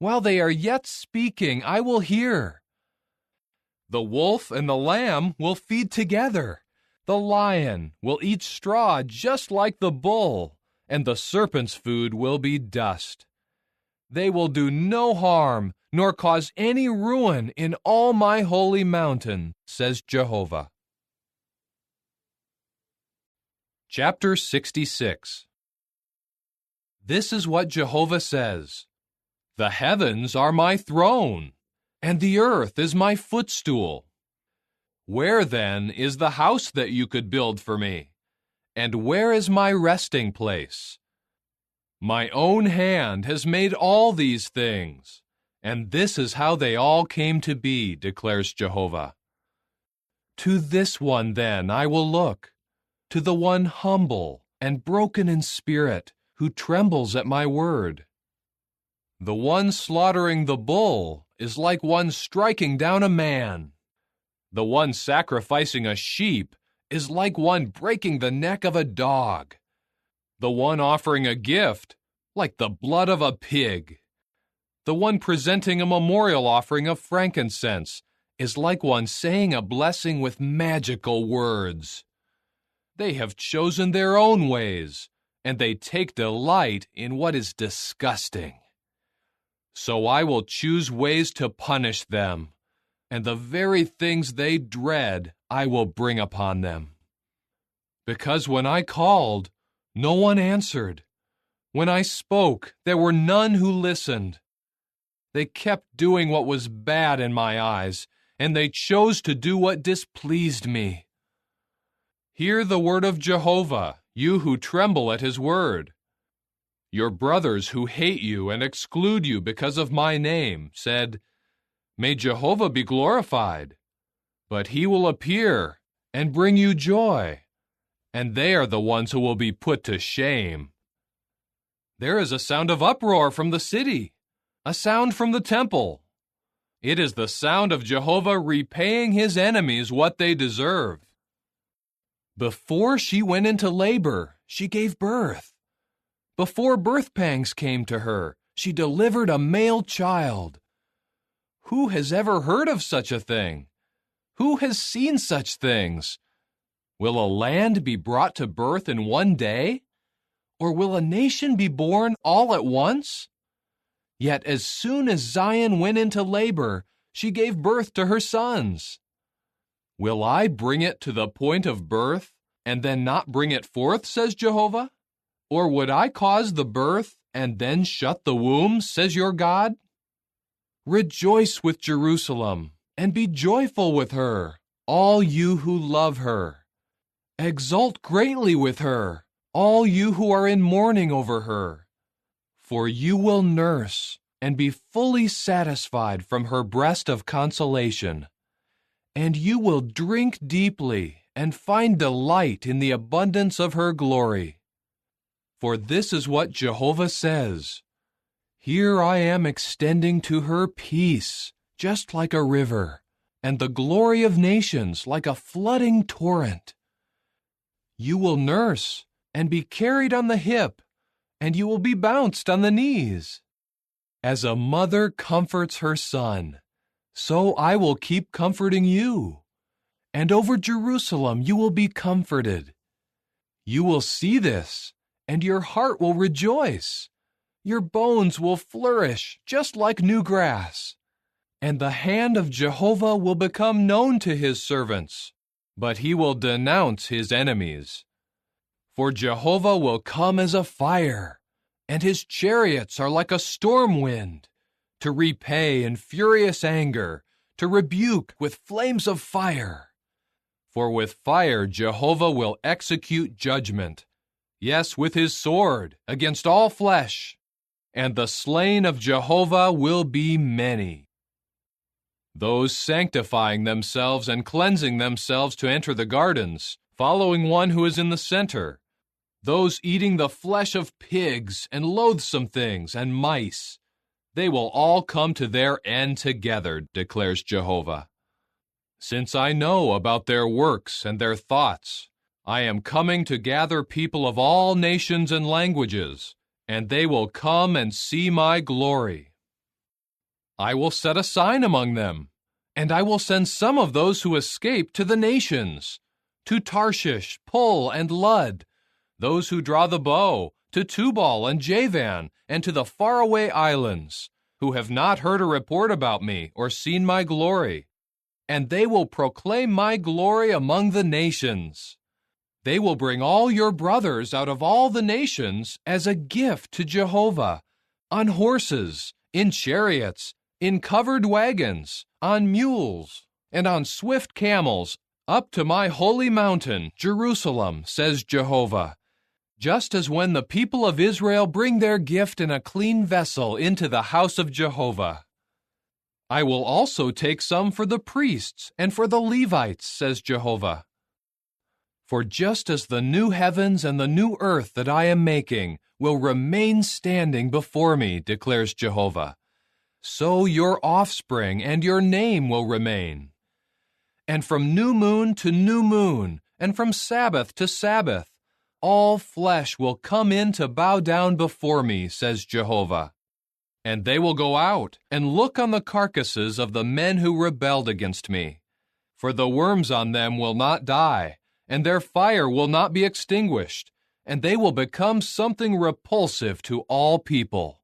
While they are yet speaking, I will hear. The wolf and the lamb will feed together. The lion will eat straw just like the bull, and the serpent's food will be dust. They will do no harm, nor cause any ruin in all my holy mountain, says Jehovah. Chapter 66. This is what Jehovah says. The heavens are my throne, and the earth is my footstool. Where then is the house that you could build for me? And where is my resting place? My own hand has made all these things, and this is how they all came to be, declares Jehovah. To this one then I will look, to the one humble and broken in spirit, who trembles at my word. The one slaughtering the bull is like one striking down a man. The one sacrificing a sheep is like one breaking the neck of a dog. The one offering a gift, like the blood of a pig. The one presenting a memorial offering of frankincense is like one saying a blessing with magical words. They have chosen their own ways, and they take delight in what is disgusting. So I will choose ways to punish them, and the very things they dread I will bring upon them. Because when I called, no one answered. When I spoke, there were none who listened. They kept doing what was bad in my eyes, and they chose to do what displeased me. Hear the word of Jehovah, you who tremble at his word. Your brothers who hate you and exclude you because of my name said, May Jehovah be glorified. But he will appear and bring you joy, and they are the ones who will be put to shame. There is a sound of uproar from the city, a sound from the temple. It is the sound of Jehovah repaying his enemies what they deserve. Before she went into labor, she gave birth. Before birth pangs came to her, she delivered a male child. Who has ever heard of such a thing? Who has seen such things? Will a land be brought to birth in one day? Or will a nation be born all at once? Yet as soon as Zion went into labor, she gave birth to her sons. Will I bring it to the point of birth, and then not bring it forth, says Jehovah? Or would I cause the birth, and then shut the womb, says your God? Rejoice with Jerusalem, and be joyful with her, all you who love her. Exult greatly with her, all you who are in mourning over her. For you will nurse, and be fully satisfied from her breast of consolation. And you will drink deeply, and find delight in the abundance of her glory. For this is what Jehovah says, Here I am extending to her peace, just like a river, and the glory of nations like a flooding torrent. You will nurse, and be carried on the hip, and you will be bounced on the knees. As a mother comforts her son, so I will keep comforting you. And over Jerusalem you will be comforted. You will see this, and your heart will rejoice. Your bones will flourish just like new grass. And the hand of Jehovah will become known to his servants, but he will denounce his enemies. For Jehovah will come as a fire, and his chariots are like a storm wind, to repay in furious anger, to rebuke with flames of fire. For with fire Jehovah will execute judgment, yes, with his sword, against all flesh, and the slain of Jehovah will be many. Those sanctifying themselves and cleansing themselves to enter the gardens, following one who is in the center, those eating the flesh of pigs and loathsome things and mice, they will all come to their end together, declares Jehovah. Since I know about their works and their thoughts, I am coming to gather people of all nations and languages, and they will come and see my glory. I will set a sign among them, and I will send some of those who escape to the nations, to Tarshish, Pul, and Lud, those who draw the bow, to Tubal and Javan, and to the faraway islands, who have not heard a report about me or seen my glory. And they will proclaim my glory among the nations. They will bring all your brothers out of all the nations as a gift to Jehovah, on horses, in chariots, in covered wagons, on mules, and on swift camels, up to my holy mountain, Jerusalem, says Jehovah, just as when the people of Israel bring their gift in a clean vessel into the house of Jehovah. I will also take some for the priests and for the Levites, says Jehovah. For just as the new heavens and the new earth that I am making will remain standing before me, declares Jehovah, so your offspring and your name will remain. And from new moon to new moon, and from Sabbath to Sabbath, all flesh will come in to bow down before me, says Jehovah. And they will go out and look on the carcasses of the men who rebelled against me. For the worms on them will not die, and their fire will not be extinguished, and they will become something repulsive to all people.